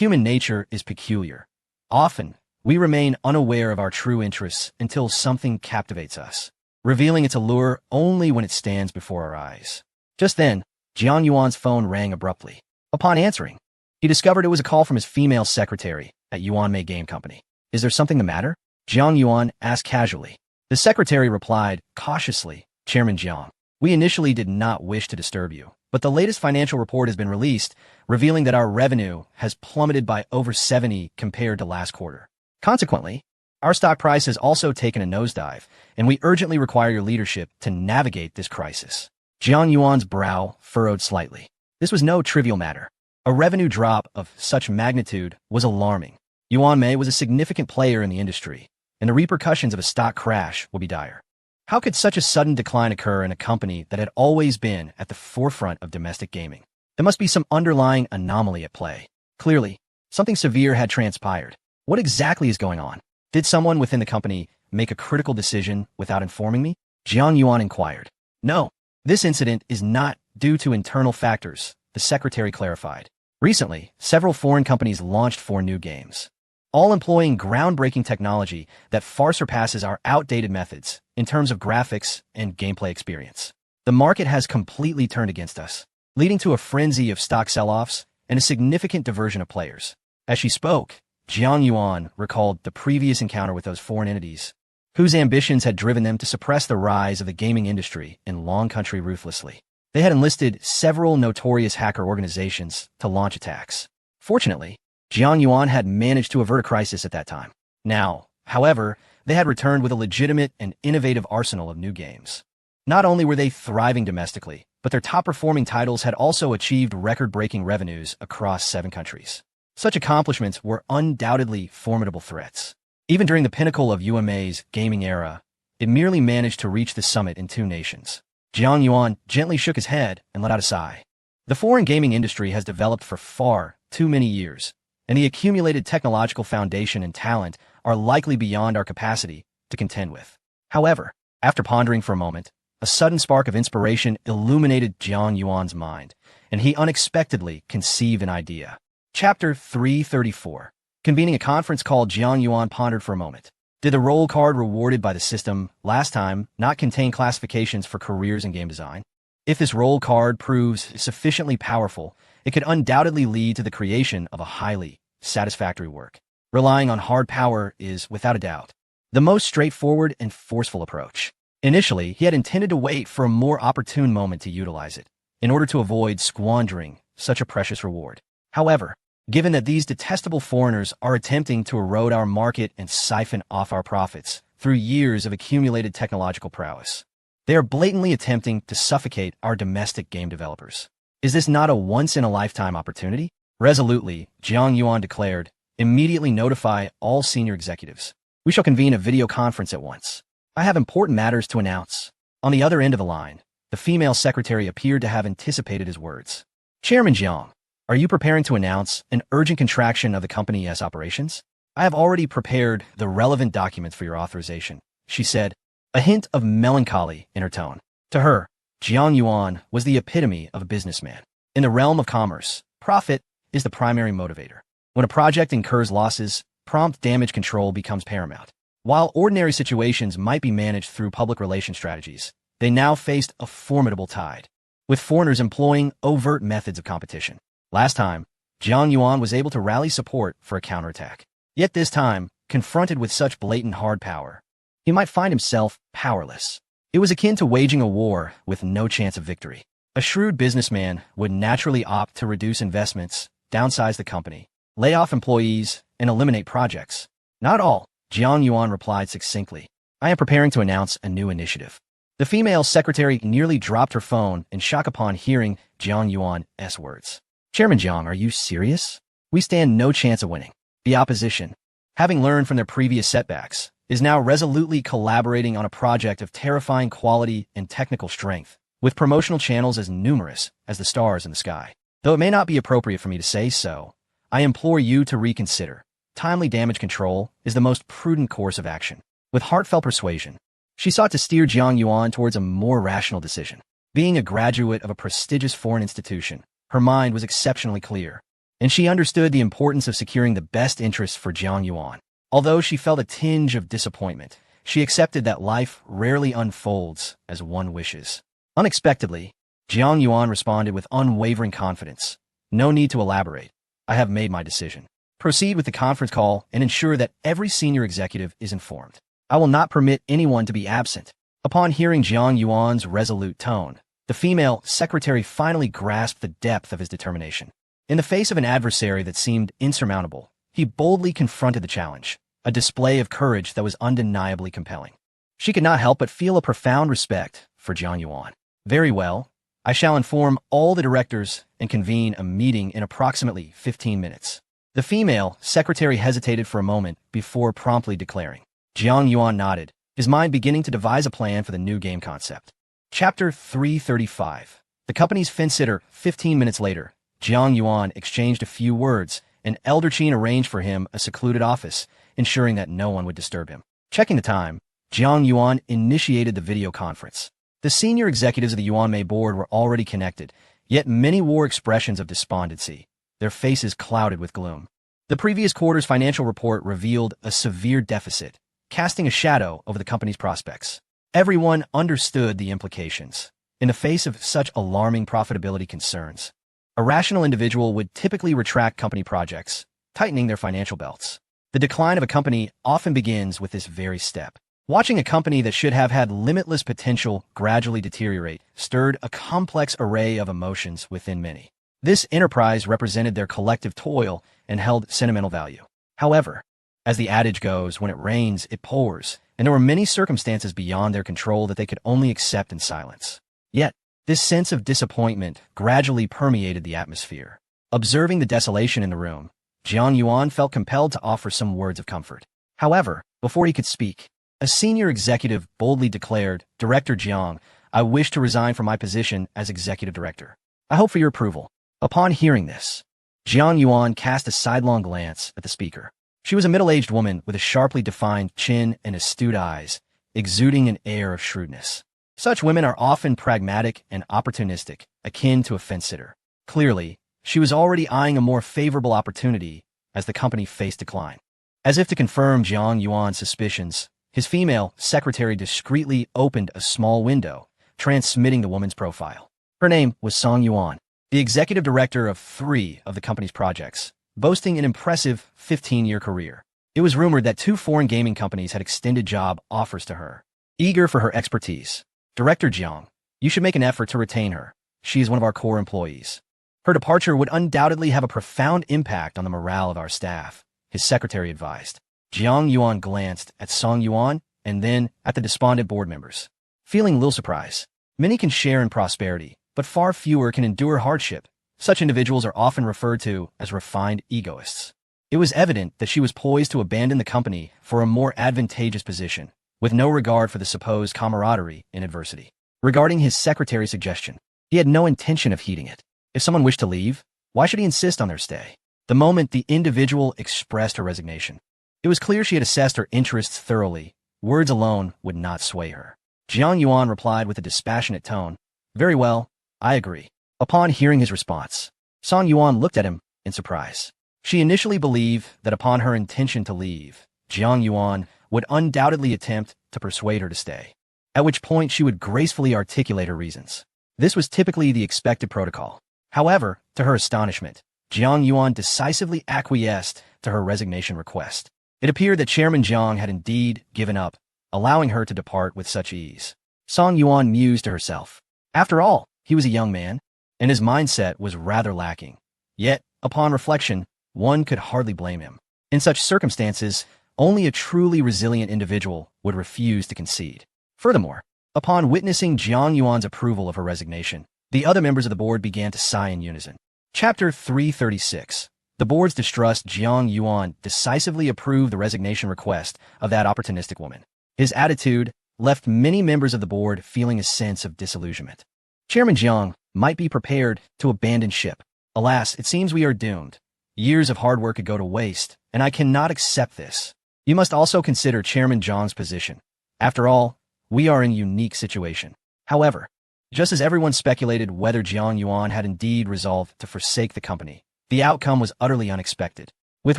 Human nature is peculiar. Often, we remain unaware of our true interests until something captivates us, revealing its allure only when it stands before our eyes. Just then, Jiang Yuan's phone rang abruptly. Upon answering, he discovered it was a call from his female secretary at Yuanmei Game Company. "Is there something the matter?" Jiang Yuan asked casually. The secretary replied cautiously, "Chairman Jiang, we initially did not wish to disturb you, but the latest financial report has been released, revealing that our revenue has plummeted by over 70% compared to last quarter. Consequently, our stock price has also taken a nosedive, and we urgently require your leadership to navigate this crisis." Jiang Yuan's brow furrowed slightly. This was no trivial matter. A revenue drop of such magnitude was alarming. Yuanmei was a significant player in the industry, and the repercussions of a stock crash would be dire. How could such a sudden decline occur in a company that had always been at the forefront of domestic gaming? There must be some underlying anomaly at play. Clearly, something severe had transpired. What exactly is going on? Did someone within the company make a critical decision without informing me? Jiang Yuan inquired. "No, this incident is not due to internal factors," the secretary clarified. "Recently, several foreign companies launched 4 new games, all employing groundbreaking technology that far surpasses our outdated methods in terms of graphics and gameplay experience. The market has completely turned against us, leading to a frenzy of stock sell-offs and a significant diversion of players." As she spoke, Jiang Yuan recalled the previous encounter with those foreign entities, whose ambitions had driven them to suppress the rise of the gaming industry in Long Country ruthlessly. They had enlisted several notorious hacker organizations to launch attacks. Fortunately, Jiang Yuan had managed to avert a crisis at that time. Now, however, they had returned with a legitimate and innovative arsenal of new games. Not only were they thriving domestically, but their top-performing titles had also achieved record-breaking revenues across 7 countries. Such accomplishments were undoubtedly formidable threats. Even during the pinnacle of Yuanmei's gaming era, it merely managed to reach the summit in 2 nations. Jiang Yuan gently shook his head and let out a sigh. The foreign gaming industry has developed for far too many years, and the accumulated technological foundation and talent are likely beyond our capacity to contend with. However, after pondering for a moment, a sudden spark of inspiration illuminated Jiang Yuan's mind, and he unexpectedly conceived an idea. Chapter 334. Convening a conference call, Jiang Yuan pondered for a moment. Did the role card rewarded by the system last time not contain classifications for careers in game design? If this role card proves sufficiently powerful, it could undoubtedly lead to the creation of a highly satisfactory work. Relying on hard power is, without a doubt, the most straightforward and forceful approach. Initially, he had intended to wait for a more opportune moment to utilize it, in order to avoid squandering such a precious reward. However, given that these detestable foreigners are attempting to erode our market and siphon off our profits through years of accumulated technological prowess, they are blatantly attempting to suffocate our domestic game developers. Is this not a once-in-a-lifetime opportunity? Resolutely, Jiang Yuan declared, "Immediately notify all senior executives. We shall convene a video conference at once. I have important matters to announce." On the other end of the line, the female secretary appeared to have anticipated his words. "Chairman Jiang, are you preparing to announce an urgent contraction of the company's operations?" "I have already prepared the relevant documents for your authorization," she said, a hint of melancholy in her tone. To her, Jiang Yuan was the epitome of a businessman. In the realm of commerce, profit is the primary motivator. When a project incurs losses, prompt damage control becomes paramount. While ordinary situations might be managed through public relations strategies, they now faced a formidable tide, with foreigners employing overt methods of competition. Last time, Jiang Yuan was able to rally support for a counterattack. Yet this time, confronted with such blatant hard power, he might find himself powerless. It was akin to waging a war with no chance of victory. A shrewd businessman would naturally opt to reduce investments, downsize the company, lay off employees, and eliminate projects. "Not all," Jiang Yuan replied succinctly. "I am preparing to announce a new initiative." The female secretary nearly dropped her phone in shock upon hearing Jiang Yuan's words. "Chairman Jiang, are you serious? We stand no chance of winning." The opposition, having learned from their previous setbacks, is now resolutely collaborating on a project of terrifying quality and technical strength, with promotional channels as numerous as the stars in the sky. Though it may not be appropriate for me to say so, I implore you to reconsider. Timely damage control is the most prudent course of action. With heartfelt persuasion, she sought to steer Jiang Yuan towards a more rational decision. Being a graduate of a prestigious foreign institution, her mind was exceptionally clear, and she understood the importance of securing the best interests for Jiang Yuan. Although she felt a tinge of disappointment, she accepted that life rarely unfolds as one wishes. Unexpectedly, Jiang Yuan responded with unwavering confidence. No need to elaborate. I have made my decision. Proceed with the conference call and ensure that every senior executive is informed. I will not permit anyone to be absent. Upon hearing Jiang Yuan's resolute tone, the female secretary finally grasped the depth of his determination. In the face of an adversary that seemed insurmountable, he boldly confronted the challenge, a display of courage that was undeniably compelling. She could not help but feel a profound respect for Jiang Yuan. Very well. I shall inform all the directors and convene a meeting in approximately 15 minutes. The female secretary hesitated for a moment before promptly declaring. Jiang Yuan nodded, his mind beginning to devise a plan for the new game concept. Chapter 335. The company's fence-sitter. 15 minutes later, Jiang Yuan exchanged a few words, and Elder Qin arranged for him a secluded office, ensuring that no one would disturb him. Checking the time, Jiang Yuan initiated the video conference. The senior executives of the Yuanmei board were already connected, yet many wore expressions of despondency, their faces clouded with gloom. The previous quarter's financial report revealed a severe deficit, casting a shadow over the company's prospects. Everyone understood the implications. In the face of such alarming profitability concerns, a rational individual would typically retract company projects, tightening their financial belts. The decline of a company often begins with this very step. Watching a company that should have had limitless potential gradually deteriorate stirred a complex array of emotions within many. This enterprise represented their collective toil and held sentimental value. However, as the adage goes, when it rains, it pours, and there were many circumstances beyond their control that they could only accept in silence. Yet, this sense of disappointment gradually permeated the atmosphere. Observing the desolation in the room, Jiang Yuan felt compelled to offer some words of comfort. However, before he could speak, a senior executive boldly declared, Director Jiang, I wish to resign from my position as executive director. I hope for your approval. Upon hearing this, Jiang Yuan cast a sidelong glance at the speaker. She was a middle-aged woman with a sharply defined chin and astute eyes, exuding an air of shrewdness. Such women are often pragmatic and opportunistic, akin to a fence-sitter. Clearly, she was already eyeing a more favorable opportunity as the company faced decline. As if to confirm Jiang Yuan's suspicions, his female secretary discreetly opened a small window, transmitting the woman's profile. Her name was Song Yuan, the executive director of 3 of the company's projects, boasting an impressive 15-year career. It was rumored that 2 foreign gaming companies had extended job offers to her. Eager for her expertise, Director Jiang, you should make an effort to retain her. She is one of our core employees. Her departure would undoubtedly have a profound impact on the morale of our staff, his secretary advised. Jiang Yuan glanced at Song Yuan and then at the despondent board members. Feeling little surprise, many can share in prosperity, but far fewer can endure hardship. Such individuals are often referred to as refined egoists. It was evident that she was poised to abandon the company for a more advantageous position, with no regard for the supposed camaraderie in adversity. Regarding his secretary's suggestion, he had no intention of heeding it. If someone wished to leave, why should he insist on their stay? The moment the individual expressed her resignation, it was clear she had assessed her interests thoroughly. Words alone would not sway her. Jiang Yuan replied with a dispassionate tone, Very well, I agree. Upon hearing his response, Song Yuan looked at him in surprise. She initially believed that upon her intention to leave, Jiang Yuan would undoubtedly attempt to persuade her to stay, at which point she would gracefully articulate her reasons. This was typically the expected protocol. However, to her astonishment, Jiang Yuan decisively acquiesced to her resignation request. It appeared that Chairman Jiang had indeed given up, allowing her to depart with such ease. Song Yuan mused to herself. After all, he was a young man, and his mindset was rather lacking. Yet, upon reflection, one could hardly blame him. In such circumstances, only a truly resilient individual would refuse to concede. Furthermore, upon witnessing Jiang Yuan's approval of her resignation, the other members of the board began to sigh in unison. Chapter 336. The board's distrust. Jiang Yuan decisively approved the resignation request of that opportunistic woman. His attitude left many members of the board feeling a sense of disillusionment. Chairman Jiang might be prepared to abandon ship. Alas, it seems we are doomed. Years of hard work could go to waste, and I cannot accept this. You must also consider Chairman Jiang's position. After all, we are in a unique situation. However, just as everyone speculated whether Jiang Yuan had indeed resolved to forsake the company, The outcome was utterly unexpected. With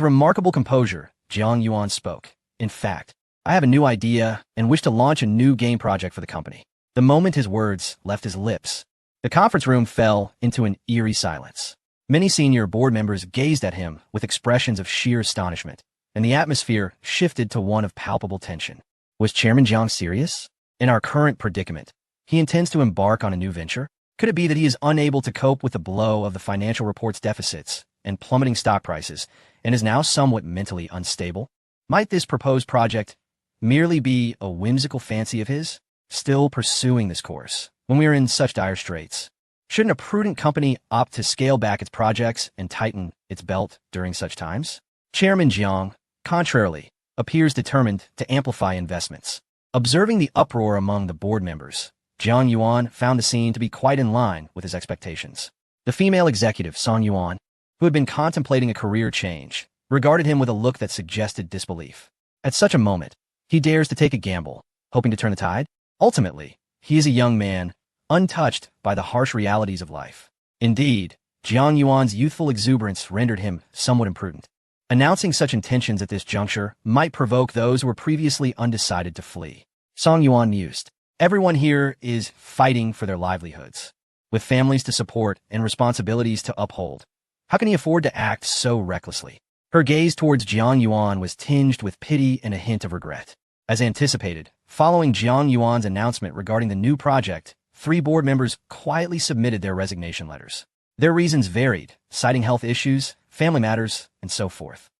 remarkable composure, Jiang Yuan spoke. In fact, I have a new idea and wish to launch a new game project for the company. The moment his words left his lips, the conference room fell into an eerie silence. Many senior board members gazed at him with expressions of sheer astonishment, and the atmosphere shifted to one of palpable tension. Was Chairman Jiang serious? In our current predicament, he intends to embark on a new venture? Could it be that he is unable to cope with the blow of the financial report's deficits and plummeting stock prices, and is now somewhat mentally unstable? Might this proposed project merely be a whimsical fancy of his, still pursuing this course when we are in such dire straits? Shouldn't a prudent company opt to scale back its projects and tighten its belt during such times? Chairman Jiang, contrarily, appears determined to amplify investments. Observing the uproar among the board members, Jiang Yuan found the scene to be quite in line with his expectations. The female executive, Song Yuan, who had been contemplating a career change, regarded him with a look that suggested disbelief. At such a moment, he dares to take a gamble, hoping to turn the tide? Ultimately, he is a young man, untouched by the harsh realities of life. Indeed, Jiang Yuan's youthful exuberance rendered him somewhat imprudent. Announcing such intentions at this juncture might provoke those who were previously undecided to flee. Song Yuan mused. Everyone here is fighting for their livelihoods, with families to support and responsibilities to uphold. How can he afford to act so recklessly? Her gaze towards Jiang Yuan was tinged with pity and a hint of regret. As anticipated, following Jiang Yuan's announcement regarding the new project, 3 board members quietly submitted their resignation letters. Their reasons varied, citing health issues, family matters, and so forth.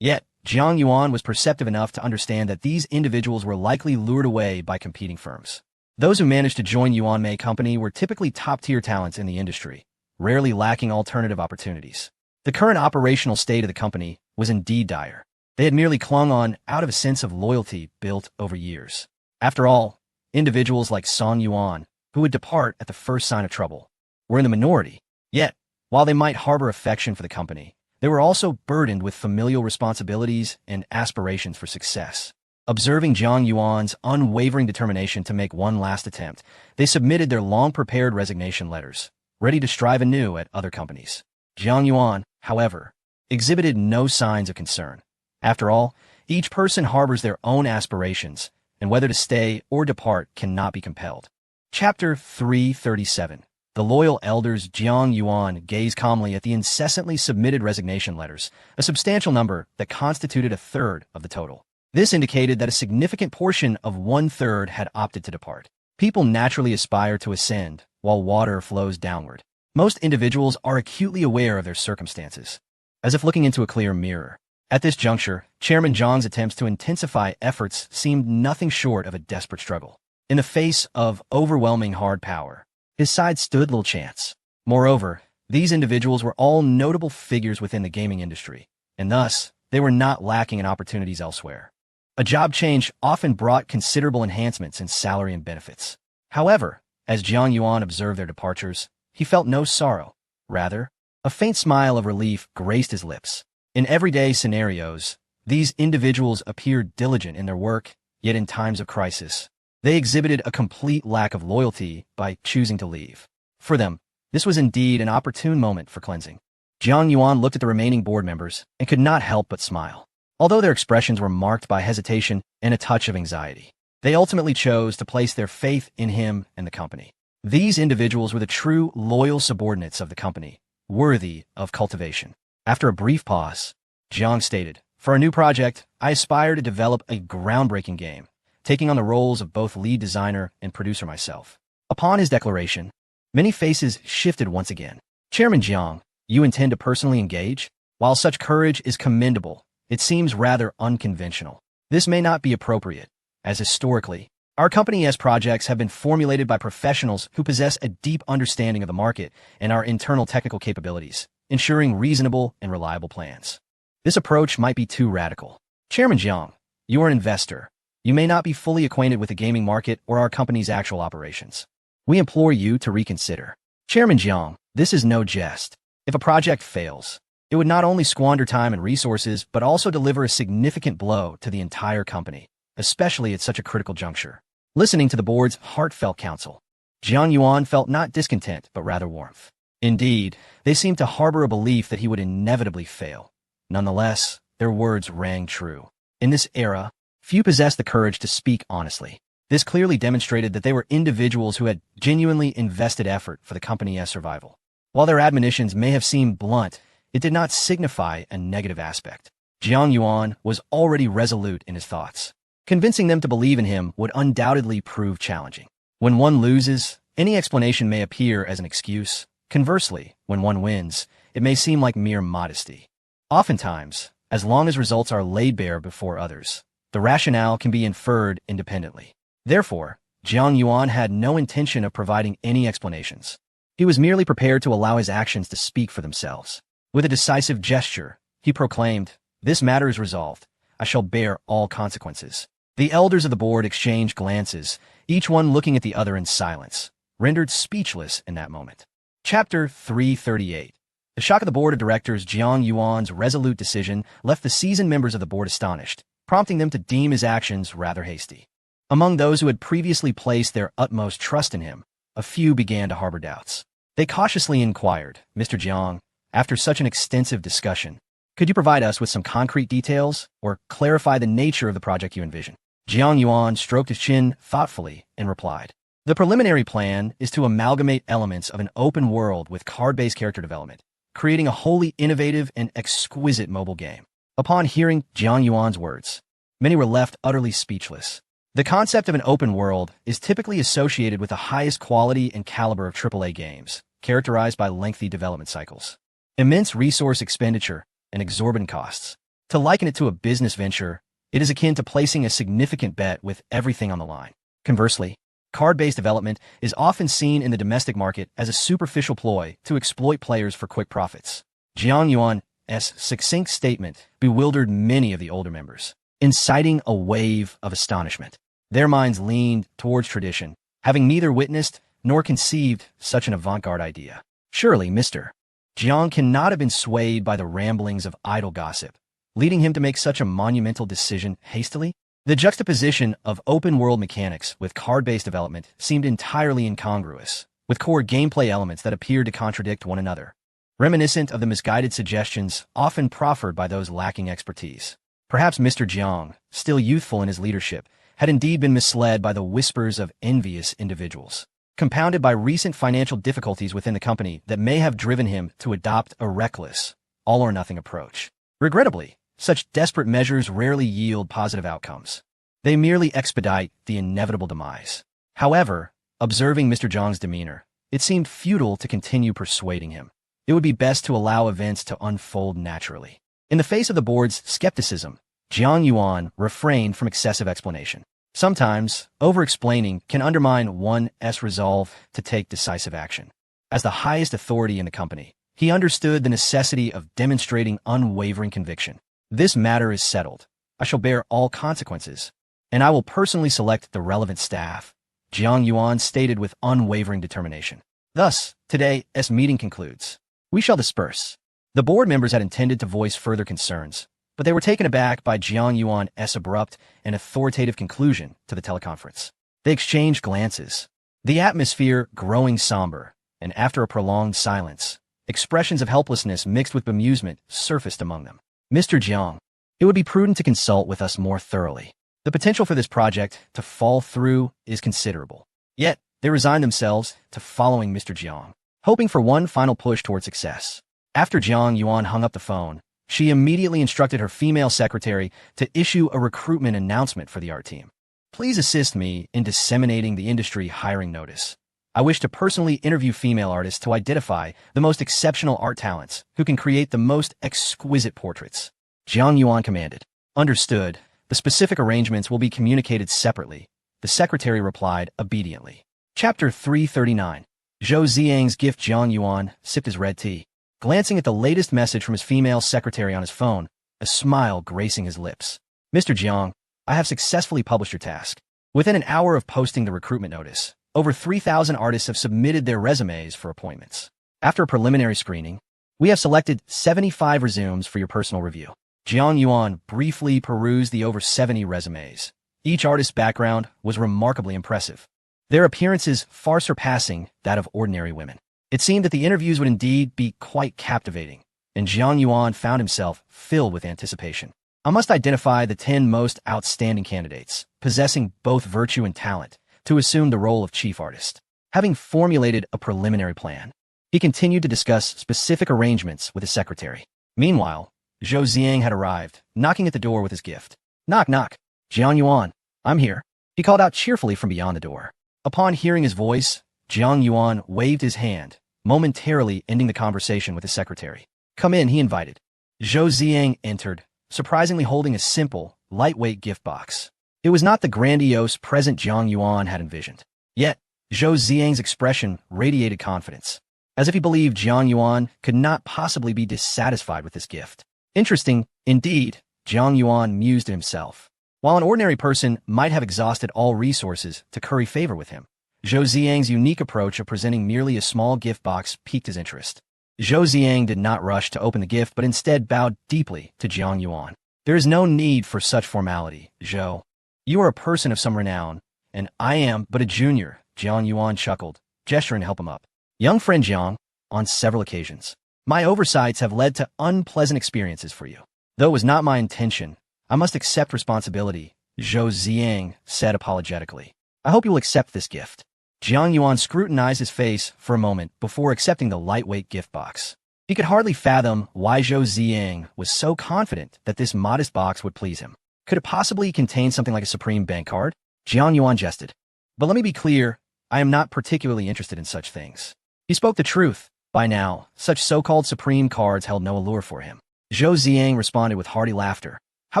Yet, Jiang Yuan was perceptive enough to understand that these individuals were likely lured away by competing firms. Those who managed to join Yuan Mei Company were typically top-tier talents in the industry, rarely lacking alternative opportunities. The current operational state of the company was indeed dire. They had merely clung on out of a sense of loyalty built over years. After all, individuals like Song Yuan, who would depart at the first sign of trouble, were in the minority. Yet, while they might harbor affection for the company, they were also burdened with familial responsibilities and aspirations for success. Observing Jiang Yuan's unwavering determination to make one last attempt, they submitted their long-prepared resignation letters, ready to strive anew at other companies. Jiang Yuan, however, exhibited no signs of concern. After all, each person harbors their own aspirations, and whether to stay or depart cannot be compelled. Chapter 337. The loyal elders Jiang Yuan gazed calmly at the incessantly submitted resignation letters, a substantial number that constituted a third of the total. This indicated that a significant portion of 1/3 had opted to depart. People naturally aspire to ascend, while water flows downward. Most individuals are acutely aware of their circumstances, as if looking into a clear mirror. At this juncture, Chairman Jiang's attempts to intensify efforts seemed nothing short of a desperate struggle. In the face of overwhelming hard power, his side stood little chance. Moreover, these individuals were all notable figures within the gaming industry, and thus, they were not lacking in opportunities elsewhere. A job change often brought considerable enhancements in salary and benefits. However, as Jiang Yuan observed their departures, he felt no sorrow. Rather, a faint smile of relief graced his lips. In everyday scenarios, these individuals appeared diligent in their work, yet in times of crisis, they exhibited a complete lack of loyalty by choosing to leave. For them, this was indeed an opportune moment for cleansing. Jiang Yuan looked at the remaining board members and could not help but smile. Although their expressions were marked by hesitation and a touch of anxiety, they ultimately chose to place their faith in him and the company. These individuals were the true loyal subordinates of the company, worthy of cultivation. After a brief pause, Jiang stated, "For a new project, I aspire to develop a groundbreaking game, taking on the roles of both lead designer and producer myself." Upon his declaration, many faces shifted once again. Chairman Jiang, you intend to personally engage? While such courage is commendable, it seems rather unconventional. This may not be appropriate, as historically, our company's projects have been formulated by professionals who possess a deep understanding of the market and our internal technical capabilities, ensuring reasonable and reliable plans. This approach might be too radical. Chairman Jiang, you are an investor. You may not be fully acquainted with the gaming market or our company's actual operations. We implore you to reconsider. Chairman Jiang, this is no jest. If a project fails, it would not only squander time and resources, but also deliver a significant blow to the entire company, especially at such a critical juncture. Listening to the board's heartfelt counsel, Jiang Yuan felt not discontent, but rather warmth. Indeed, they seemed to harbor a belief that he would inevitably fail. Nonetheless, their words rang true. In this era, few possessed the courage to speak honestly. This clearly demonstrated that they were individuals who had genuinely invested effort for the company's survival. While their admonitions may have seemed blunt, it did not signify a negative aspect. Jiang Yuan was already resolute in his thoughts. Convincing them to believe in him would undoubtedly prove challenging. When one loses, any explanation may appear as an excuse. Conversely, when one wins, it may seem like mere modesty. Oftentimes, as long as results are laid bare before others, the rationale can be inferred independently. Therefore, Jiang Yuan had no intention of providing any explanations. He was merely prepared to allow his actions to speak for themselves. With a decisive gesture, he proclaimed, "This matter is resolved. I shall bear all consequences." The elders of the board exchanged glances, each one looking at the other in silence, rendered speechless in that moment. Chapter 338. The shock of the board of directors. Jiang Yuan's resolute decision left the seasoned members of the board astonished, prompting them to deem his actions rather hasty. Among those who had previously placed their utmost trust in him, a few began to harbor doubts. They cautiously inquired, "Mr. Jiang, after such an extensive discussion, could you provide us with some concrete details or clarify the nature of the project you envision?" Jiang Yuan stroked his chin thoughtfully and replied, "The preliminary plan is to amalgamate elements of an open world with card-based character development, creating a wholly innovative and exquisite mobile game." Upon hearing Jiang Yuan's words, many were left utterly speechless. The concept of an open world is typically associated with the highest quality and caliber of AAA games, characterized by lengthy development cycles, immense resource expenditure, and exorbitant costs. To liken it to a business venture, it is akin to placing a significant bet with everything on the line. Conversely, card-based development is often seen in the domestic market as a superficial ploy to exploit players for quick profits. Jiang Yuan's succinct statement bewildered many of the older members, inciting a wave of astonishment. Their minds leaned towards tradition, having neither witnessed nor conceived such an avant-garde idea. Surely, Mr. Jiang cannot have been swayed by the ramblings of idle gossip, leading him to make such a monumental decision hastily? The juxtaposition of open-world mechanics with card-based development seemed entirely incongruous, with core gameplay elements that appeared to contradict one another, reminiscent of the misguided suggestions often proffered by those lacking expertise. Perhaps Mr. Jiang, still youthful in his leadership, had indeed been misled by the whispers of envious individuals, compounded by recent financial difficulties within the company that may have driven him to adopt a reckless, all-or-nothing approach. Regrettably, such desperate measures rarely yield positive outcomes. They merely expedite the inevitable demise. However, observing Mr. Jiang's demeanor, it seemed futile to continue persuading him. It would be best to allow events to unfold naturally. In the face of the board's skepticism, Jiang Yuan refrained from excessive explanation. Sometimes, over-explaining can undermine one's resolve to take decisive action. As the highest authority in the company, he understood the necessity of demonstrating unwavering conviction. "This matter is settled. I shall bear all consequences, and I will personally select the relevant staff," Jiang Yuan stated with unwavering determination. Thus, today's meeting concludes. We shall disperse. The board members had intended to voice further concerns, but they were taken aback by Jiang Yuan's abrupt and authoritative conclusion to the teleconference. They exchanged glances, the atmosphere growing somber, and after a prolonged silence, expressions of helplessness mixed with bemusement surfaced among them. "Mr. Jiang, it would be prudent to consult with us more thoroughly. The potential for this project to fall through is considerable." Yet, they resigned themselves to following Mr. Jiang, hoping for one final push toward success. After Jiang Yuan hung up the phone, she immediately instructed her female secretary to issue a recruitment announcement for the art team. "Please assist me in disseminating the industry hiring notice. I wish to personally interview female artists to identify the most exceptional art talents who can create the most exquisite portraits." Jiang Yuan commanded. "Understood. The specific arrangements will be communicated separately," the secretary replied obediently. Chapter 339. Zhou Ziang's gift. Jiang Yuan sipped his red tea, glancing at the latest message from his female secretary on his phone, a smile gracing his lips. "Mr. Jiang, I have successfully published your task. Within an hour of posting the recruitment notice, over 3,000 artists have submitted their resumes for appointments. After a preliminary screening, we have selected 75 resumes for your personal review." Jiang Yuan briefly perused the over 70 resumes. Each artist's background was remarkably impressive, their appearances far surpassing that of ordinary women. It seemed that the interviews would indeed be quite captivating, and Jiang Yuan found himself filled with anticipation. I must identify the 10 most outstanding candidates, possessing both virtue and talent, to assume the role of chief artist. Having formulated a preliminary plan, he continued to discuss specific arrangements with his secretary. Meanwhile, Zhou Ziang had arrived, knocking at the door with his gift. Knock, knock. Jiang Yuan, I'm here. He called out cheerfully from beyond the door. Upon hearing his voice, Jiang Yuan waved his hand, momentarily ending the conversation with his secretary. Come in, he invited. Zhou Ziang entered, surprisingly holding a simple, lightweight gift box. It was not the grandiose present Jiang Yuan had envisioned. Yet, Zhou Ziang's expression radiated confidence, as if he believed Jiang Yuan could not possibly be dissatisfied with this gift. Interesting, indeed, Jiang Yuan mused to himself. While an ordinary person might have exhausted all resources to curry favor with him, Zhou Ziang's unique approach of presenting merely a small gift box piqued his interest. Zhou Ziang did not rush to open the gift but instead bowed deeply to Jiang Yuan. There is no need for such formality, Zhou. You are a person of some renown, and I am but a junior, Jiang Yuan chuckled, gesturing to help him up. Young friend Jiang, on several occasions, my oversights have led to unpleasant experiences for you. Though it was not my intention, I must accept responsibility, Zhou Ziang said apologetically. I hope you will accept this gift. Jiang Yuan scrutinized his face for a moment before accepting the lightweight gift box. He could hardly fathom why Zhou Ziang was so confident that this modest box would please him. Could it possibly contain something like a Supreme Bank card? Jiang Yuan jested. But let me be clear, I am not particularly interested in such things. He spoke the truth. By now, such so-called Supreme cards held no allure for him. Zhou Ziang responded with hearty laughter. How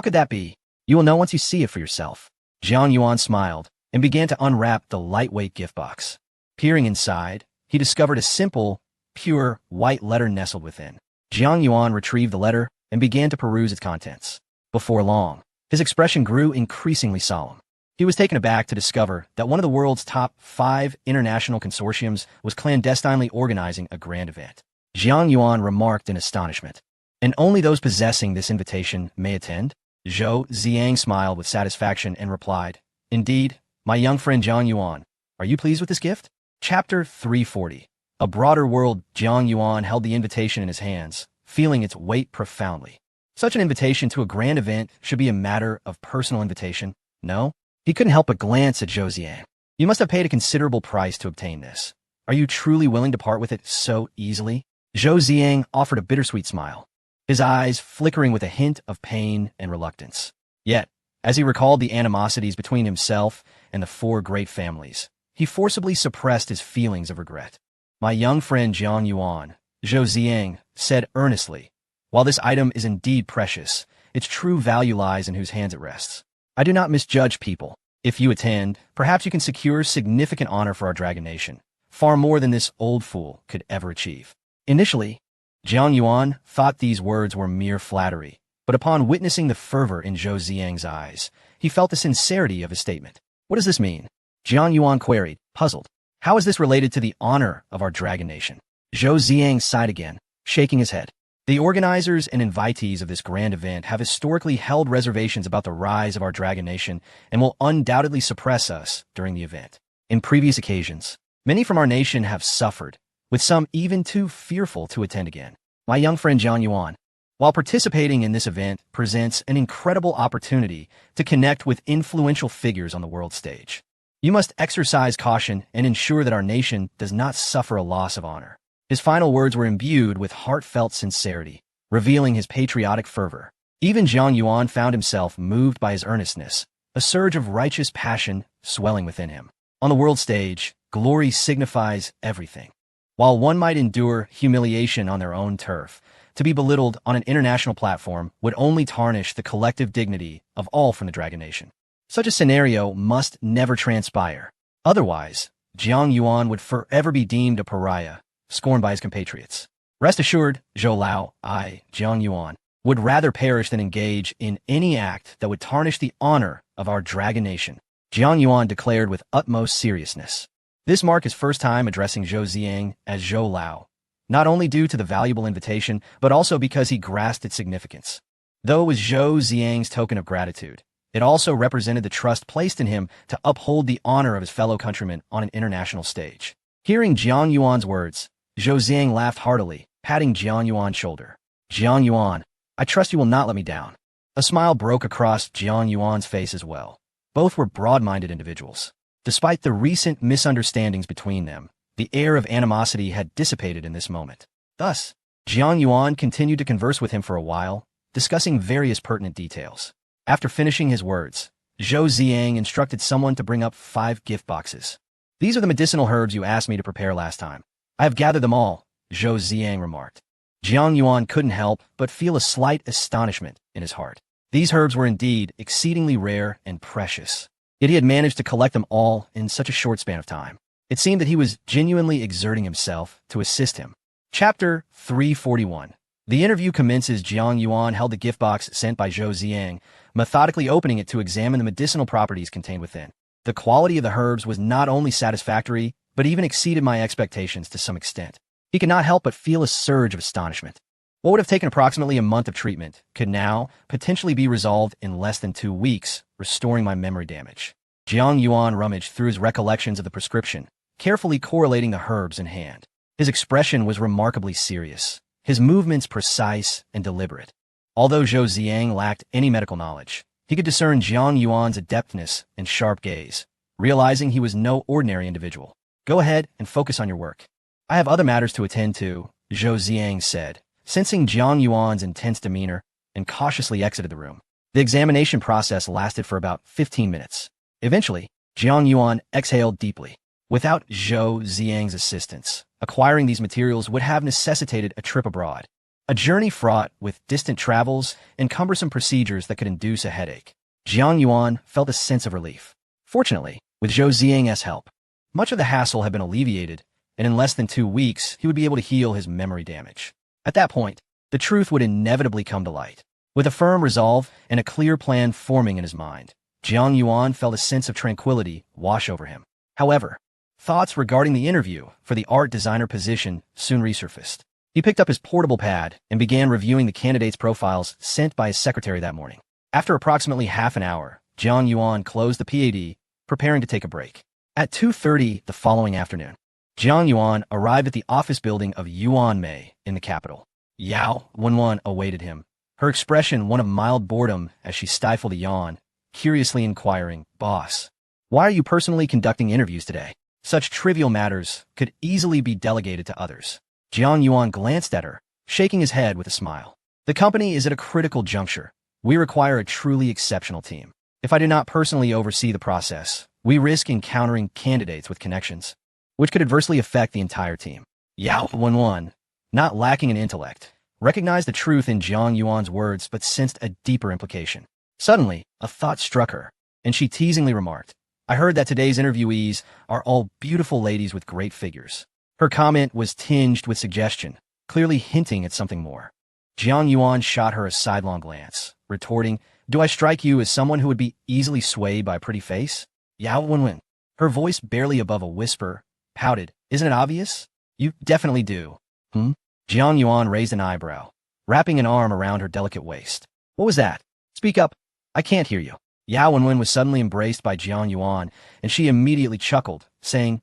could that be? You will know once you see it for yourself. Jiang Yuan smiled and began to unwrap the lightweight gift box. Peering inside, he discovered a simple, pure, white letter nestled within. Jiang Yuan retrieved the letter and began to peruse its contents. Before long, his expression grew increasingly solemn. He was taken aback to discover that one of the world's top 5 international consortiums was clandestinely organizing a grand event. Jiang Yuan remarked in astonishment. And only those possessing this invitation may attend? Zhou Ziang smiled with satisfaction and replied, Indeed, my young friend Jiang Yuan, are you pleased with this gift? Chapter 340. A broader world. Jiang Yuan held the invitation in his hands, feeling its weight profoundly. Such an invitation to a grand event should be a matter of personal invitation, no? He couldn't help but glance at Zhou Ziang. You must have paid a considerable price to obtain this. Are you truly willing to part with it so easily? Zhou Ziang offered a bittersweet smile, his eyes flickering with a hint of pain and reluctance. Yet, as he recalled the animosities between himself and the 4 great families, he forcibly suppressed his feelings of regret. My young friend Jiang Yuan, Zhou Ziang said earnestly, while this item is indeed precious, its true value lies in whose hands it rests. I do not misjudge people. If you attend, perhaps you can secure significant honor for our Dragon Nation, far more than this old fool could ever achieve. Initially, Jiang Yuan thought these words were mere flattery, but upon witnessing the fervor in Zhou Ziang's eyes, he felt the sincerity of his statement. What does this mean? Jiang Yuan queried, puzzled. How is this related to the honor of our Dragon Nation? Zhou Ziang sighed again, shaking his head. The organizers and invitees of this grand event have historically held reservations about the rise of our Dragon Nation and will undoubtedly suppress us during the event. In previous occasions, many from our nation have suffered, with some even too fearful to attend again. My young friend Jiang Yuan, while participating in this event presents an incredible opportunity to connect with influential figures on the world stage. You must exercise caution and ensure that our nation does not suffer a loss of honor. His final words were imbued with heartfelt sincerity, revealing his patriotic fervor. Even Jiang Yuan found himself moved by his earnestness, a surge of righteous passion swelling within him. On the world stage, glory signifies everything. While one might endure humiliation on their own turf, to be belittled on an international platform would only tarnish the collective dignity of all from the Dragon Nation. Such a scenario must never transpire. Otherwise, Jiang Yuan would forever be deemed a pariah, scorned by his compatriots. Rest assured, Zhou Lao, Jiang Yuan, would rather perish than engage in any act that would tarnish the honor of our Dragon Nation, Jiang Yuan declared with utmost seriousness. This marked his first time addressing Zhou Ziang as Zhou Lao, not only due to the valuable invitation, but also because he grasped its significance. Though it was Zhou Ziang's token of gratitude, it also represented the trust placed in him to uphold the honor of his fellow countrymen on an international stage. Hearing Jiang Yuan's words, Zhou Ziang laughed heartily, patting Jiang Yuan's shoulder. Jiang Yuan, I trust you will not let me down. A smile broke across Jiang Yuan's face as well. Both were broad-minded individuals. Despite the recent misunderstandings between them, the air of animosity had dissipated in this moment. Thus, Jiang Yuan continued to converse with him for a while, discussing various pertinent details. After finishing his words, Zhou Ziang instructed someone to bring up 5 gift boxes. These are the medicinal herbs you asked me to prepare last time. I have gathered them all, Zhou Ziang remarked. Jiang Yuan couldn't help but feel a slight astonishment in his heart. These herbs were indeed exceedingly rare and precious. Yet he had managed to collect them all in such a short span of time. It seemed that he was genuinely exerting himself to assist him. Chapter 341. The interview commences. Jiang Yuan held the gift box sent by Zhou Ziang, methodically opening it to examine the medicinal properties contained within. The quality of the herbs was not only satisfactory, but even exceeded my expectations to some extent. He could not help but feel a surge of astonishment. What would have taken approximately a month of treatment could now potentially be resolved in less than 2 weeks, restoring my memory damage. Jiang Yuan rummaged through his recollections of the prescription, carefully correlating the herbs in hand. His expression was remarkably serious, his movements precise and deliberate. Although Zhou Ziang lacked any medical knowledge, he could discern Jiang Yuan's adeptness and sharp gaze, realizing he was no ordinary individual. Go ahead and focus on your work. I have other matters to attend to, Zhou Ziang said, sensing Jiang Yuan's intense demeanor, and cautiously exited the room. The examination process lasted for about 15 minutes. Eventually, Jiang Yuan exhaled deeply. Without Zhou Ziang's assistance, acquiring these materials would have necessitated a trip abroad, a journey fraught with distant travels and cumbersome procedures that could induce a headache. Jiang Yuan felt a sense of relief. Fortunately, with Zhou Ziang's help, much of the hassle had been alleviated, and in less than 2 weeks, he would be able to heal his memory damage. At that point, the truth would inevitably come to light. With a firm resolve and a clear plan forming in his mind, Jiang Yuan felt a sense of tranquility wash over him. However, thoughts regarding the interview for the art designer position soon resurfaced. He picked up his portable pad and began reviewing the candidates' profiles sent by his secretary that morning. After approximately half an hour, Jiang Yuan closed the PAD, preparing to take a break. At 2:30 the following afternoon, Jiang Yuan arrived at the office building of Yuan Mei in the capital. Yao Wenwen awaited him, her expression one of mild boredom as she stifled a yawn, curiously inquiring, "Boss, why are you personally conducting interviews today? Such trivial matters could easily be delegated to others." Jiang Yuan glanced at her, shaking his head with a smile. "The company is at a critical juncture. We require a truly exceptional team. If I do not personally oversee the process, we risk encountering candidates with connections, which could adversely affect the entire team." Yao Wenwen, not lacking in intellect, recognized the truth in Jiang Yuan's words but sensed a deeper implication. Suddenly, a thought struck her, and she teasingly remarked, "I heard that today's interviewees are all beautiful ladies with great figures." Her comment was tinged with suggestion, clearly hinting at something more. Jiang Yuan shot her a sidelong glance, retorting, "Do I strike you as someone who would be easily swayed by a pretty face?" Yao Wenwen, her voice barely above a whisper, pouted, "Isn't it obvious? You definitely do." Jiang Yuan raised an eyebrow, wrapping an arm around her delicate waist. "What was that? Speak up. I can't hear you." Yao Wenwen was suddenly embraced by Jiang Yuan, and she immediately chuckled, saying,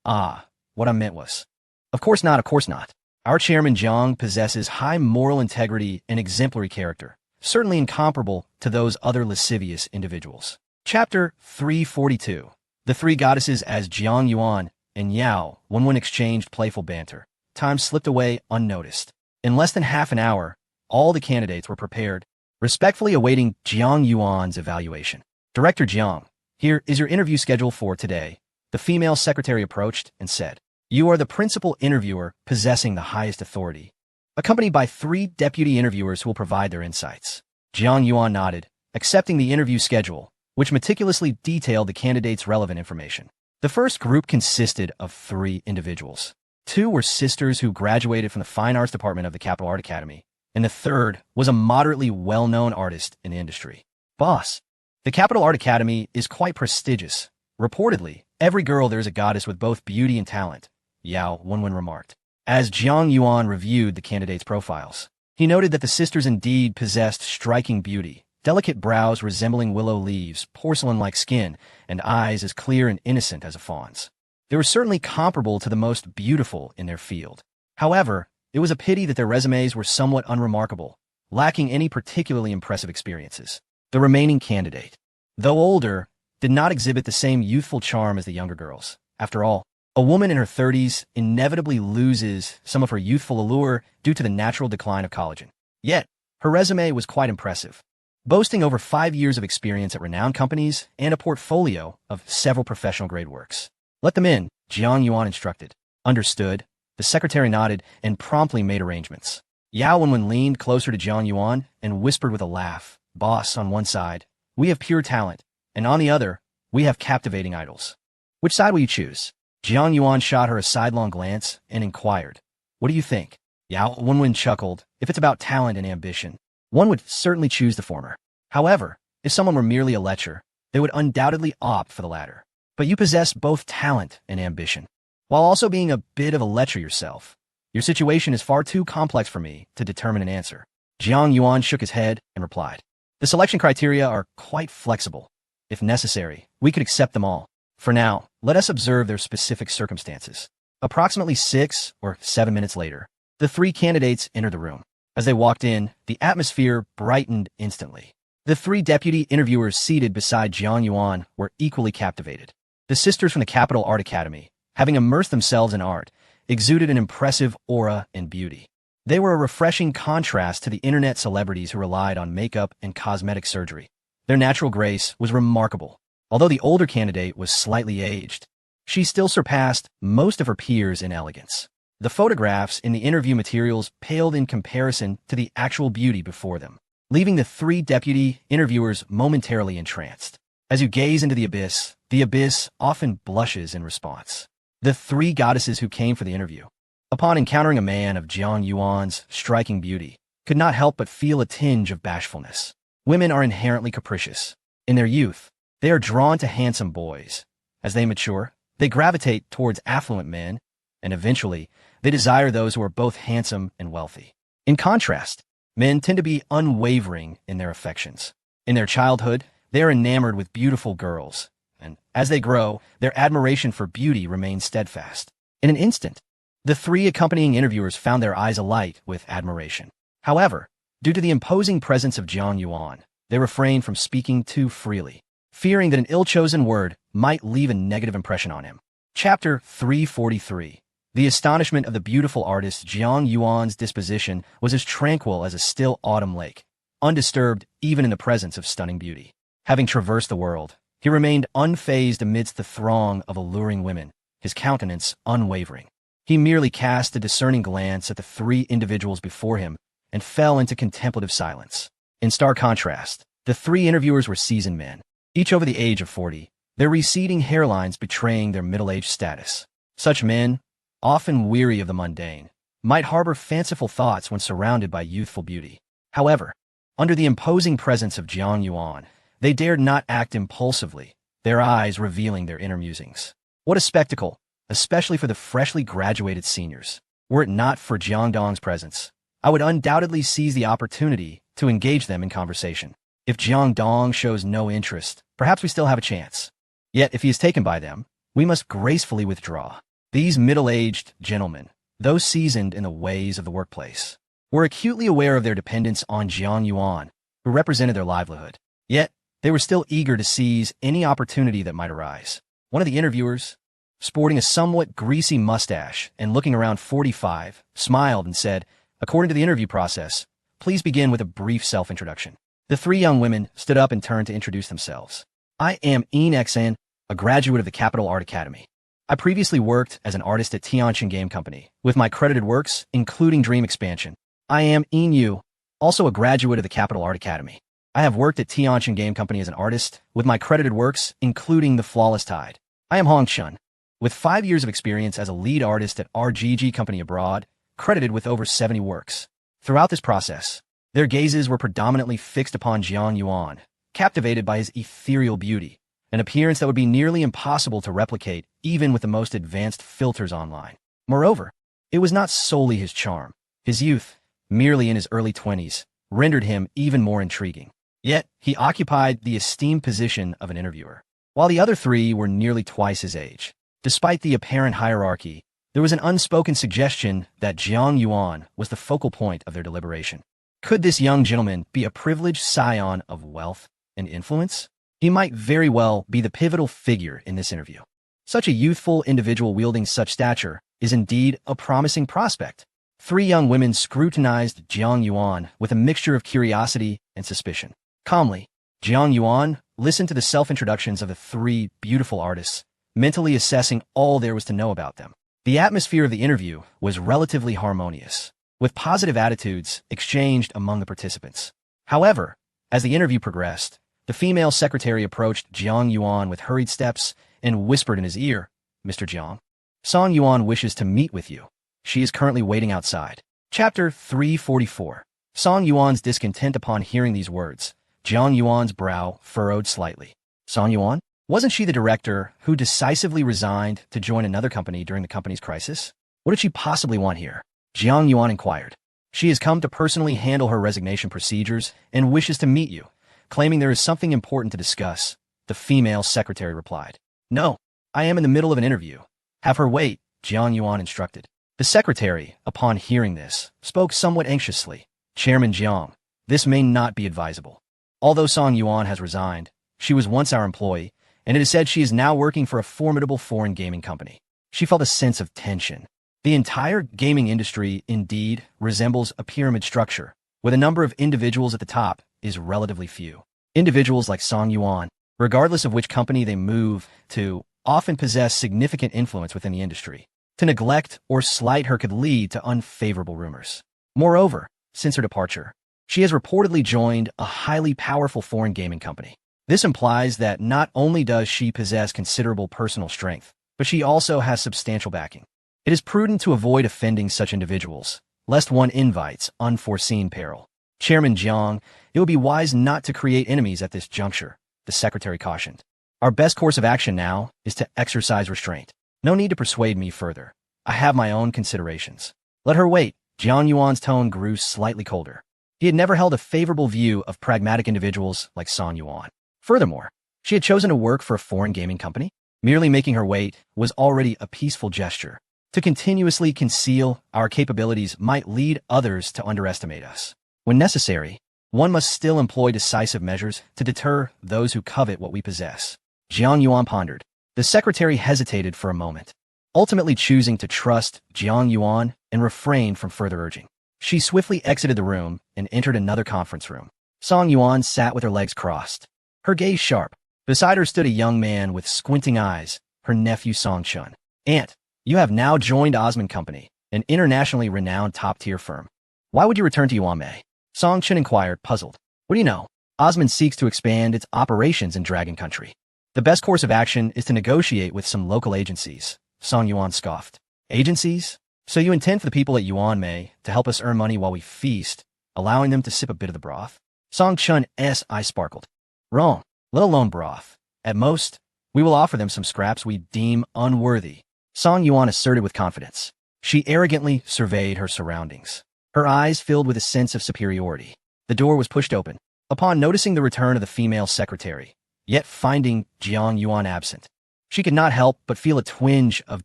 "Ah, what I meant was, of course not, of course not. Our chairman Jiang possesses high moral integrity and exemplary character, certainly incomparable to those other lascivious individuals." Chapter 342. The three goddesses. As Jiang Yuan and Yao Wenwen exchanged playful banter, time slipped away unnoticed. In less than half an hour, all the candidates were prepared, respectfully awaiting Jiang Yuan's evaluation. "Director Jiang, here is your interview schedule for today." The female secretary approached and said, "You are the principal interviewer possessing the highest authority," accompanied by 3 deputy interviewers who will provide their insights. Jiang Yuan nodded, accepting the interview schedule, which meticulously detailed the candidates' relevant information. The first group consisted of 3 individuals. 2 were sisters who graduated from the Fine Arts Department of the Capital Art Academy, and the third was a moderately well-known artist in the industry. "Boss, the Capital Art Academy is quite prestigious. Reportedly, every girl there is a goddess with both beauty and talent," Yao Wenwen remarked. As Jiang Yuan reviewed the candidates' profiles, he noted that the sisters indeed possessed striking beauty, delicate brows resembling willow leaves, porcelain-like skin, and eyes as clear and innocent as a fawn's. They were certainly comparable to the most beautiful in their field. However, it was a pity that their resumes were somewhat unremarkable, lacking any particularly impressive experiences. The remaining candidate, though older, did not exhibit the same youthful charm as the younger girls. After all, a woman in her 30s inevitably loses some of her youthful allure due to the natural decline of collagen. Yet, her resume was quite impressive, boasting over 5 years of experience at renowned companies and a portfolio of several professional-grade works. "Let them in," Jiang Yuan instructed. "Understood." The secretary nodded and promptly made arrangements. Yao Wenwen leaned closer to Jiang Yuan and whispered with a laugh, "Boss, on one side, we have pure talent, and on the other, we have captivating idols. Which side will you choose?" Jiang Yuan shot her a sidelong glance and inquired, "What do you think?" Yao Wenwen chuckled. "If it's about talent and ambition, one would certainly choose the former. However, if someone were merely a lecher, they would undoubtedly opt for the latter. But you possess both talent and ambition, while also being a bit of a lecher yourself. Your situation is far too complex for me to determine an answer." Jiang Yuan shook his head and replied, "The selection criteria are quite flexible. If necessary, we could accept them all. For now, let us observe their specific circumstances." Approximately 6 or 7 minutes later, the 3 candidates entered the room. As they walked in, the atmosphere brightened instantly. The 3 deputy interviewers seated beside Jiang Yuan were equally captivated. The sisters from the Capital Art Academy, having immersed themselves in art, exuded an impressive aura and beauty. They were a refreshing contrast to the internet celebrities who relied on makeup and cosmetic surgery. Their natural grace was remarkable. Although the older candidate was slightly aged, she still surpassed most of her peers in elegance. The photographs in the interview materials paled in comparison to the actual beauty before them, leaving the 3 deputy interviewers momentarily entranced. As you gaze into the abyss often blushes in response. The 3 goddesses who came for the interview, upon encountering a man of Jiang Yuan's striking beauty, could not help but feel a tinge of bashfulness. Women are inherently capricious. In their youth, they are drawn to handsome boys. As they mature, they gravitate towards affluent men, and eventually, they desire those who are both handsome and wealthy. In contrast, men tend to be unwavering in their affections. In their childhood, they are enamored with beautiful girls, and as they grow, their admiration for beauty remains steadfast. In an instant, the 3 accompanying interviewers found their eyes alight with admiration. However, due to the imposing presence of Jiang Yuan, they refrained from speaking too freely, fearing that an ill-chosen word might leave a negative impression on him. Chapter 343. The astonishment of the beautiful artist Jiang Yuan's disposition was as tranquil as a still autumn lake, undisturbed even in the presence of stunning beauty. Having traversed the world, he remained unfazed amidst the throng of alluring women, his countenance unwavering. He merely cast a discerning glance at the 3 individuals before him and fell into contemplative silence. In stark contrast, the 3 interviewers were seasoned men, each over the age of 40, their receding hairlines betraying their middle-aged status. Such men, often weary of the mundane, might harbor fanciful thoughts when surrounded by youthful beauty. However, under the imposing presence of Jiang Yuan, they dared not act impulsively, their eyes revealing their inner musings. What a spectacle, especially for the freshly graduated seniors. Were it not for Jiang Dong's presence, I would undoubtedly seize the opportunity to engage them in conversation. If Jiang Dong shows no interest, perhaps we still have a chance. Yet if he is taken by them, we must gracefully withdraw. These middle-aged gentlemen, those seasoned in the ways of the workplace, were acutely aware of their dependence on Jiang Yuan, who represented their livelihood. Yet, they were still eager to seize any opportunity that might arise. One of the interviewers, sporting a somewhat greasy mustache and looking around 45, smiled and said, "According to the interview process, please begin with a brief self-introduction." The 3 young women stood up and turned to introduce themselves. "I am Yin Xan, a graduate of the Capital Art Academy. I previously worked as an artist at Tianqin Game Company, with my credited works, including Dream Expansion. I am Yin Yu, also a graduate of the Capital Art Academy. I have worked at Tianqin Game Company as an artist, with my credited works, including The Flawless Tide. I am Hong Chun, with 5 years of experience as a lead artist at RGG Company abroad, credited with over 70 works." Throughout this process, their gazes were predominantly fixed upon Jiang Yuan, captivated by his ethereal beauty, an appearance that would be nearly impossible to replicate even with the most advanced filters online. Moreover, it was not solely his charm. His youth, merely in his early 20s, rendered him even more intriguing. Yet, he occupied the esteemed position of an interviewer, while the other 3 were nearly twice his age. Despite the apparent hierarchy, There was an unspoken suggestion that Jiang Yuan was the focal point of their deliberation. Could this young gentleman be a privileged scion of wealth and influence? He might very well be the pivotal figure in this interview. Such a youthful individual wielding such stature is indeed a promising prospect. Three young women scrutinized Jiang Yuan with a mixture of curiosity and suspicion. Calmly, Jiang Yuan listened to the self-introductions of the three beautiful artists, mentally assessing all there was to know about them. The atmosphere of the interview was relatively harmonious, with positive attitudes exchanged among the participants. However, as the interview progressed, the female secretary approached Jiang Yuan with hurried steps and whispered in his ear, "Mr. Jiang, Song Yuan wishes to meet with you. She is currently waiting outside." Chapter 344. Song Yuan's discontent upon hearing these words. Jiang Yuan's brow furrowed slightly. Song Yuan? Wasn't she the director who decisively resigned to join another company during the company's crisis? What did she possibly want here? Jiang Yuan inquired. She has come to personally handle her resignation procedures and wishes to meet you, claiming there is something important to discuss. The female secretary replied. No, I am in the middle of an interview. Have her wait, Jiang Yuan instructed. The secretary, upon hearing this, spoke somewhat anxiously. Chairman Jiang, this may not be advisable. Although Song Yuan has resigned, she was once our employee, and it is said she is now working for a formidable foreign gaming company. She felt a sense of tension. The entire gaming industry indeed resembles a pyramid structure, where the number of individuals at the top is relatively few. Individuals like Song Yuan, regardless of which company they move to, often possess significant influence within the industry. To neglect or slight her could lead to unfavorable rumors. Moreover, since her departure, she has reportedly joined a highly powerful foreign gaming company. This implies that not only does she possess considerable personal strength, but she also has substantial backing. It is prudent to avoid offending such individuals, lest one invites unforeseen peril. Chairman Jiang, it would be wise not to create enemies at this juncture, the secretary cautioned. Our best course of action now is to exercise restraint. No need to persuade me further. I have my own considerations. Let her wait. Jiang Yuan's tone grew slightly colder. He had never held a favorable view of pragmatic individuals like Song Yuan. Furthermore, she had chosen to work for a foreign gaming company. Merely making her wait was already a peaceful gesture. To continuously conceal our capabilities might lead others to underestimate us. When necessary, one must still employ decisive measures to deter those who covet what we possess. Jiang Yuan pondered. The secretary hesitated for a moment, ultimately choosing to trust Jiang Yuan and refrain from further urging. She swiftly exited the room and entered another conference room. Song Yuan sat with her legs crossed, her gaze sharp. Beside her stood a young man with squinting eyes, her nephew Song Chun. Aunt, you have now joined Osman Company, an internationally renowned top-tier firm. Why would you return to Yuanmei? Song Chun inquired, puzzled. What do you know? Osman seeks to expand its operations in Dragon Country. The best course of action is to negotiate with some local agencies, Song Yuan scoffed. Agencies? So you intend for the people at Yuanmei to help us earn money while we feast, allowing them to sip a bit of the broth? Song Chun's eye sparkled. Wrong, let alone broth. At most, we will offer them some scraps we deem unworthy, Song Yuan asserted with confidence. She arrogantly surveyed her surroundings. Her eyes filled with a sense of superiority. The door was pushed open. Upon noticing the return of the female secretary, yet finding Jiang Yuan absent, she could not help but feel a twinge of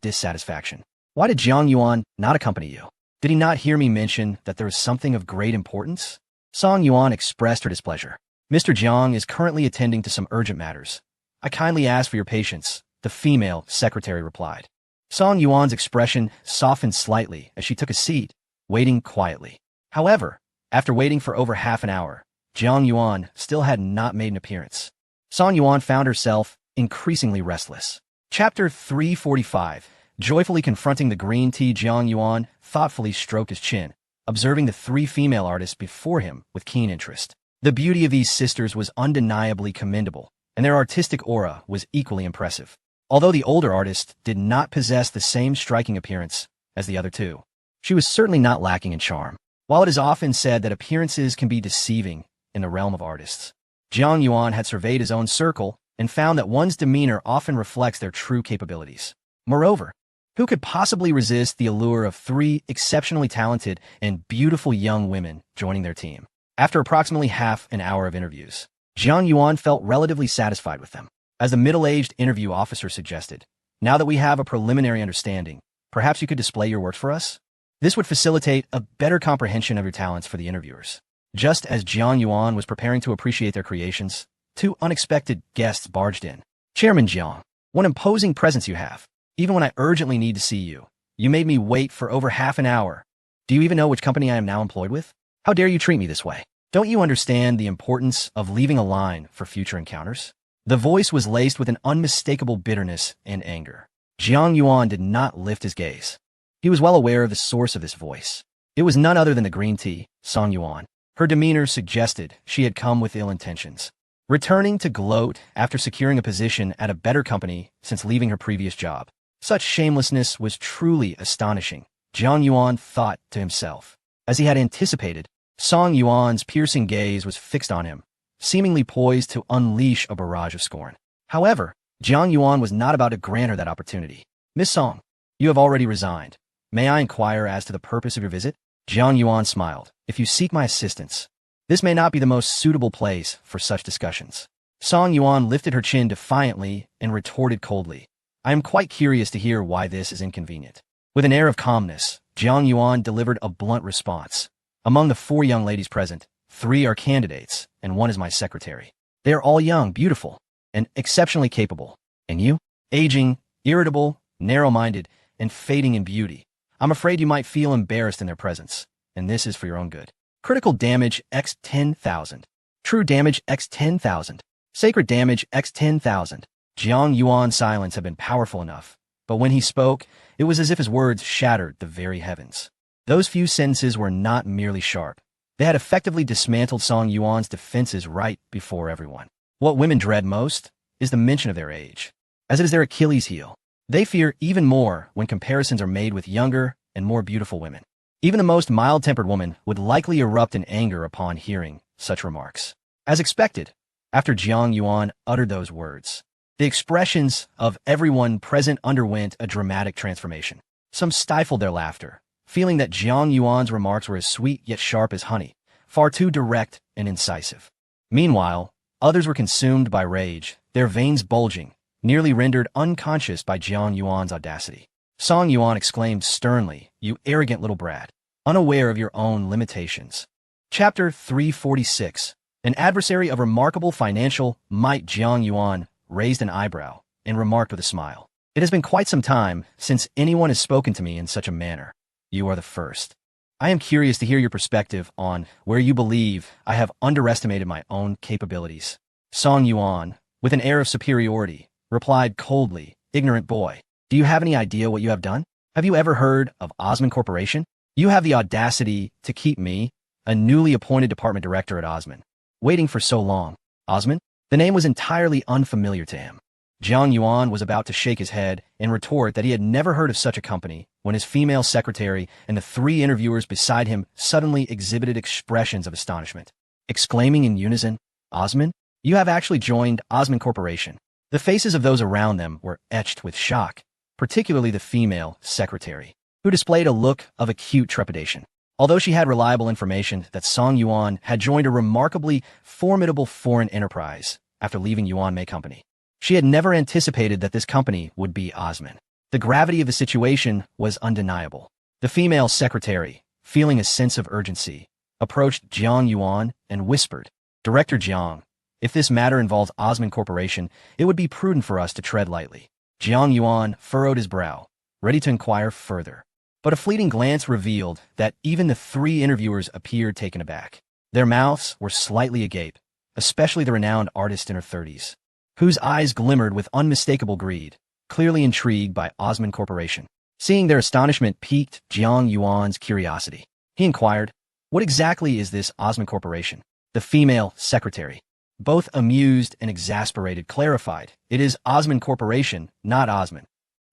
dissatisfaction. Why did Jiang Yuan not accompany you? Did he not hear me mention that there is something of great importance? Song Yuan expressed her displeasure. Mr. Jiang is currently attending to some urgent matters. I kindly ask for your patience, the female secretary replied. Song Yuan's expression softened slightly as she took a seat, waiting quietly. However, after waiting for over half an hour, Jiang Yuan still had not made an appearance. Song Yuan found herself increasingly restless. Chapter 345. Joyfully confronting the green tea, Jiang Yuan thoughtfully stroked his chin, observing the three female artists before him with keen interest. The beauty of these sisters was undeniably commendable, and their artistic aura was equally impressive. Although the older artist did not possess the same striking appearance as the other two, she was certainly not lacking in charm. While it is often said that appearances can be deceiving in the realm of artists, Jiang Yuan had surveyed his own circle and found that one's demeanor often reflects their true capabilities. Moreover, who could possibly resist the allure of three exceptionally talented and beautiful young women joining their team? After approximately half an hour of interviews, Jiang Yuan felt relatively satisfied with them. As the middle-aged interview officer suggested, now that we have a preliminary understanding, Perhaps you could display your work for us? This would facilitate a better comprehension of your talents for the interviewers. Just as Jiang Yuan was preparing to appreciate their creations, two unexpected guests barged in. Chairman Jiang, what imposing presence you have. Even when I urgently need to see you, you made me wait for over half an hour. Do you even know which company I am now employed with? How dare you treat me this way? Don't you understand the importance of leaving a line for future encounters? The voice was laced with an unmistakable bitterness and anger. Jiang Yuan did not lift his gaze. He was well aware of the source of this voice. It was none other than the green tea, Song Yuan. Her demeanor suggested she had come with ill intentions. Returning to gloat after securing a position at a better company since leaving her previous job. Such shamelessness was truly astonishing, Jiang Yuan thought to himself. As he had anticipated, Song Yuan's piercing gaze was fixed on him, seemingly poised to unleash a barrage of scorn. However, Jiang Yuan was not about to grant her that opportunity. Miss Song, you have already resigned. May I inquire as to the purpose of your visit? Jiang Yuan smiled. If you seek my assistance, this may not be the most suitable place for such discussions. Song Yuan lifted her chin defiantly and retorted coldly. I am quite curious to hear why this is inconvenient. With an air of calmness, Jiang Yuan delivered a blunt response. Among the 4 young ladies present, 3 are candidates, and 1 is my secretary. They are all young, beautiful, and exceptionally capable. And you? Aging, irritable, narrow-minded, and fading in beauty. I'm afraid you might feel embarrassed in their presence, and this is for your own good. Critical damage x 10,000. True damage x 10,000. Sacred damage x 10,000. Jiang Yuan's silence had been powerful enough, but when he spoke, it was as if his words shattered the very heavens. Those few sentences were not merely sharp. They had effectively dismantled Song Yuan's defenses right before everyone. What women dread most is the mention of their age, as it is their Achilles heel. They fear even more when comparisons are made with younger and more beautiful women. Even the most mild-tempered woman would likely erupt in anger upon hearing such remarks. As expected, after Jiang Yuan uttered those words, the expressions of everyone present underwent a dramatic transformation. Some stifled their laughter, feeling that Jiang Yuan's remarks were as sweet yet sharp as honey, far too direct and incisive. Meanwhile, others were consumed by rage, their veins bulging, nearly rendered unconscious by Jiang Yuan's audacity. Song Yuan exclaimed sternly, "You arrogant little brat, unaware of your own limitations." Chapter 346. An adversary of remarkable financial might. Jiang Yuan raised an eyebrow and remarked with a smile. It has been quite some time since anyone has spoken to me in such a manner. You are the first. I am curious to hear your perspective on where you believe I have underestimated my own capabilities. Song Yuan, with an air of superiority, replied coldly, "Ignorant boy. Do you have any idea what you have done? Have you ever heard of Osman Corporation? You have the audacity to keep me, a newly appointed department director at Osman, waiting for so long." Osman? The name was entirely unfamiliar to him. Jiang Yuan was about to shake his head and retort that he had never heard of such a company when his female secretary and the 3 interviewers beside him suddenly exhibited expressions of astonishment, exclaiming in unison, "Osman? You have actually joined Osman Corporation." The faces of those around them were etched with shock, particularly the female secretary, who displayed a look of acute trepidation. Although she had reliable information that Song Yuan had joined a remarkably formidable foreign enterprise after leaving Yuan Mei Company, she had never anticipated that this company would be Osman. The gravity of the situation was undeniable. The female secretary, feeling a sense of urgency, approached Jiang Yuan and whispered, "Director Jiang, if this matter involves Osman Corporation, it would be prudent for us to tread lightly." Jiang Yuan furrowed his brow, ready to inquire further. But a fleeting glance revealed that even the 3 interviewers appeared taken aback. Their mouths were slightly agape, especially the renowned artist in her 30s, whose eyes glimmered with unmistakable greed, clearly intrigued by Osman Corporation. Seeing their astonishment piqued Jiang Yuan's curiosity. He inquired, "What exactly is this Osman Corporation?" The female secretary, both amused and exasperated, clarified, "It is Osman Corporation, not Osman.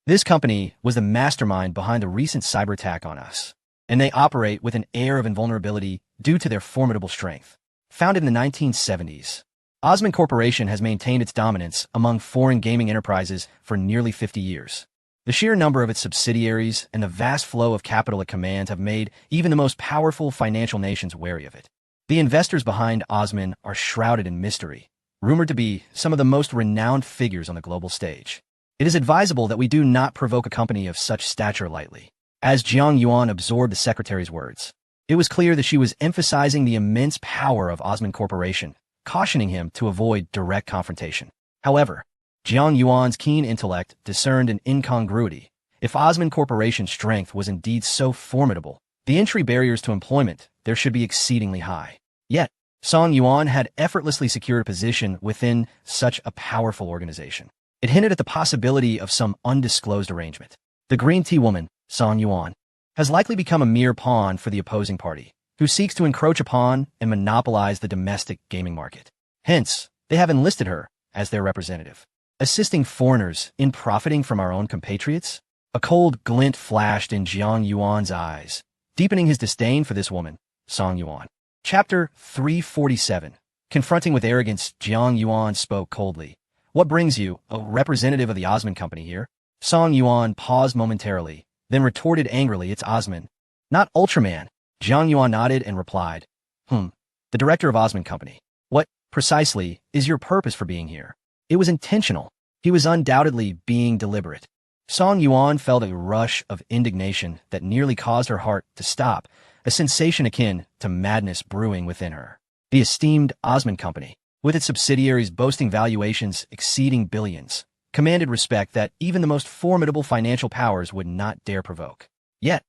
This company was the mastermind behind the recent cyber attack on us, and they operate with an air of invulnerability due to their formidable strength." Founded in the 1970s, Osman Corporation has maintained its dominance among foreign gaming enterprises for nearly 50 years. The sheer number of its subsidiaries and the vast flow of capital it commands have made even the most powerful financial nations wary of it. The investors behind Osman are shrouded in mystery, rumored to be some of the most renowned figures on the global stage. It is advisable that we do not provoke a company of such stature lightly. As Jiang Yuan absorbed the secretary's words, it was clear that she was emphasizing the immense power of Osman Corporation, cautioning him to avoid direct confrontation. However, Jiang Yuan's keen intellect discerned an incongruity. If Osman Corporation's strength was indeed so formidable, the entry barriers to employment there should be exceedingly high. Yet, Song Yuan had effortlessly secured a position within such a powerful organization. It hinted at the possibility of some undisclosed arrangement. The green tea woman, Song Yuan, has likely become a mere pawn for the opposing party, who seeks to encroach upon and monopolize the domestic gaming market. Hence, they have enlisted her as their representative. Assisting foreigners in profiting from our own compatriots? A cold glint flashed in Jiang Yuan's eyes, deepening his disdain for this woman, Song Yuan. Chapter 347. Confronting with arrogance, Jiang Yuan spoke coldly. What brings you, a representative of the Osman Company, here? Song Yuan paused momentarily, then retorted angrily, it's Osman, not Ultraman. Jiang Yuan nodded and replied, the director of Osman Company. What, precisely, is your purpose for being here? It was intentional. He was undoubtedly being deliberate. Song Yuan felt a rush of indignation that nearly caused her heart to stop, a sensation akin to madness brewing within her. The esteemed Osman Company, with its subsidiaries boasting valuations exceeding billions, commanded respect that even the most formidable financial powers would not dare provoke. Yet,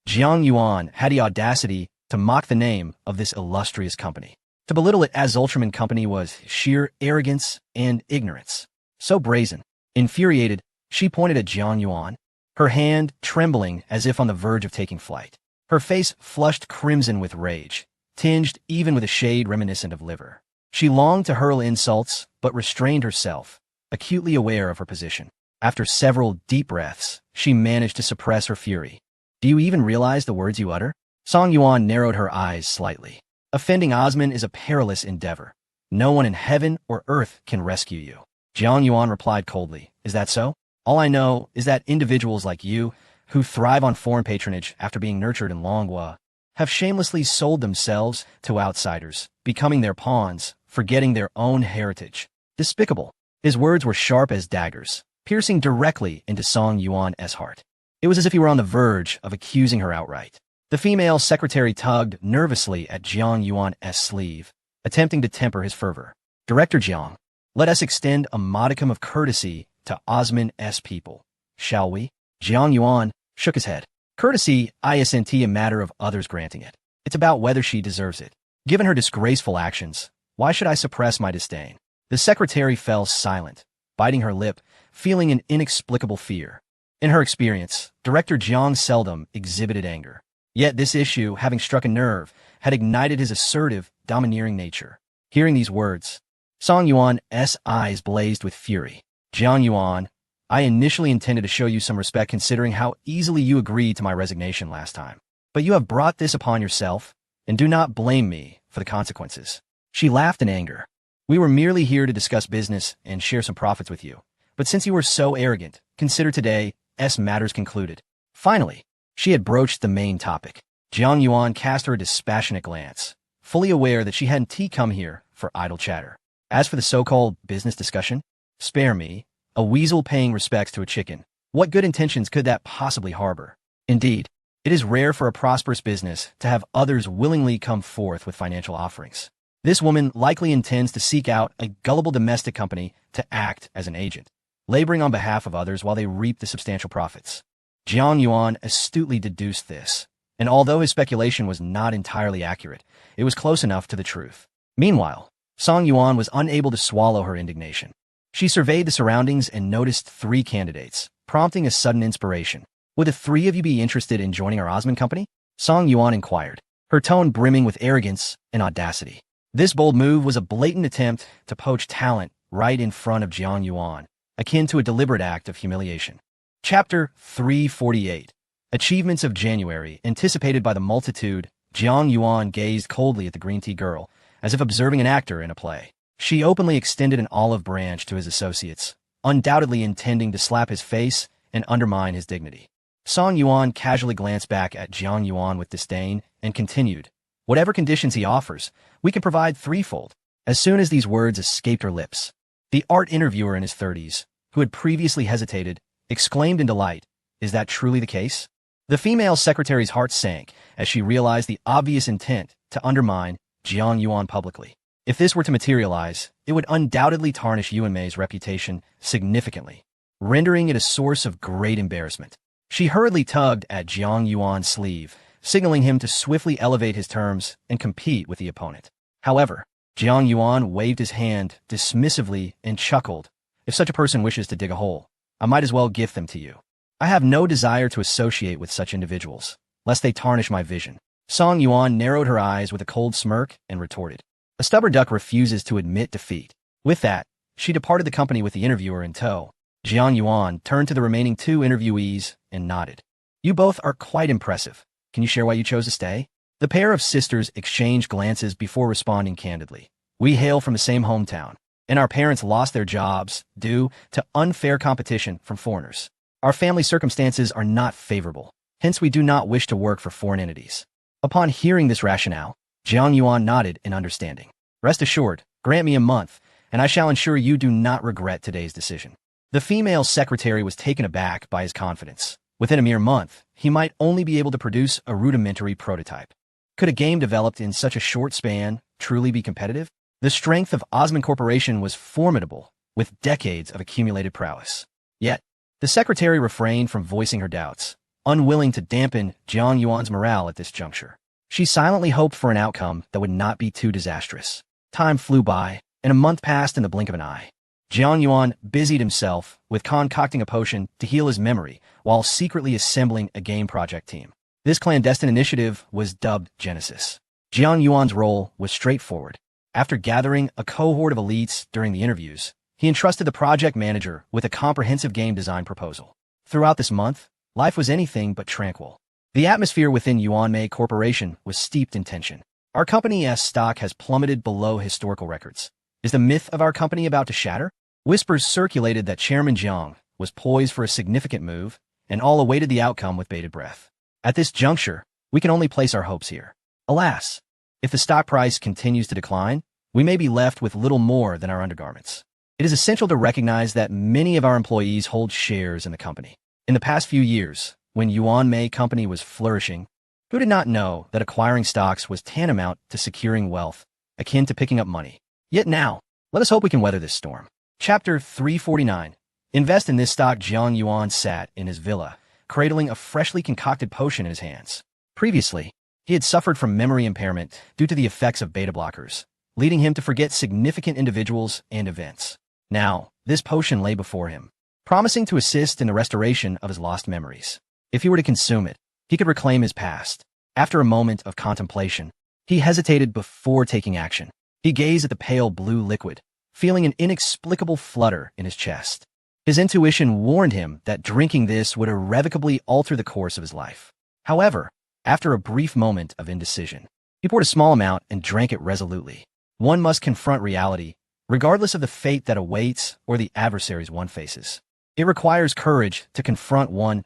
Jiang Yuan had the audacity to mock the name of this illustrious company. To belittle it as Ultraman Company was sheer arrogance and ignorance. So brazen, infuriated, she pointed at Jiang Yuan, her hand trembling as if on the verge of taking flight. Her face flushed crimson with rage, tinged even with a shade reminiscent of liver. She longed to hurl insults, but restrained herself, acutely aware of her position. After several deep breaths, she managed to suppress her fury. Do you even realize the words you utter? Song Yuan narrowed her eyes slightly. Offending Osman is a perilous endeavor. No one in heaven or earth can rescue you. Jiang Yuan replied coldly, is that so? All I know is that individuals like you, who thrive on foreign patronage after being nurtured in Longhua, have shamelessly sold themselves to outsiders, becoming their pawns, forgetting their own heritage. Despicable. His words were sharp as daggers, piercing directly into Song Yuan's heart. It was as if he were on the verge of accusing her outright. The female secretary tugged nervously at Jiang Yuan's sleeve, attempting to temper his fervor. Director Jiang, let us extend a modicum of courtesy to Osman's people, shall we? Jiang Yuan shook his head. Courtesy isn't a matter of others granting it. It's about whether she deserves it. Given her disgraceful actions, why should I suppress my disdain? The secretary fell silent, biting her lip, feeling an inexplicable fear. In her experience, Director Jiang seldom exhibited anger. Yet this issue, having struck a nerve, had ignited his assertive, domineering nature. Hearing these words, Song Yuan's eyes blazed with fury. Jiang Yuan, I initially intended to show you some respect considering how easily you agreed to my resignation last time. But you have brought this upon yourself, and do not blame me for the consequences. She laughed in anger. We were merely here to discuss business and share some profits with you. But since you were so arrogant, consider today's matters concluded. Finally, she had broached the main topic. Jiang Yuan cast her a dispassionate glance, fully aware that she hadn't come here for idle chatter. As for the so-called business discussion, spare me, a weasel paying respects to a chicken. What good intentions could that possibly harbor? Indeed, it is rare for a prosperous business to have others willingly come forth with financial offerings. This woman likely intends to seek out a gullible domestic company to act as an agent, laboring on behalf of others while they reap the substantial profits. Jiang Yuan astutely deduced this, and although his speculation was not entirely accurate, it was close enough to the truth. Meanwhile, Song Yuan was unable to swallow her indignation. She surveyed the surroundings and noticed 3 candidates, prompting a sudden inspiration. Would the 3 of you be interested in joining our Osman Company? Song Yuan inquired, her tone brimming with arrogance and audacity. This bold move was a blatant attempt to poach talent right in front of Jiang Yuan, akin to a deliberate act of humiliation. Chapter 348. Achievements of January. Anticipated by the multitude, Jiang Yuan gazed coldly at the green tea girl, as if observing an actor in a play. She openly extended an olive branch to his associates, undoubtedly intending to slap his face and undermine his dignity. Song Yuan casually glanced back at Jiang Yuan with disdain and continued, whatever conditions he offers, we can provide threefold. As soon as these words escaped her lips, the art interviewer in his 30s, who had previously hesitated, exclaimed in delight, "Is that truly the case?" The female secretary's heart sank as she realized the obvious intent to undermine Jiang Yuan publicly. If this were to materialize, it would undoubtedly tarnish Yuan Mei's reputation significantly, rendering it a source of great embarrassment. She hurriedly tugged at Jiang Yuan's sleeve, signaling him to swiftly elevate his terms and compete with the opponent. However, Jiang Yuan waved his hand dismissively and chuckled. "If such a person wishes to dig a hole, I might as well gift them to you. I have no desire to associate with such individuals, lest they tarnish my vision." Song Yuan narrowed her eyes with a cold smirk and retorted, "A stubborn duck refuses to admit defeat." With that, she departed the company with the interviewer in tow. Jiang Yuan turned to the remaining two interviewees and nodded. "You both are quite impressive. Can you share why you chose to stay?" The pair of sisters exchanged glances before responding candidly. "We hail from the same hometown, and our parents lost their jobs due to unfair competition from foreigners. Our family circumstances are not favorable, hence we do not wish to work for foreign entities." Upon hearing this rationale, Jiang Yuan nodded in understanding. "Rest assured, grant me a month, and I shall ensure you do not regret today's decision." The female secretary was taken aback by his confidence. Within a mere month, he might only be able to produce a rudimentary prototype. Could a game developed in such a short span truly be competitive? The strength of Osman Corporation was formidable, with decades of accumulated prowess. Yet, the secretary refrained from voicing her doubts, unwilling to dampen Jiang Yuan's morale at this juncture. She silently hoped for an outcome that would not be too disastrous. Time flew by, and a month passed in the blink of an eye. Jiang Yuan busied himself with concocting a potion to heal his memory while secretly assembling a game project team. This clandestine initiative was dubbed Genesis. Jiang Yuan's role was straightforward. After gathering a cohort of elites during the interviews, he entrusted the project manager with a comprehensive game design proposal. Throughout this month, life was anything but tranquil. The atmosphere within Yuan Mei Corporation was steeped in tension. "Our company's stock has plummeted below historical records. Is the myth of our company about to shatter?" Whispers circulated that Chairman Jiang was poised for a significant move, and all awaited the outcome with bated breath. At this juncture, we can only place our hopes here. Alas, if the stock price continues to decline, we may be left with little more than our undergarments. It is essential to recognize that many of our employees hold shares in the company. In the past few years, when Yuan Mei Company was flourishing, who did not know that acquiring stocks was tantamount to securing wealth, akin to picking up money? Yet now, let us hope we can weather this storm. Chapter 349. Invest in this stock. Jiang Yuan sat in his villa, cradling a freshly concocted potion in his hands. Previously, he had suffered from memory impairment due to the effects of beta blockers, leading him to forget significant individuals and events. Now, this potion lay before him, promising to assist in the restoration of his lost memories. If he were to consume it, he could reclaim his past. After a moment of contemplation, he hesitated before taking action. He gazed at the pale blue liquid, feeling an inexplicable flutter in his chest. His intuition warned him that drinking this would irrevocably alter the course of his life. However, after a brief moment of indecision, he poured a small amount and drank it resolutely. One must confront reality, regardless of the fate that awaits or the adversaries one faces. It requires courage to confront one's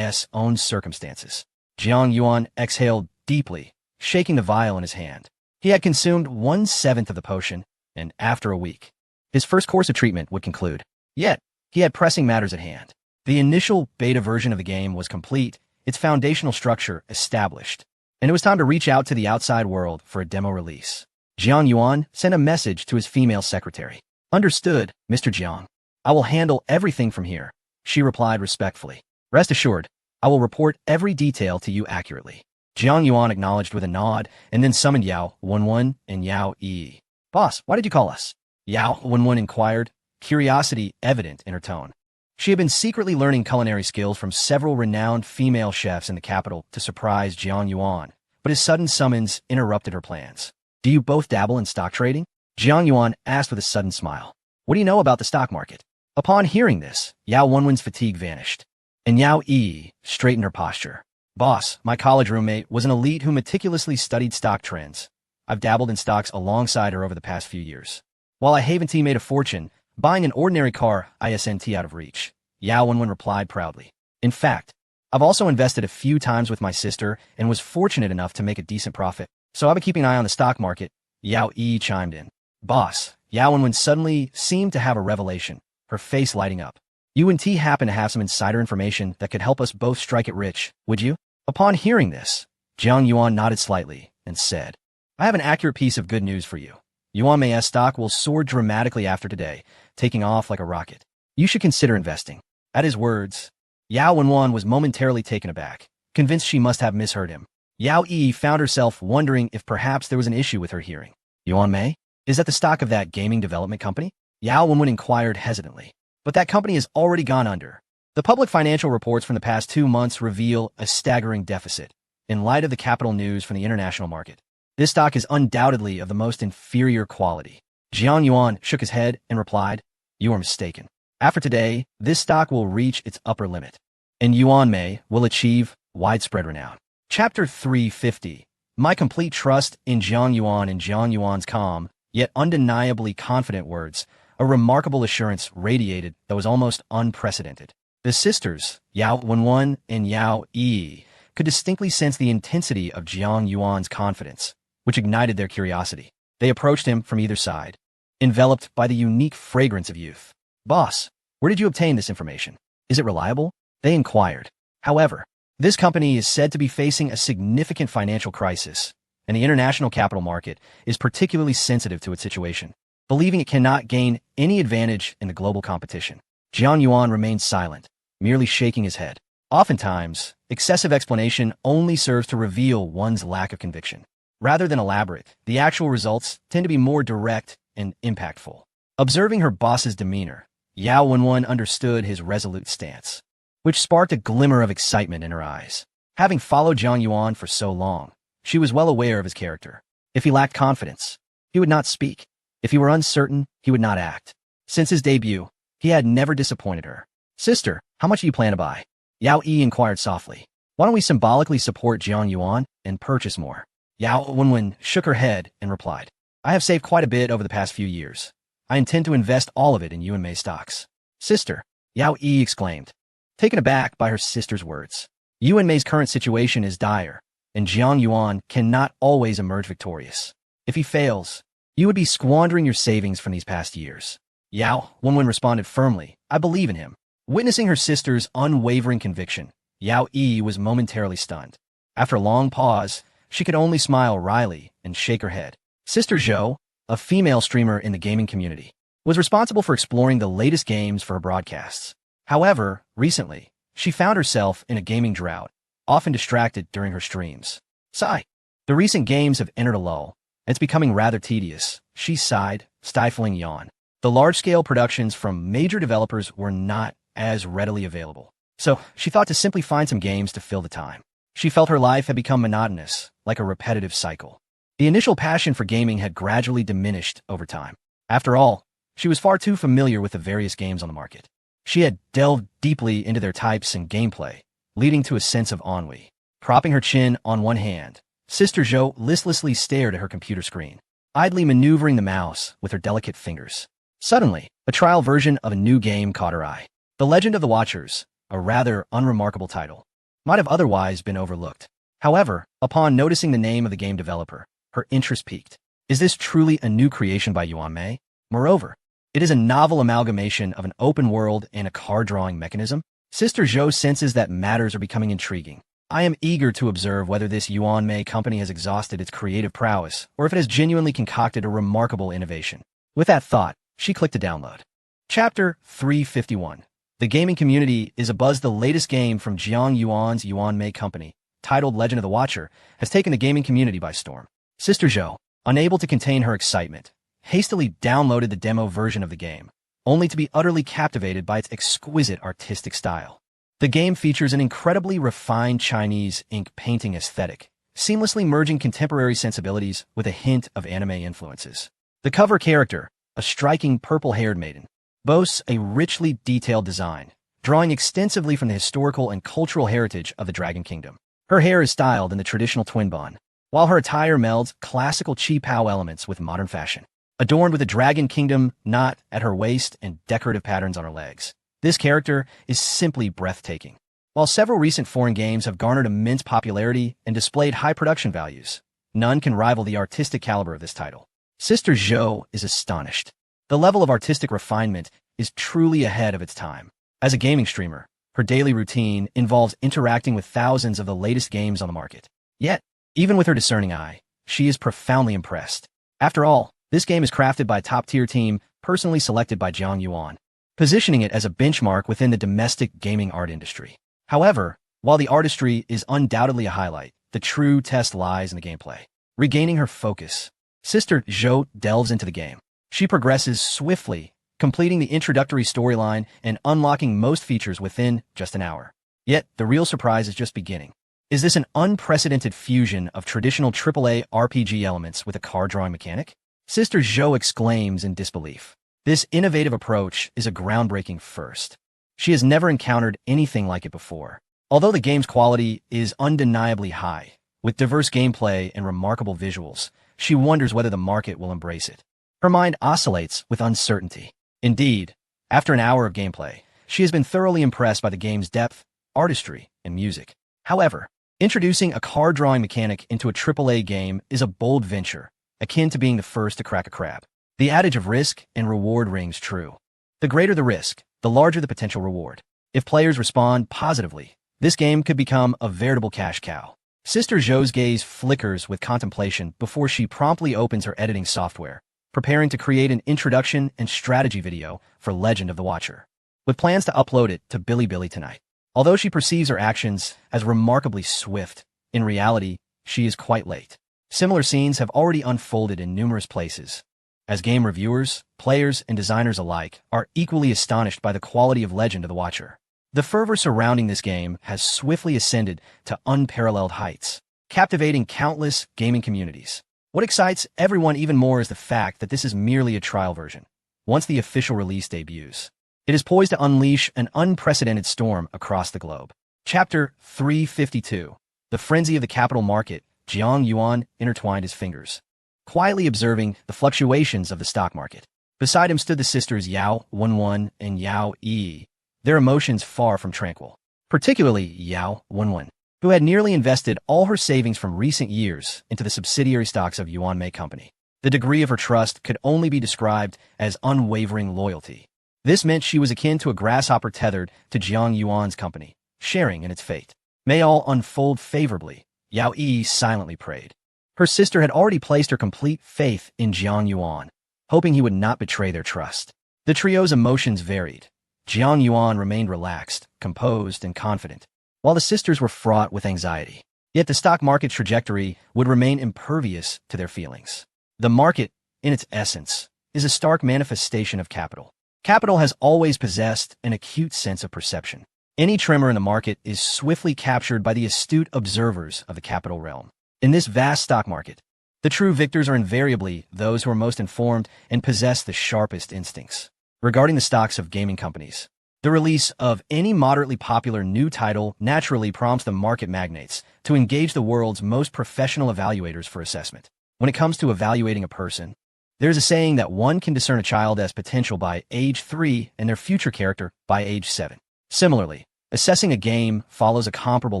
own circumstances. Jiang Yuan exhaled deeply, shaking the vial in his hand. He had consumed 1/7 of the potion, and after a week, his first course of treatment would conclude. Yet, he had pressing matters at hand. The initial beta version of the game was complete, its foundational structure established, and it was time to reach out to the outside world for a demo release. Jiang Yuan sent a message to his female secretary. "Understood, Mr. Jiang. I will handle everything from here," she replied respectfully. "Rest assured, I will report every detail to you accurately." Jiang Yuan acknowledged with a nod and then summoned Yao Wenwen and Yao Yi. "Boss, why did you call us?" Yao Wenwen inquired, curiosity evident in her tone. She had been secretly learning culinary skills from several renowned female chefs in the capital to surprise Jiang Yuan, but his sudden summons interrupted her plans. "Do you both dabble in stock trading?" Jiang Yuan asked with a sudden smile. "What do you know about the stock market?" Upon hearing this, Yao Wenwen's fatigue vanished, and Yao Yi straightened her posture. "Boss, my college roommate was an elite who meticulously studied stock trends. I've dabbled in stocks alongside her over the past few years. While I haven't made a fortune, buying an ordinary car isn't out of reach," Yao Wenwen replied proudly. "In fact, I've also invested a few times with my sister and was fortunate enough to make a decent profit, so I've been keeping an eye on the stock market," Yao Yi chimed in. "Boss," Yao Wenwen suddenly seemed to have a revelation, her face lighting up. You and T happen to have some insider information that could help us both strike it rich, would you? Upon hearing this, Jiang Yuan nodded slightly and said, I have an accurate piece of good news for you. Yuanmei's stock will soar dramatically after today, taking off like a rocket. You should consider investing. At his words, Yao Wenwan was momentarily taken aback, convinced she must have misheard him. Yao Yi found herself wondering if perhaps there was an issue with her hearing. Yuanmei? Is that the stock of that gaming development company? Yao Wenwan inquired hesitantly. But that company has already gone under. The public financial reports from the past 2 months reveal a staggering deficit, in light of the capital news from the international market. This stock is undoubtedly of the most inferior quality. Jiang Yuan shook his head and replied, You are mistaken. After today, this stock will reach its upper limit, and Yuanmei will achieve widespread renown. Chapter 350. My complete trust in Jiang Yuan and Jiang Yuan's calm, yet undeniably confident words, a remarkable assurance radiated that was almost unprecedented. The sisters, Yao Wenwan and Yao Yi, could distinctly sense the intensity of Jiang Yuan's confidence, which ignited their curiosity. They approached him from either side, enveloped by the unique fragrance of youth. Boss, where did you obtain this information? Is it reliable? They inquired. However, this company is said to be facing a significant financial crisis, and the international capital market is particularly sensitive to its situation, believing it cannot gain any advantage in the global competition. Jiang Yuan remained silent, merely shaking his head. Oftentimes, excessive explanation only serves to reveal one's lack of conviction. Rather than elaborate, the actual results tend to be more direct and impactful. Observing her boss's demeanor, Yao Wenwan understood his resolute stance, which sparked a glimmer of excitement in her eyes. Having followed Jiang Yuan for so long, she was well aware of his character. If he lacked confidence, he would not speak. If he were uncertain, he would not act. Since his debut, he had never disappointed her. Sister, how much do you plan to buy? Yao Yi inquired softly. Why don't we symbolically support Jiang Yuan and purchase more? Yao Wenwan shook her head and replied, I have saved quite a bit over the past few years. I intend to invest all of it in Yuanmei stocks. Sister, Yao Yi exclaimed, taken aback by her sister's words. Yuanmei's current situation is dire, and Jiang Yuan cannot always emerge victorious. If he fails, you would be squandering your savings from these past years. Yao Wenwan responded firmly, I believe in him. Witnessing her sister's unwavering conviction, Yao Yi was momentarily stunned. After a long pause, she could only smile wryly and shake her head. Sister Zhou, a female streamer in the gaming community, was responsible for exploring the latest games for her broadcasts. However, recently, she found herself in a gaming drought, often distracted during her streams. Sigh. The recent games have entered a lull. It's becoming rather tedious, she sighed, stifling a yawn. The large-scale productions from major developers were not as readily available. So she thought to simply find some games to fill the time. She felt her life had become monotonous, like a repetitive cycle. The initial passion for gaming had gradually diminished over time. After all, she was far too familiar with the various games on the market. She had delved deeply into their types and gameplay, leading to a sense of ennui. Propping her chin on one hand, Sister Zhou listlessly stared at her computer screen, idly maneuvering the mouse with her delicate fingers. Suddenly, a trial version of a new game caught her eye. The Legend of the Watchers, a rather unremarkable title, might have otherwise been overlooked. However, upon noticing the name of the game developer, her interest peaked. Is this truly a new creation by Yuanmei? Moreover, it is a novel amalgamation of an open world and a card-drawing mechanism. Sister Zhou senses that matters are becoming intriguing. I am eager to observe whether this Yuanmei company has exhausted its creative prowess, or if it has genuinely concocted a remarkable innovation. With that thought, she clicked to download. Chapter 351. The gaming community is abuzz. The latest game from Jiang Yuan's Yuanmei company, titled Legend of the Watcher, has taken the gaming community by storm. Sister Zhou, unable to contain her excitement, hastily downloaded the demo version of the game, only to be utterly captivated by its exquisite artistic style. The game features an incredibly refined Chinese ink painting aesthetic, seamlessly merging contemporary sensibilities with a hint of anime influences. The cover character, a striking purple-haired maiden, boasts a richly detailed design, drawing extensively from the historical and cultural heritage of the Dragon Kingdom. Her hair is styled in the traditional twin bun, while her attire melds classical Qi-Pao elements with modern fashion. Adorned with a Dragon Kingdom knot at her waist and decorative patterns on her legs, this character is simply breathtaking. While several recent foreign games have garnered immense popularity and displayed high production values, none can rival the artistic caliber of this title. Sister Zhou is astonished. The level of artistic refinement is truly ahead of its time. As a gaming streamer, her daily routine involves interacting with thousands of the latest games on the market. Yet, even with her discerning eye, she is profoundly impressed. After all, this game is crafted by a top-tier team personally selected by Jiang Yuan, positioning it as a benchmark within the domestic gaming art industry. However, while the artistry is undoubtedly a highlight, the true test lies in the gameplay. Regaining her focus, Sister Zhou delves into the game. She progresses swiftly, completing the introductory storyline and unlocking most features within just an hour. Yet, the real surprise is just beginning. Is this an unprecedented fusion of traditional AAA RPG elements with a card drawing mechanic? Sister Zhou exclaims in disbelief. This innovative approach is a groundbreaking first. She has never encountered anything like it before. Although the game's quality is undeniably high, with diverse gameplay and remarkable visuals, she wonders whether the market will embrace it. Her mind oscillates with uncertainty. Indeed, after an hour of gameplay, she has been thoroughly impressed by the game's depth, artistry, and music. However, introducing a card-drawing mechanic into a AAA game is a bold venture, akin to being the first to crack a crab. The adage of risk and reward rings true. The greater the risk, the larger the potential reward. If players respond positively, this game could become a veritable cash cow. Sister Zhou's gaze flickers with contemplation before she promptly opens her editing software, preparing to create an introduction and strategy video for Legend of the Watcher, with plans to upload it to Bilibili tonight. Although she perceives her actions as remarkably swift, in reality, she is quite late. Similar scenes have already unfolded in numerous places. As game reviewers, players, and designers alike are equally astonished by the quality of Legend of the Watcher. The fervor surrounding this game has swiftly ascended to unparalleled heights, captivating countless gaming communities. What excites everyone even more is the fact that this is merely a trial version. Once the official release debuts, it is poised to unleash an unprecedented storm across the globe. Chapter 352. The Frenzy of the Capital Market. Jiang Yuan intertwined his fingers, quietly observing the fluctuations of the stock market. Beside him stood the sisters Yao Wenwen and Yao Yi, their emotions far from tranquil. Particularly Yao Wenwen, who had nearly invested all her savings from recent years into the subsidiary stocks of Yuan Mei Company. The degree of her trust could only be described as unwavering loyalty. This meant she was akin to a grasshopper tethered to Jiang Yuan's company, sharing in its fate. May all unfold favorably, Yao Yi silently prayed. Her sister had already placed her complete faith in Jiang Yuan, hoping he would not betray their trust. The trio's emotions varied. Jiang Yuan remained relaxed, composed, and confident, while the sisters were fraught with anxiety. Yet the stock market trajectory would remain impervious to their feelings. The market, in its essence, is a stark manifestation of capital. Capital has always possessed an acute sense of perception. Any tremor in the market is swiftly captured by the astute observers of the capital realm. In this vast stock market, the true victors are invariably those who are most informed and possess the sharpest instincts. Regarding the stocks of gaming companies, the release of any moderately popular new title naturally prompts the market magnates to engage the world's most professional evaluators for assessment. When it comes to evaluating a person, there's a saying that one can discern a child as potential by age 3 and their future character by age 7. Similarly, assessing a game follows a comparable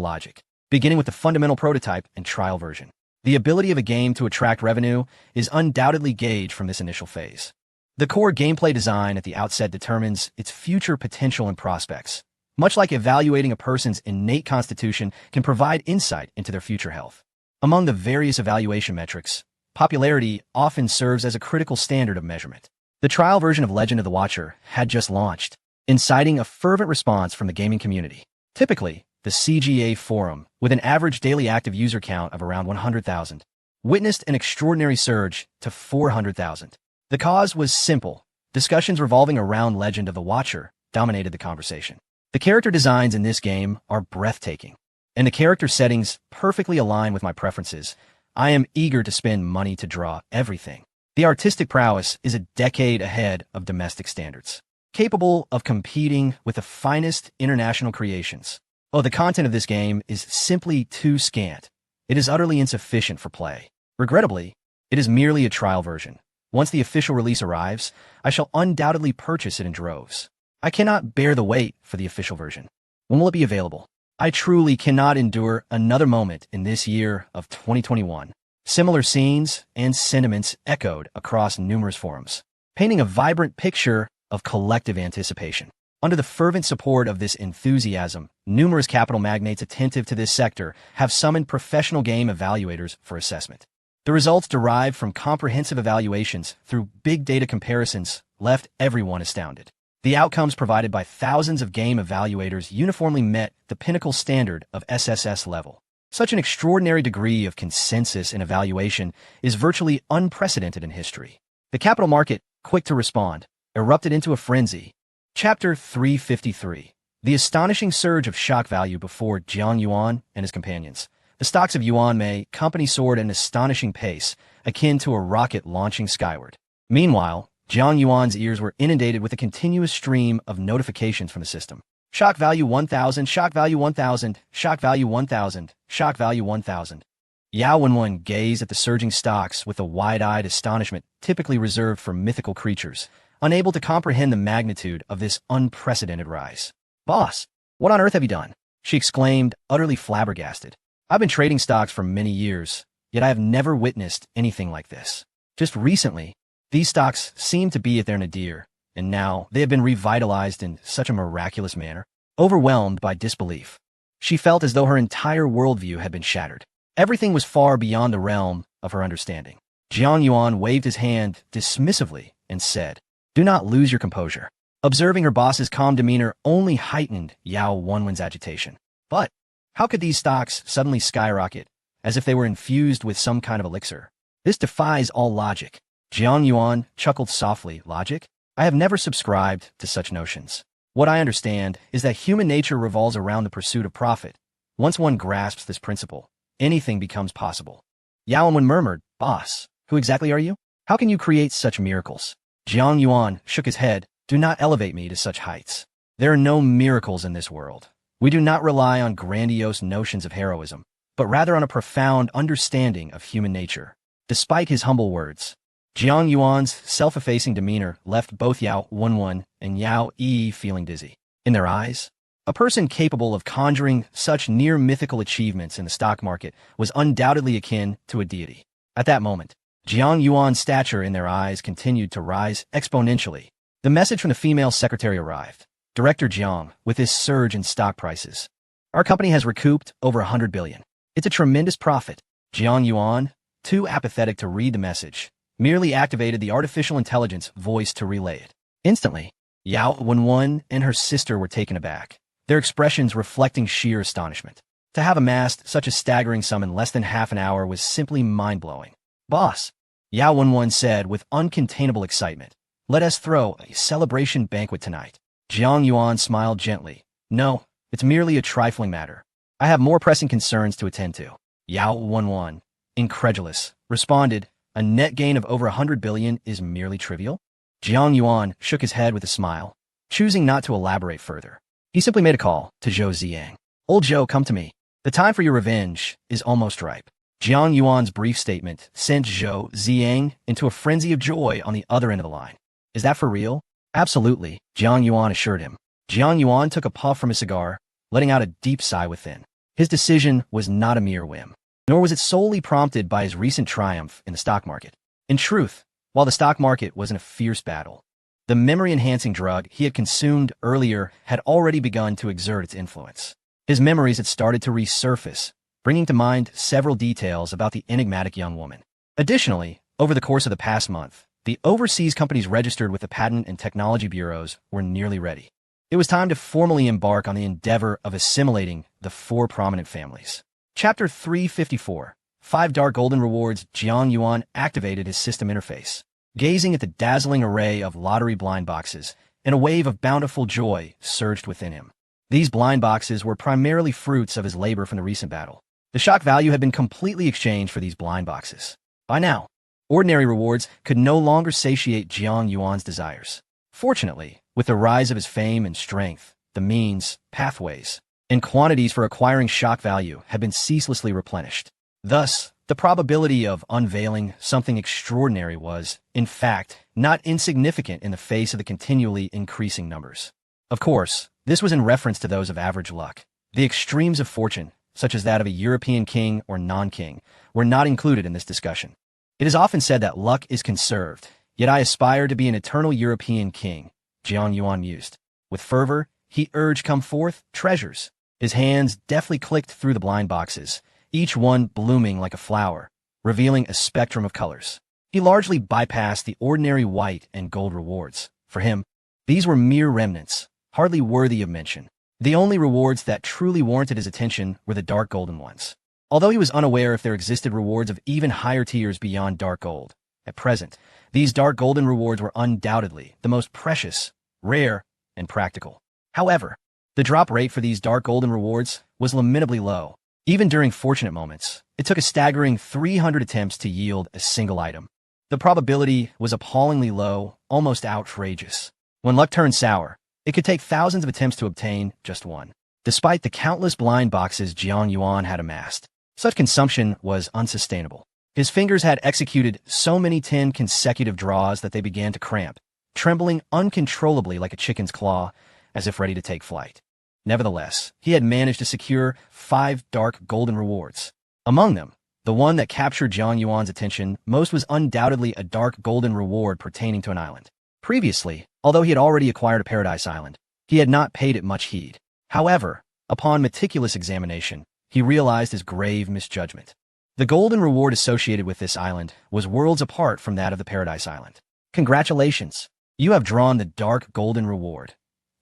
logic, beginning with the fundamental prototype and trial version. The ability of a game to attract revenue is undoubtedly gauged from this initial phase. The core gameplay design at the outset determines its future potential and prospects. Much like evaluating a person's innate constitution can provide insight into their future health. Among the various evaluation metrics, popularity often serves as a critical standard of measurement. The trial version of Legend of the Watcher had just launched, inciting a fervent response from the gaming community. Typically, the CGA forum, with an average daily active user count of around 100,000, witnessed an extraordinary surge to 400,000. The cause was simple. Discussions revolving around Legend of the Watcher dominated the conversation. The character designs in this game are breathtaking, and the character settings perfectly align with my preferences. I am eager to spend money to draw everything. The artistic prowess is a decade ahead of domestic standards, capable of competing with the finest international creations. Oh, the content of this game is simply too scant. It is utterly insufficient for play. Regrettably, it is merely a trial version. Once the official release arrives, I shall undoubtedly purchase it in droves. I cannot bear the wait for the official version. When will it be available? I truly cannot endure another moment in this year of 2021. Similar scenes and sentiments echoed across numerous forums, painting a vibrant picture of collective anticipation. Under the fervent support of this enthusiasm, numerous capital magnates attentive to this sector have summoned professional game evaluators for assessment. The results derived from comprehensive evaluations through big data comparisons left everyone astounded. The outcomes provided by thousands of game evaluators uniformly met the pinnacle standard of SSS level. Such an extraordinary degree of consensus in evaluation is virtually unprecedented in history. The capital market, quick to respond, erupted into a frenzy. Chapter 353. The astonishing surge of shock value before Jiang Yuan and his companions. The stocks of Yuan Mei Company soared at an astonishing pace, akin to a rocket launching skyward. Meanwhile, Jiang Yuan's ears were inundated with a continuous stream of notifications from the system. Shock value 1,000, shock value 1,000, shock value 1,000, shock value 1,000. Yao Wenwen gazed at the surging stocks with the wide-eyed astonishment typically reserved for mythical creatures, unable to comprehend the magnitude of this unprecedented rise. "Boss, what on earth have you done?" she exclaimed, utterly flabbergasted. "I've been trading stocks for many years, yet I have never witnessed anything like this. Just recently, these stocks seemed to be at their nadir, and now they have been revitalized in such a miraculous manner." Overwhelmed by disbelief, she felt as though her entire worldview had been shattered. Everything was far beyond the realm of her understanding. Jiang Yuan waved his hand dismissively and said, "Do not lose your composure." Observing her boss's calm demeanor only heightened Yao Wenwen's agitation. "But how could these stocks suddenly skyrocket, as if they were infused with some kind of elixir? This defies all logic." Jiang Yuan chuckled softly. "Logic? I have never subscribed to such notions. What I understand is that human nature revolves around the pursuit of profit. Once one grasps this principle, anything becomes possible." Yao Wenwen murmured, "Boss, who exactly are you? How can you create such miracles?" Jiang Yuan shook his head. "Do not elevate me to such heights. There are no miracles in this world. We do not rely on grandiose notions of heroism, but rather on a profound understanding of human nature." Despite his humble words, Jiang Yuan's self-effacing demeanor left both Yao Wenwen and Yao Yi feeling dizzy. In their eyes, a person capable of conjuring such near-mythical achievements in the stock market was undoubtedly akin to a deity. At that moment, Jiang Yuan's stature in their eyes continued to rise exponentially. The message from the female secretary arrived. "Director Jiang, with this surge in stock prices, our company has recouped over 100 billion. It's a tremendous profit." Jiang Yuan, too apathetic to read the message, merely activated the artificial intelligence voice to relay it. Instantly, Yao Wenwen and her sister were taken aback, their expressions reflecting sheer astonishment. To have amassed such a staggering sum in less than half an hour was simply mind-blowing. "Boss," Yao Wenwen said with uncontainable excitement, "let us throw a celebration banquet tonight." Jiang Yuan smiled gently. "No, it's merely a trifling matter. I have more pressing concerns to attend to." Yao Wenwen, incredulous, responded, "A net gain of over 100 billion is merely trivial?" Jiang Yuan shook his head with a smile, choosing not to elaborate further. He simply made a call to Zhou Ziyang. "Old Zhou, come to me. The time for your revenge is almost ripe." Jiang Yuan's brief statement sent Zhou Ziyang into a frenzy of joy on the other end of the line. "Is that for real?" "Absolutely," Jiang Yuan assured him. Jiang Yuan took a puff from his cigar, letting out a deep sigh within. His decision was not a mere whim, nor was it solely prompted by his recent triumph in the stock market. In truth, while the stock market was in a fierce battle, the memory-enhancing drug he had consumed earlier had already begun to exert its influence. His memories had started to resurface, bringing to mind several details about the enigmatic young woman. Additionally, over the course of the past month, the overseas companies registered with the Patent and Technology Bureaus were nearly ready. It was time to formally embark on the endeavor of assimilating the four prominent families. Chapter 354. 5 Dark Golden Rewards. Jiang Yuan activated his system interface. Gazing at the dazzling array of lottery blind boxes, and a wave of bountiful joy surged within him. These blind boxes were primarily fruits of his labor from the recent battle. The shock value had been completely exchanged for these blind boxes. By now, ordinary rewards could no longer satiate Jiang Yuan's desires. Fortunately, with the rise of his fame and strength, the means, pathways, and quantities for acquiring shock value had been ceaselessly replenished. Thus, the probability of unveiling something extraordinary was, in fact, not insignificant in the face of the continually increasing numbers. Of course, this was in reference to those of average luck. The extremes of fortune, such as that of a European king or non-king, were not included in this discussion. It is often said that luck is conserved, yet I aspire to be an eternal European king, Jiang Yuan mused. With fervor, he urged, "Come forth, treasures." His hands deftly clicked through the blind boxes, each one blooming like a flower, revealing a spectrum of colors. He largely bypassed the ordinary white and gold rewards. For him, these were mere remnants, hardly worthy of mention. The only rewards that truly warranted his attention were the dark golden ones. Although he was unaware if there existed rewards of even higher tiers beyond dark gold, at present, these dark golden rewards were undoubtedly the most precious, rare, and practical. However, the drop rate for these dark golden rewards was lamentably low. Even during fortunate moments, it took a staggering 300 attempts to yield a single item. The probability was appallingly low, almost outrageous. When luck turned sour, it could take thousands of attempts to obtain just one. Despite the countless blind boxes Jiang Yuan had amassed, such consumption was unsustainable. His fingers had executed so many 10 consecutive draws that they began to cramp, trembling uncontrollably like a chicken's claw, as if ready to take flight. Nevertheless, he had managed to secure 5 dark golden rewards. Among them, the one that captured Jiang Yuan's attention most was undoubtedly a dark golden reward pertaining to an island. Previously, although he had already acquired a paradise island, he had not paid it much heed. However, upon meticulous examination, he realized his grave misjudgment. The golden reward associated with this island was worlds apart from that of the paradise island. Congratulations! You have drawn the dark golden reward.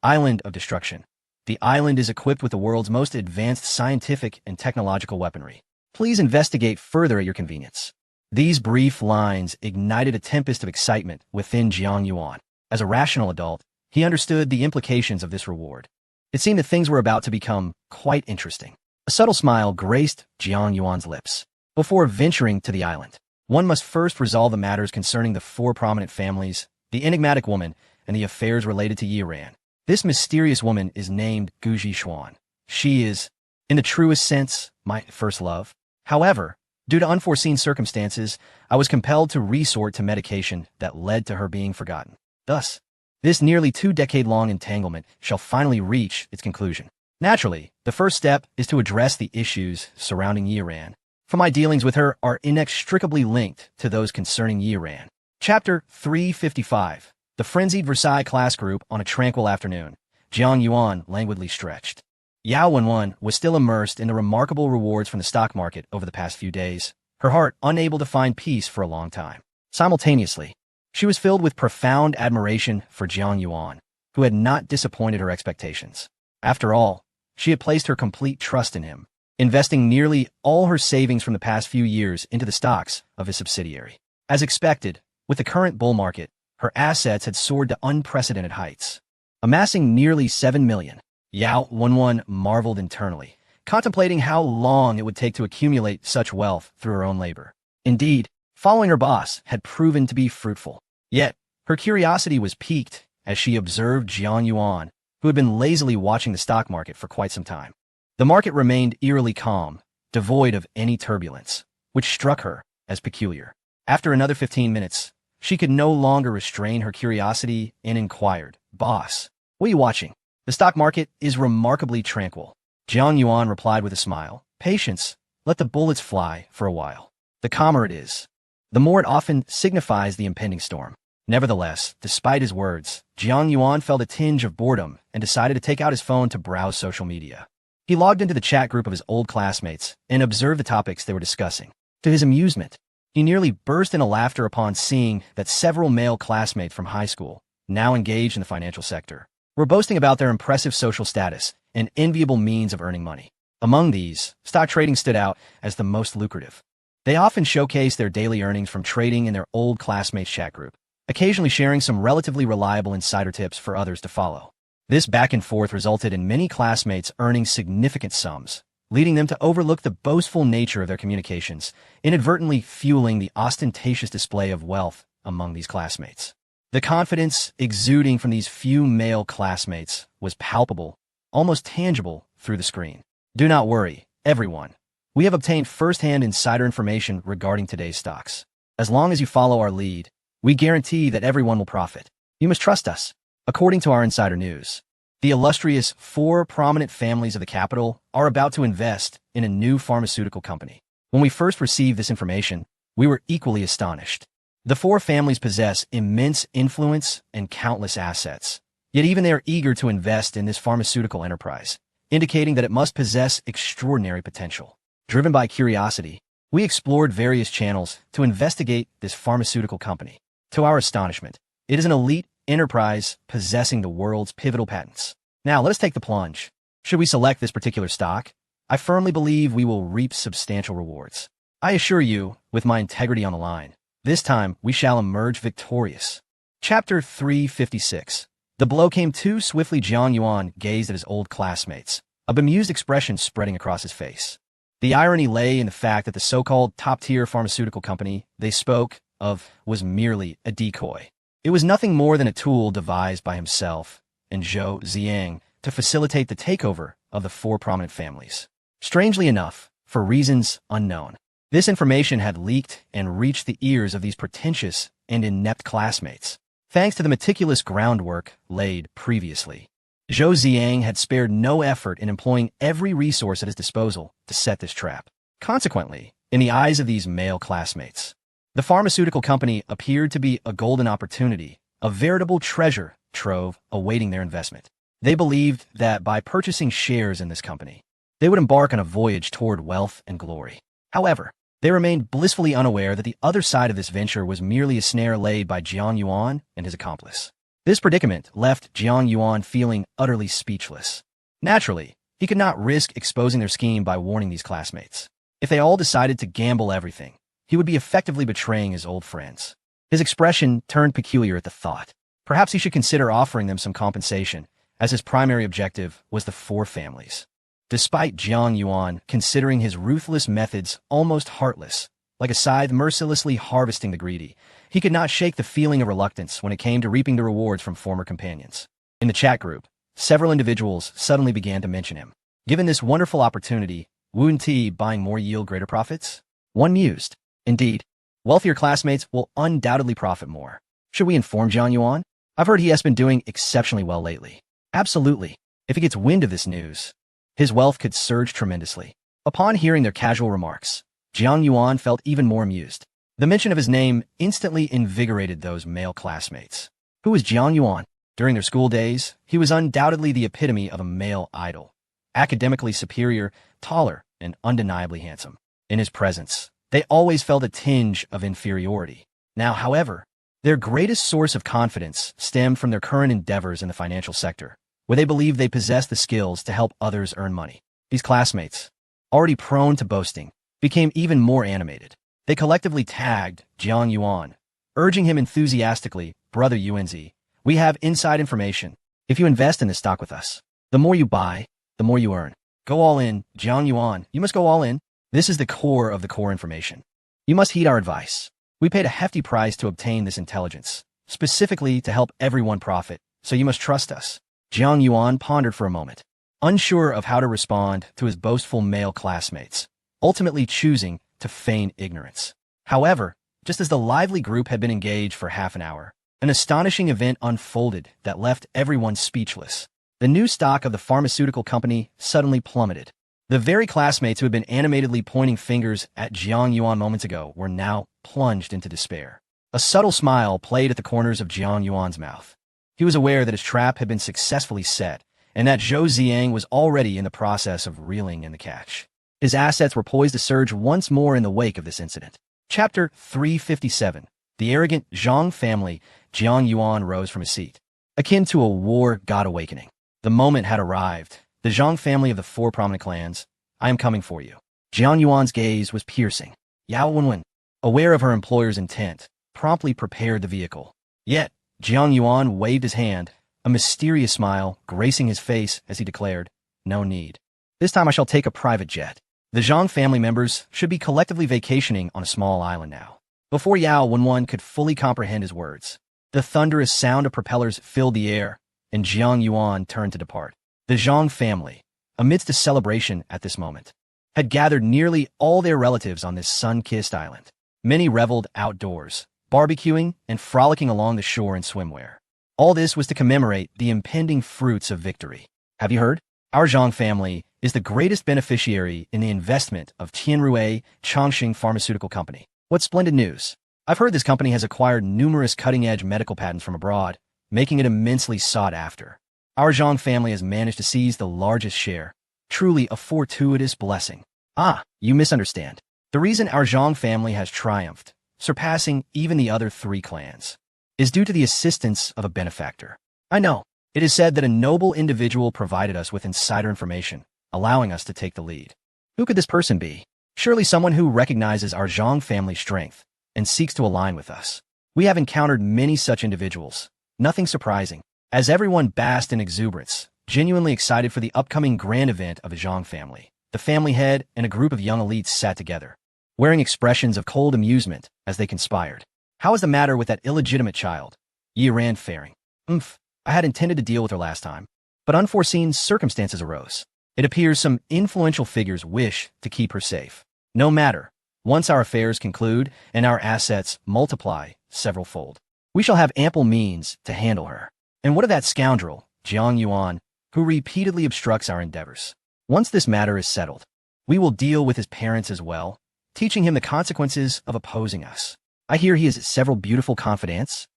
Island of Destruction. The island is equipped with the world's most advanced scientific and technological weaponry. Please investigate further at your convenience. These brief lines ignited a tempest of excitement within Jiang Yuan. As a rational adult, he understood the implications of this reward. It seemed that things were about to become quite interesting. A subtle smile graced Jiang Yuan's lips. Before venturing to the island, one must first resolve the matters concerning the 4 prominent families, the enigmatic woman, and the affairs related to Yiran. This mysterious woman is named Gu Zhishuan. She is, in the truest sense, my first love. However, due to unforeseen circumstances, I was compelled to resort to medication that led to her being forgotten. Thus, this nearly 2-decade-long entanglement shall finally reach its conclusion. Naturally, the first step is to address the issues surrounding Yiran, for my dealings with her are inextricably linked to those concerning Yiran. Chapter 355. The Frenzied Versailles Class Group on a tranquil afternoon. Jiang Yuan languidly stretched. Yao Wenwen was still immersed in the remarkable rewards from the stock market over the past few days, her heart unable to find peace for a long time. Simultaneously, she was filled with profound admiration for Jiang Yuan, who had not disappointed her expectations. After all, she had placed her complete trust in him, investing nearly all her savings from the past few years into the stocks of his subsidiary. As expected, with the current bull market, her assets had soared to unprecedented heights, amassing nearly 7 million. Yao Wenwen marveled internally, contemplating how long it would take to accumulate such wealth through her own labor. Indeed, following her boss had proven to be fruitful. Yet, her curiosity was piqued as she observed Jiang Yuan, who had been lazily watching the stock market for quite some time. The market remained eerily calm, devoid of any turbulence, which struck her as peculiar. After another 15 minutes, she could no longer restrain her curiosity and inquired, "Boss, what are you watching?" "The stock market is remarkably tranquil." Jiang Yuan replied with a smile. "Patience, let the bullets fly for a while. The calmer it is, the more it often signifies the impending storm." Nevertheless, despite his words, Jiang Yuan felt a tinge of boredom and decided to take out his phone to browse social media. He logged into the chat group of his old classmates and observed the topics they were discussing. To his amusement, he nearly burst into laughter upon seeing that several male classmates from high school, now engaged in the financial sector, were boasting about their impressive social status and enviable means of earning money. Among these, stock trading stood out as the most lucrative. They often showcased their daily earnings from trading in their old classmates chat group, occasionally sharing some relatively reliable insider tips for others to follow. This back and forth resulted in many classmates earning significant sums, leading them to overlook the boastful nature of their communications, inadvertently fueling the ostentatious display of wealth among these classmates. The confidence exuding from these few male classmates was palpable, almost tangible through the screen. "Do not worry, everyone. We have obtained first-hand insider information regarding today's stocks. As long as you follow our lead, we guarantee that everyone will profit. You must trust us." According to our insider news, the illustrious 4 prominent families of the capital are about to invest in a new pharmaceutical company. When we first received this information, we were equally astonished. The 4 families possess immense influence and countless assets, Yet even they are eager to invest in this pharmaceutical enterprise, indicating that it must possess extraordinary potential. Driven by curiosity, we explored various channels to investigate this pharmaceutical company. To our astonishment, it is an elite enterprise possessing the world's pivotal patents. Now, let us take the plunge. Should we select this particular stock? I firmly believe we will reap substantial rewards. I assure you, with my integrity on the line, this time we shall emerge victorious. Chapter 356. The blow came too swiftly. Jiang Yuan gazed at his old classmates, a bemused expression spreading across his face. The irony lay in the fact that the so-called top-tier pharmaceutical company they spoke of was merely a decoy. It was nothing more than a tool devised by himself and Zhou Ziyang to facilitate the takeover of the four prominent families. Strangely enough, for reasons unknown, this information had leaked and reached the ears of these pretentious and inept classmates, thanks to the meticulous groundwork laid previously. Zhou Ziyang had spared no effort in employing every resource at his disposal to set this trap. Consequently, in the eyes of these male classmates, the pharmaceutical company appeared to be a golden opportunity, a veritable treasure trove awaiting their investment. They believed that by purchasing shares in this company, they would embark on a voyage toward wealth and glory. However, they remained blissfully unaware that the other side of this venture was merely a snare laid by Jiang Yuan and his accomplice. This predicament left Jiang Yuan feeling utterly speechless. Naturally, he could not risk exposing their scheme by warning these classmates. If they all decided to gamble everything, he would be effectively betraying his old friends. His expression turned peculiar at the thought. Perhaps he should consider offering them some compensation, as his primary objective was the four families. Despite Jiang Yuan considering his ruthless methods almost heartless, like a scythe mercilessly harvesting the greedy, he could not shake the feeling of reluctance when it came to reaping the rewards from former companions. In the chat group, several individuals suddenly began to mention him. Given this wonderful opportunity, wouldn't he buying more yield greater profits? One mused. Indeed, wealthier classmates will undoubtedly profit more. Should we inform Jiang Yuan? I've heard he has been doing exceptionally well lately. Absolutely. If he gets wind of this news, his wealth could surge tremendously. Upon hearing their casual remarks, Jiang Yuan felt even more amused. The mention of his name instantly invigorated those male classmates. Who was Jiang Yuan? During their school days, he was undoubtedly the epitome of a male idol. Academically superior, taller, and undeniably handsome. In his presence, they always felt a tinge of inferiority. Now, however, their greatest source of confidence stemmed from their current endeavors in the financial sector, where they believed they possessed the skills to help others earn money. These classmates, already prone to boasting, became even more animated. They collectively tagged Jiang Yuan, urging him enthusiastically, "Brother Yuanzi, we have inside information. If you invest in this stock with us, the more you buy, the more you earn. Go all in, Jiang Yuan, you must go all in. This is the core of the core information. You must heed our advice. We paid a hefty price to obtain this intelligence, specifically to help everyone profit, so you must trust us." Jiang Yuan pondered for a moment, unsure of how to respond to his boastful male classmates, ultimately choosing to feign ignorance. However, just as the lively group had been engaged for half an hour, an astonishing event unfolded that left everyone speechless. The new stock of the pharmaceutical company suddenly plummeted. The very classmates who had been animatedly pointing fingers at Jiang Yuan moments ago were now plunged into despair. A subtle smile played at the corners of Jiang Yuan's mouth. He was aware that his trap had been successfully set, and that Zhou Ziyang was already in the process of reeling in the catch. His assets were poised to surge once more in the wake of this incident. Chapter 357. The arrogant Zhang family. Jiang Yuan rose from his seat, akin to a war god awakening. The moment had arrived. The Zhang family of the four prominent clans. I am coming for you. Jiang Yuan's gaze was piercing. Yao Wenwen, aware of her employer's intent, promptly prepared the vehicle. Yet, Jiang Yuan waved his hand, a mysterious smile gracing his face as he declared, "No need. This time I shall take a private jet." The Zhang family members should be collectively vacationing on a small island now. Before Yao Wenwen could fully comprehend his words, the thunderous sound of propellers filled the air, and Jiang Yuan turned to depart. The Zhang family, amidst a celebration at this moment, had gathered nearly all their relatives on this sun-kissed island. Many reveled outdoors, barbecuing and frolicking along the shore in swimwear. All this was to commemorate the impending fruits of victory. Have you heard? Our Zhang family is the greatest beneficiary in the investment of Tianrui Chongqing Pharmaceutical Company. What splendid news! I've heard this company has acquired numerous cutting-edge medical patents from abroad, making it immensely sought after. Our Zhang family has managed to seize the largest share. Truly a fortuitous blessing. Ah, you misunderstand. The reason our Zhang family has triumphed, surpassing even the other three clans, is due to the assistance of a benefactor. I know. It is said that a noble individual provided us with insider information, allowing us to take the lead. Who could this person be? Surely someone who recognizes our Zhang family strength and seeks to align with us. We have encountered many such individuals. Nothing surprising, as everyone basked in exuberance, genuinely excited for the upcoming grand event of the Zhang family. The family head and a group of young elites sat together, wearing expressions of cold amusement as they conspired. How is the matter with that illegitimate child? Yi Ran faring. I had intended to deal with her last time, but unforeseen circumstances arose. It appears some influential figures wish to keep her safe. No matter, once our affairs conclude and our assets multiply several-fold, we shall have ample means to handle her. And what of that scoundrel, Jiang Yuan, who repeatedly obstructs our endeavors? Once this matter is settled, we will deal with his parents as well, teaching him the consequences of opposing us. I hear he has several beautiful confidants.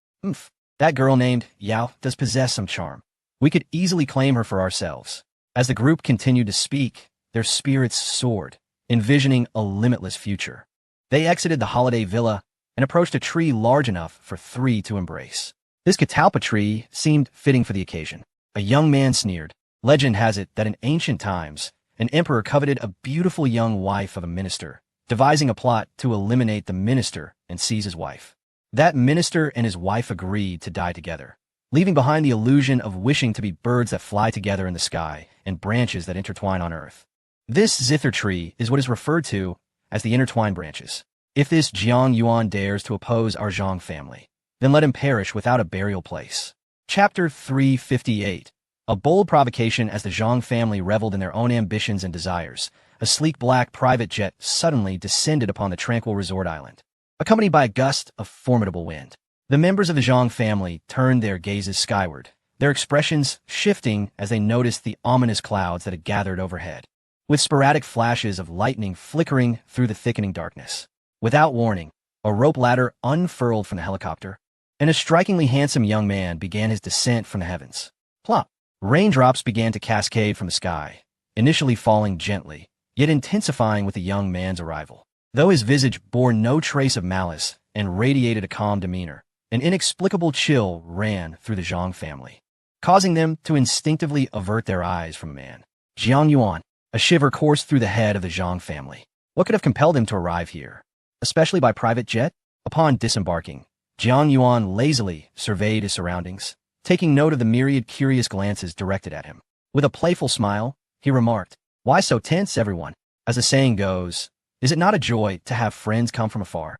That girl named Yao does possess some charm. We could easily claim her for ourselves. As the group continued to speak, their spirits soared, envisioning a limitless future. They exited the holiday villa and approached a tree large enough for three to embrace. This catalpa tree seemed fitting for the occasion. A young man sneered. Legend has it that in ancient times, an emperor coveted a beautiful young wife of a minister, devising a plot to eliminate the minister and seize his wife. That minister and his wife agreed to die together, leaving behind the illusion of wishing to be birds that fly together in the sky and branches that intertwine on earth. This zither tree is what is referred to as the intertwined branches. If this Jiang Yuan dares to oppose our Zhang family, then let him perish without a burial place. Chapter 358. A bold provocation. As the Zhang family reveled in their own ambitions and desires, a sleek black private jet suddenly descended upon the tranquil resort island, accompanied by a gust of formidable wind. The members of the Zhang family turned their gazes skyward, their expressions shifting as they noticed the ominous clouds that had gathered overhead, with sporadic flashes of lightning flickering through the thickening darkness. Without warning, a rope ladder unfurled from the helicopter, and a strikingly handsome young man began his descent from the heavens. Plop! Raindrops began to cascade from the sky, initially falling gently, yet intensifying with the young man's arrival. Though his visage bore no trace of malice and radiated a calm demeanor, an inexplicable chill ran through the Zhang family, causing them to instinctively avert their eyes from a man. Jiang Yuan. A shiver coursed through the head of the Zhang family. What could have compelled him to arrive here, especially by private jet? Upon disembarking, Jiang Yuan lazily surveyed his surroundings, taking note of the myriad curious glances directed at him. With a playful smile, he remarked, "Why so tense, everyone? As the saying goes, is it not a joy to have friends come from afar?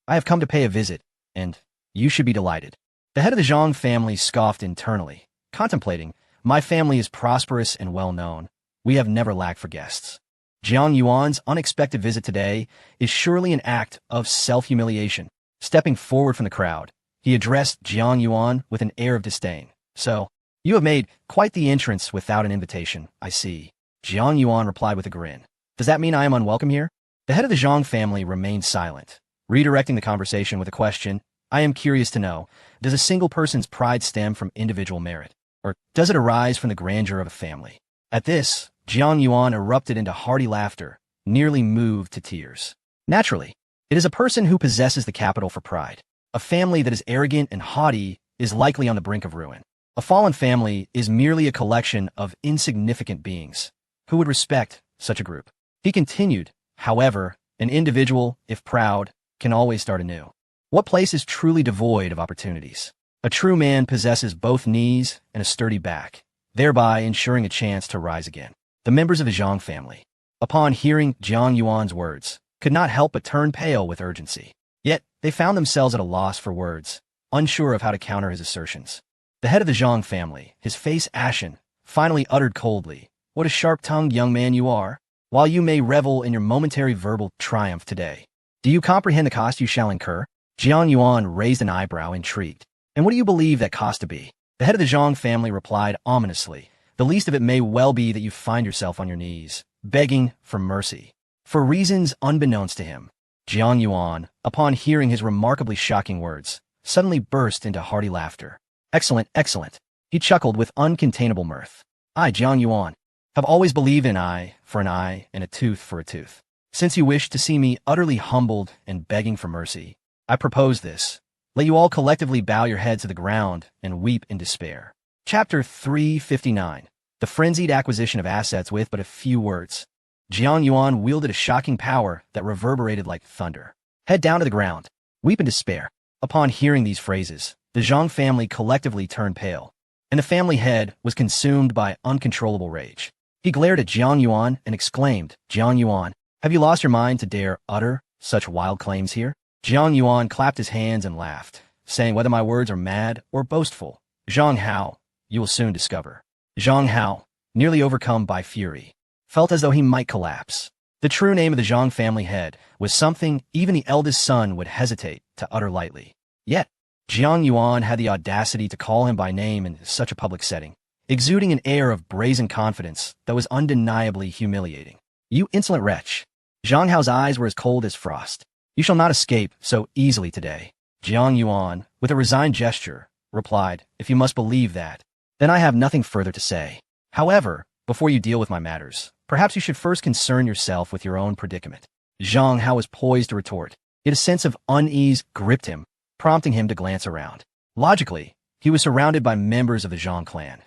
I have come to pay a visit, and you should be delighted." The head of the Zhang family scoffed internally, contemplating, "My family is prosperous and well-known. We have never lacked for guests. Jiang Yuan's unexpected visit today is surely an act of self-humiliation." Stepping forward from the crowd, he addressed Jiang Yuan with an air of disdain. "So, you have made quite the entrance without an invitation, I see." Jiang Yuan replied with a grin. "Does that mean I am unwelcome here?" The head of the Zhang family remained silent, redirecting the conversation with a question. "I am curious to know, does a single person's pride stem from individual merit, or does it arise from the grandeur of a family?" At this, Jiang Yuan erupted into hearty laughter, nearly moved to tears. Naturally, it is a person who possesses the capital for pride. A family that is arrogant and haughty is likely on the brink of ruin. A fallen family is merely a collection of insignificant beings. Who would respect such a group? He continued, "However, an individual, if proud, can always start anew. What place is truly devoid of opportunities? A true man possesses both knees and a sturdy back, thereby ensuring a chance to rise again." The members of the Zhang family, upon hearing Jiang Yuan's words, could not help but turn pale with urgency. Yet, they found themselves at a loss for words, unsure of how to counter his assertions. The head of the Zhang family, his face ashen, finally uttered coldly, "What a sharp-tongued young man you are! While you may revel in your momentary verbal triumph today, do you comprehend the cost you shall incur?" Jiang Yuan raised an eyebrow, intrigued. "And what do you believe that cost to be?" The head of the Zhang family replied ominously, "The least of it may well be that you find yourself on your knees, begging for mercy." For reasons unbeknownst to him, Jiang Yuan, upon hearing his remarkably shocking words, suddenly burst into hearty laughter. Excellent, excellent. He chuckled with uncontainable mirth. I, Jiang Yuan, have always believed in an eye for an eye and a tooth for a tooth. Since you wish to see me utterly humbled and begging for mercy, I propose this. Let you all collectively bow your heads to the ground and weep in despair. Chapter 359. The frenzied acquisition of assets with but a few words. Jiang Yuan wielded a shocking power that reverberated like thunder. Head down to the ground. Weep in despair. Upon hearing these phrases, the Zhang family collectively turned pale, and the family head was consumed by uncontrollable rage. He glared at Jiang Yuan and exclaimed, Jiang Yuan, have you lost your mind to dare utter such wild claims here? Jiang Yuan clapped his hands and laughed, saying whether my words are mad or boastful. Zhang Hao, you will soon discover. Zhang Hao, nearly overcome by fury, felt as though he might collapse. The true name of the Zhang family head was something even the eldest son would hesitate to utter lightly. Yet, Jiang Yuan had the audacity to call him by name in such a public setting, exuding an air of brazen confidence that was undeniably humiliating. You insolent wretch! Zhang Hao's eyes were as cold as frost. You shall not escape so easily today. Jiang Yuan, with a resigned gesture, replied, if you must believe that, then I have nothing further to say. However, before you deal with my matters, perhaps you should first concern yourself with your own predicament. Zhang Hao was poised to retort, yet a sense of unease gripped him, prompting him to glance around. Logically, he was surrounded by members of the Zhang clan.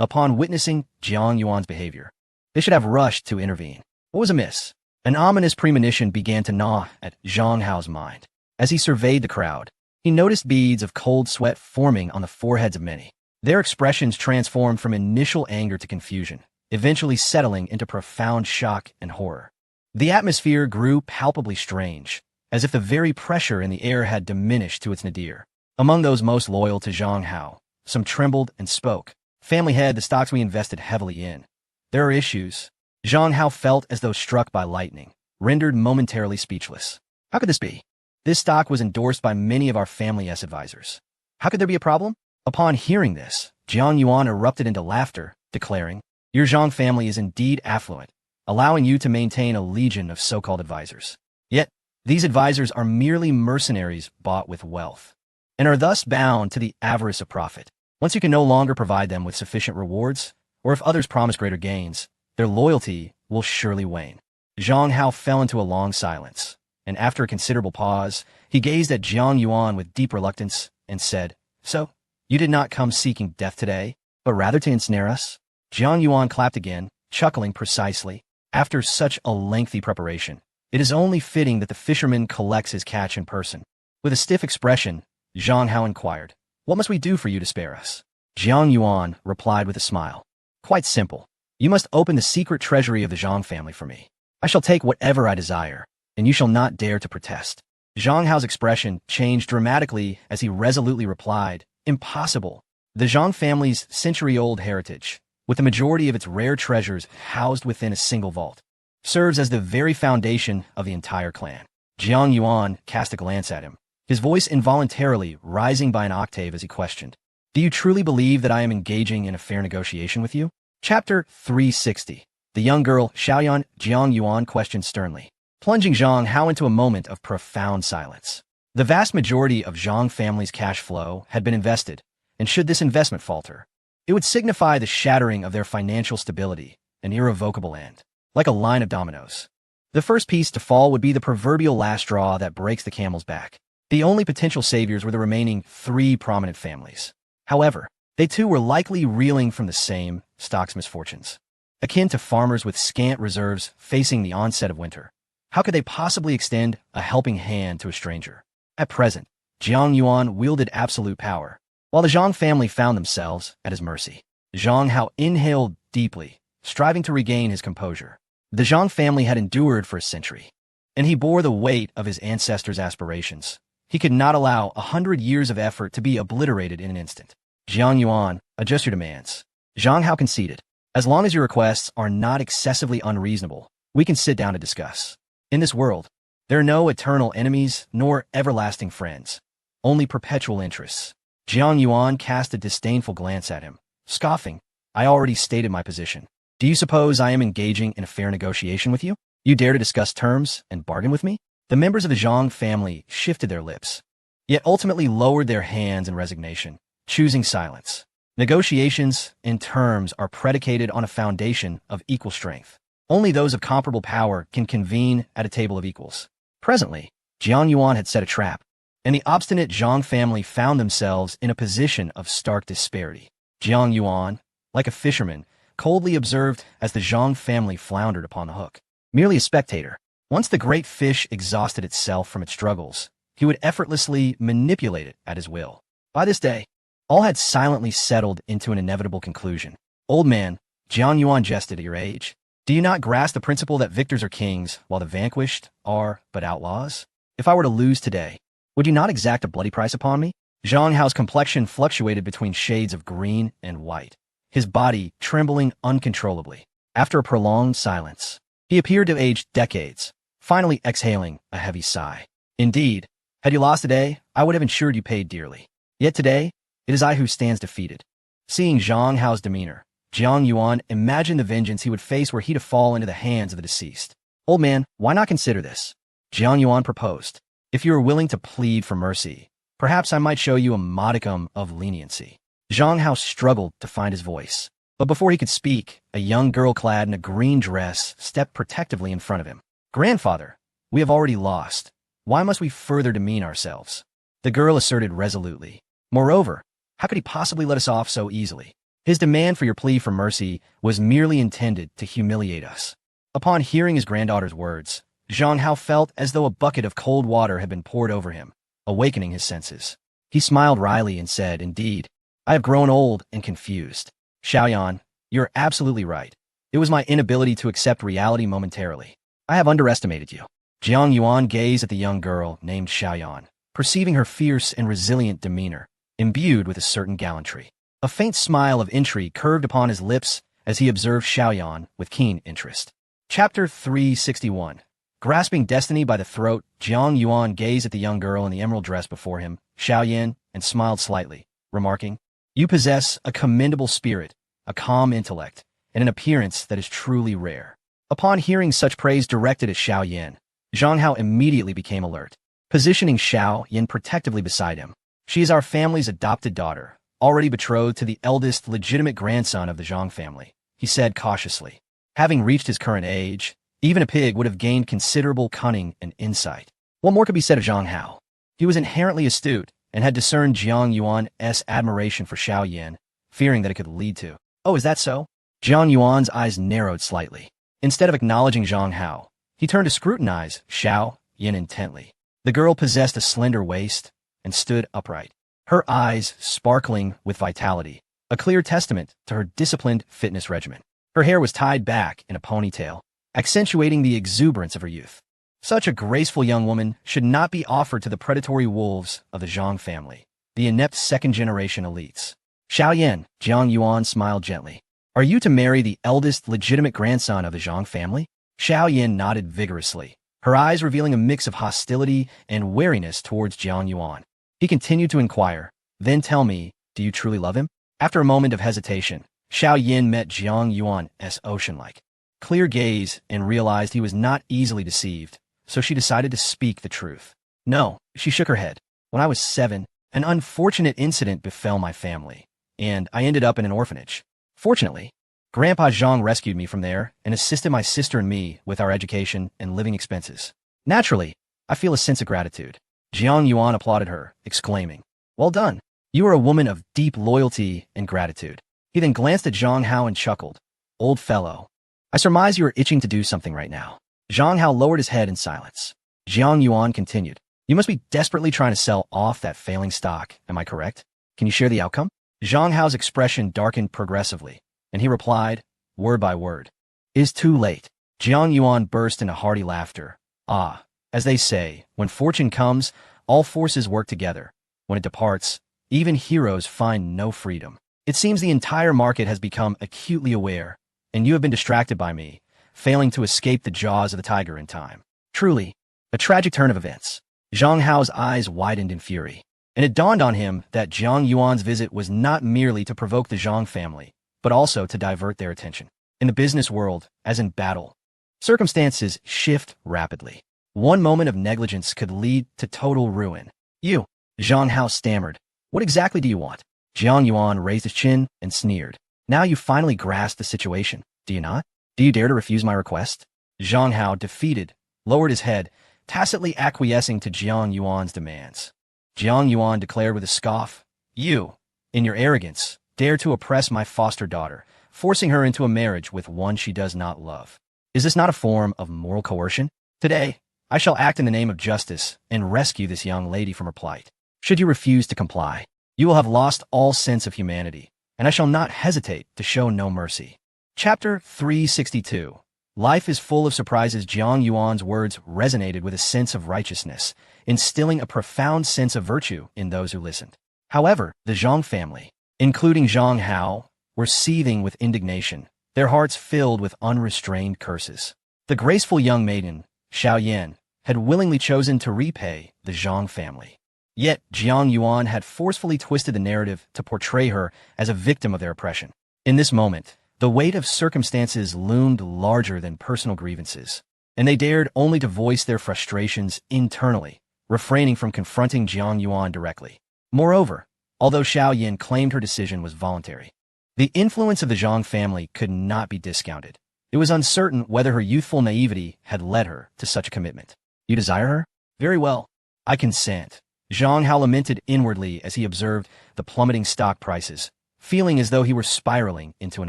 Upon witnessing Jiang Yuan's behavior, they should have rushed to intervene. What was amiss? An ominous premonition began to gnaw at Zhang Hao's mind. As he surveyed the crowd, he noticed beads of cold sweat forming on the foreheads of many. Their expressions transformed from initial anger to confusion, eventually settling into profound shock and horror. The atmosphere grew palpably strange, as if the very pressure in the air had diminished to its nadir. Among those most loyal to Zhang Hao, some trembled and spoke. Family head, the stocks we invested heavily in. There are issues. Zhang Hao felt as though struck by lightning, rendered momentarily speechless. How could this be? This stock was endorsed by many of our family advisors. How could there be a problem? Upon hearing this, Jiang Yuan erupted into laughter, declaring, your Zhang family is indeed affluent, allowing you to maintain a legion of so-called advisors. Yet, these advisors are merely mercenaries bought with wealth, and are thus bound to the avarice of profit. Once you can no longer provide them with sufficient rewards, or if others promise greater gains, their loyalty will surely wane. Zhang Hao fell into a long silence, and after a considerable pause, he gazed at Jiang Yuan with deep reluctance and said, so, you did not come seeking death today, but rather to ensnare us? Jiang Yuan clapped again, chuckling precisely. After such a lengthy preparation, it is only fitting that the fisherman collects his catch in person. With a stiff expression, Zhang Hao inquired, what must we do for you to spare us? Jiang Yuan replied with a smile. Quite simple. You must open the secret treasury of the Zhang family for me. I shall take whatever I desire, and you shall not dare to protest. Zhang Hao's expression changed dramatically as he resolutely replied, impossible. The Zhang family's century-old heritage, with the majority of its rare treasures housed within a single vault, serves as the very foundation of the entire clan. Jiang Yuan cast a glance at him, his voice involuntarily rising by an octave as he questioned, do you truly believe that I am engaging in a fair negotiation with you? Chapter 360. The young girl, Xiaoyan, Jiang Yuan questioned sternly, plunging Zhang Hao into a moment of profound silence. The vast majority of Zhang family's cash flow had been invested, and should this investment falter, it would signify the shattering of their financial stability, an irrevocable end, like a line of dominoes. The first piece to fall would be the proverbial last straw that breaks the camel's back. The only potential saviors were the remaining 3 prominent families. However, they too were likely reeling from the same stock's misfortunes. Akin to farmers with scant reserves facing the onset of winter, how could they possibly extend a helping hand to a stranger? At present, Jiang Yuan wielded absolute power, while the Zhang family found themselves at his mercy. Zhang Hao inhaled deeply, striving to regain his composure. The Zhang family had endured for a century, and he bore the weight of his ancestors' aspirations. He could not allow 100 years of effort to be obliterated in an instant. Jiang Yuan, adjust your demands. Zhang Hao conceded. As long as your requests are not excessively unreasonable, we can sit down to discuss. In this world, there are no eternal enemies nor everlasting friends, only perpetual interests. Jiang Yuan cast a disdainful glance at him, scoffing, I already stated my position. Do you suppose I am engaging in a fair negotiation with you? You dare to discuss terms and bargain with me? The members of the Zhang family shifted their lips, yet ultimately lowered their hands in resignation. choosing silence. Negotiations and terms are predicated on a foundation of equal strength. Only those of comparable power can convene at a table of equals. Presently, Jiang Yuan had set a trap, and the obstinate Zhang family found themselves in a position of stark disparity. Jiang Yuan, like a fisherman, coldly observed as the Zhang family floundered upon the hook. Merely a spectator, once the great fish exhausted itself from its struggles, he would effortlessly manipulate it at his will. By this day, all had silently settled into an inevitable conclusion. Old man, Jiang Yuan jested at your age. Do you not grasp the principle that victors are kings, while the vanquished are but outlaws? If I were to lose today, would you not exact a bloody price upon me? Zhang Hao's complexion fluctuated between shades of green and white, his body trembling uncontrollably. After a prolonged silence, he appeared to have aged decades, finally exhaling a heavy sigh. Indeed, had you lost today, I would have ensured you paid dearly. Yet today, it is I who stands defeated. Seeing Zhang Hao's demeanor, Jiang Yuan imagined the vengeance he would face were he to fall into the hands of the deceased. Old man, why not consider this? Jiang Yuan proposed. If you are willing to plead for mercy, perhaps I might show you a modicum of leniency. Zhang Hao struggled to find his voice, but before he could speak, a young girl clad in a green dress stepped protectively in front of him. Grandfather, we have already lost. Why must we further demean ourselves? The girl asserted resolutely. Moreover, how could he possibly let us off so easily? His demand for your plea for mercy was merely intended to humiliate us. Upon hearing his granddaughter's words, Zhang Hao felt as though a bucket of cold water had been poured over him, awakening his senses. He smiled wryly and said, Indeed, I have grown old and confused. Xiaoyan, you're absolutely right. It was my inability to accept reality momentarily. I have underestimated you. Jiang Yuan gazed at the young girl named Xiaoyan, perceiving her fierce and resilient demeanor, imbued with a certain gallantry. A faint smile of intrigue curved upon his lips as he observed Xiaoyan with keen interest. Chapter 361. Grasping destiny by the throat, Jiang Yuan gazed at the young girl in the emerald dress before him, Xiaoyan, and smiled slightly, remarking, You possess a commendable spirit, a calm intellect, and an appearance that is truly rare. Upon hearing such praise directed at Xiaoyan, Zhang Hao immediately became alert, positioning Xiaoyan protectively beside him. She is our family's adopted daughter, already betrothed to the eldest legitimate grandson of the Zhang family, he said cautiously. Having reached his current age, even a pig would have gained considerable cunning and insight. What more could be said of Zhang Hao? He was inherently astute and had discerned Jiang Yuan's admiration for Xiaoyan, fearing that it could lead to, Oh, is that so? Jiang Yuan's eyes narrowed slightly. Instead of acknowledging Zhang Hao, he turned to scrutinize Xiaoyan intently. The girl possessed a slender waist and stood upright, her eyes sparkling with vitality, a clear testament to her disciplined fitness regimen. Her hair was tied back in a ponytail, accentuating the exuberance of her youth. Such a graceful young woman should not be offered to the predatory wolves of the Zhang family, the inept second-generation elites. Xiaoyan, Jiang Yuan smiled gently. Are you to marry the eldest legitimate grandson of the Zhang family? Xiaoyan nodded vigorously, her eyes revealing a mix of hostility and wariness towards Jiang Yuan. He continued to inquire, Then tell me, do you truly love him? After a moment of hesitation, Xiaoyan met Jiang Yuan's ocean-like clear gaze and realized he was not easily deceived, so she decided to speak the truth. No, she shook her head. When I was 7, an unfortunate incident befell my family, and I ended up in an orphanage. Fortunately, Grandpa Zhang rescued me from there and assisted my sister and me with our education and living expenses. Naturally, I feel a sense of gratitude. Jiang Yuan applauded her, exclaiming, Well done. You are a woman of deep loyalty and gratitude. He then glanced at Zhang Hao and chuckled. Old fellow, I surmise you are itching to do something right now. Zhang Hao lowered his head in silence. Jiang Yuan continued, You must be desperately trying to sell off that failing stock, am I correct? Can you share the outcome? Zhang Hao's expression darkened progressively, and he replied, word by word, It is too late. Jiang Yuan burst into hearty laughter. Ah, as they say, when fortune comes, all forces work together. When it departs, even heroes find no freedom. It seems the entire market has become acutely aware, and you have been distracted by me, failing to escape the jaws of the tiger in time. Truly, a tragic turn of events. Zhang Hao's eyes widened in fury, and it dawned on him that Jiang Yuan's visit was not merely to provoke the Zhang family, but also to divert their attention. In the business world, as in battle, circumstances shift rapidly. One moment of negligence could lead to total ruin. You, Zhang Hao stammered. What exactly do you want? Jiang Yuan raised his chin and sneered. Now you finally grasp the situation, do you not? Do you dare to refuse my request? Zhang Hao, defeated, lowered his head, tacitly acquiescing to Jiang Yuan's demands. Jiang Yuan declared with a scoff, "You, in your arrogance, dare to oppress my foster daughter, forcing her into a marriage with one she does not love. Is this not a form of moral coercion? Today, I shall act in the name of justice and rescue this young lady from her plight. Should you refuse to comply, you will have lost all sense of humanity, and I shall not hesitate to show no mercy." Chapter 362. Life is full of surprises. Jiang Yuan's words resonated with a sense of righteousness, instilling a profound sense of virtue in those who listened. However, the Zhang family, including Zhang Hao, were seething with indignation, their hearts filled with unrestrained curses. The graceful young maiden, Xiao Yan, had willingly chosen to repay the Zhang family. Yet Jiang Yuan had forcefully twisted the narrative to portray her as a victim of their oppression. In this moment, the weight of circumstances loomed larger than personal grievances, and they dared only to voice their frustrations internally, refraining from confronting Jiang Yuan directly. Moreover, although Xiao Yan claimed her decision was voluntary, the influence of the Zhang family could not be discounted. It was uncertain whether her youthful naivety had led her to such a commitment. You desire her? Very well. I consent. Zhang Hao lamented inwardly as he observed the plummeting stock prices, feeling as though he were spiraling into an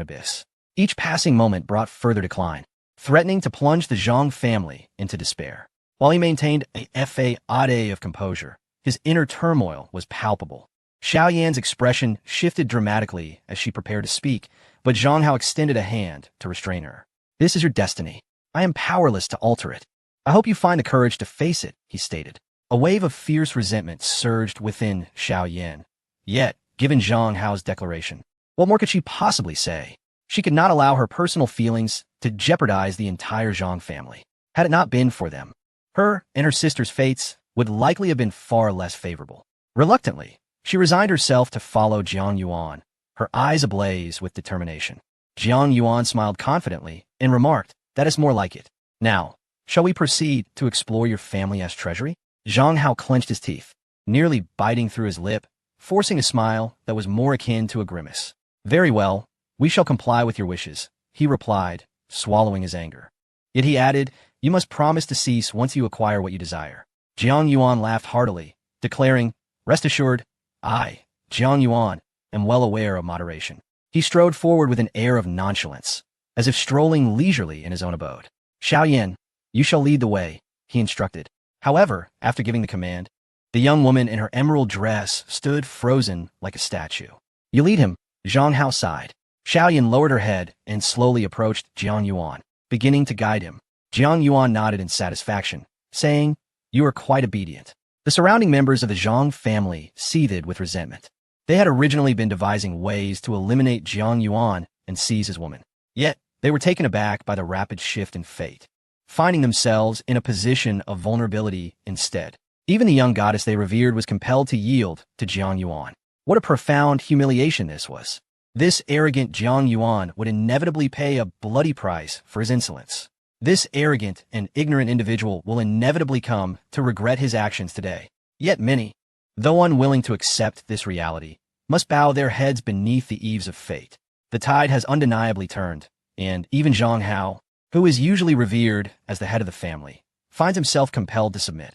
abyss. Each passing moment brought further decline, threatening to plunge the Zhang family into despair. While he maintained a facade of composure, his inner turmoil was palpable. Xiao Yan's expression shifted dramatically as she prepared to speak, but Zhang Hao extended a hand to restrain her. This is your destiny. I am powerless to alter it. I hope you find the courage to face it, he stated. A wave of fierce resentment surged within Xiao Yan. Yet, given Zhang Hao's declaration, what more could she possibly say? She could not allow her personal feelings to jeopardize the entire Zhang family. Had it not been for them, her and her sister's fates would likely have been far less favorable. Reluctantly, she resigned herself to follow Jiang Yuan, her eyes ablaze with determination. Jiang Yuan smiled confidently and remarked, "That is more like it. Now, shall we proceed to explore your family's treasury?" Zhang Hao clenched his teeth, nearly biting through his lip, forcing a smile that was more akin to a grimace. "Very well, we shall comply with your wishes," he replied, swallowing his anger. Yet he added, "You must promise to cease once you acquire what you desire." Jiang Yuan laughed heartily, declaring, "Rest assured, I, Jiang Yuan, am well aware of moderation." He strode forward with an air of nonchalance, as if strolling leisurely in his own abode. "Xiao Yan, you shall lead the way," he instructed. However, after giving the command, the young woman in her emerald dress stood frozen like a statue. "You lead him," Zhang Hao sighed. Xiao Yan lowered her head and slowly approached Jiang Yuan, beginning to guide him. Jiang Yuan nodded in satisfaction, saying, "You are quite obedient." The surrounding members of the Zhang family seethed with resentment. They had originally been devising ways to eliminate Jiang Yuan and seize his woman. Yet, they were taken aback by the rapid shift in fate, finding themselves in a position of vulnerability instead. Even the young goddess they revered was compelled to yield to Jiang Yuan. What a profound humiliation this was. This arrogant Jiang Yuan would inevitably pay a bloody price for his insolence. This arrogant and ignorant individual will inevitably come to regret his actions today. Yet many, though unwilling to accept this reality, must bow their heads beneath the eaves of fate. The tide has undeniably turned, and even Zhang Hao, who is usually revered as the head of the family, finds himself compelled to submit.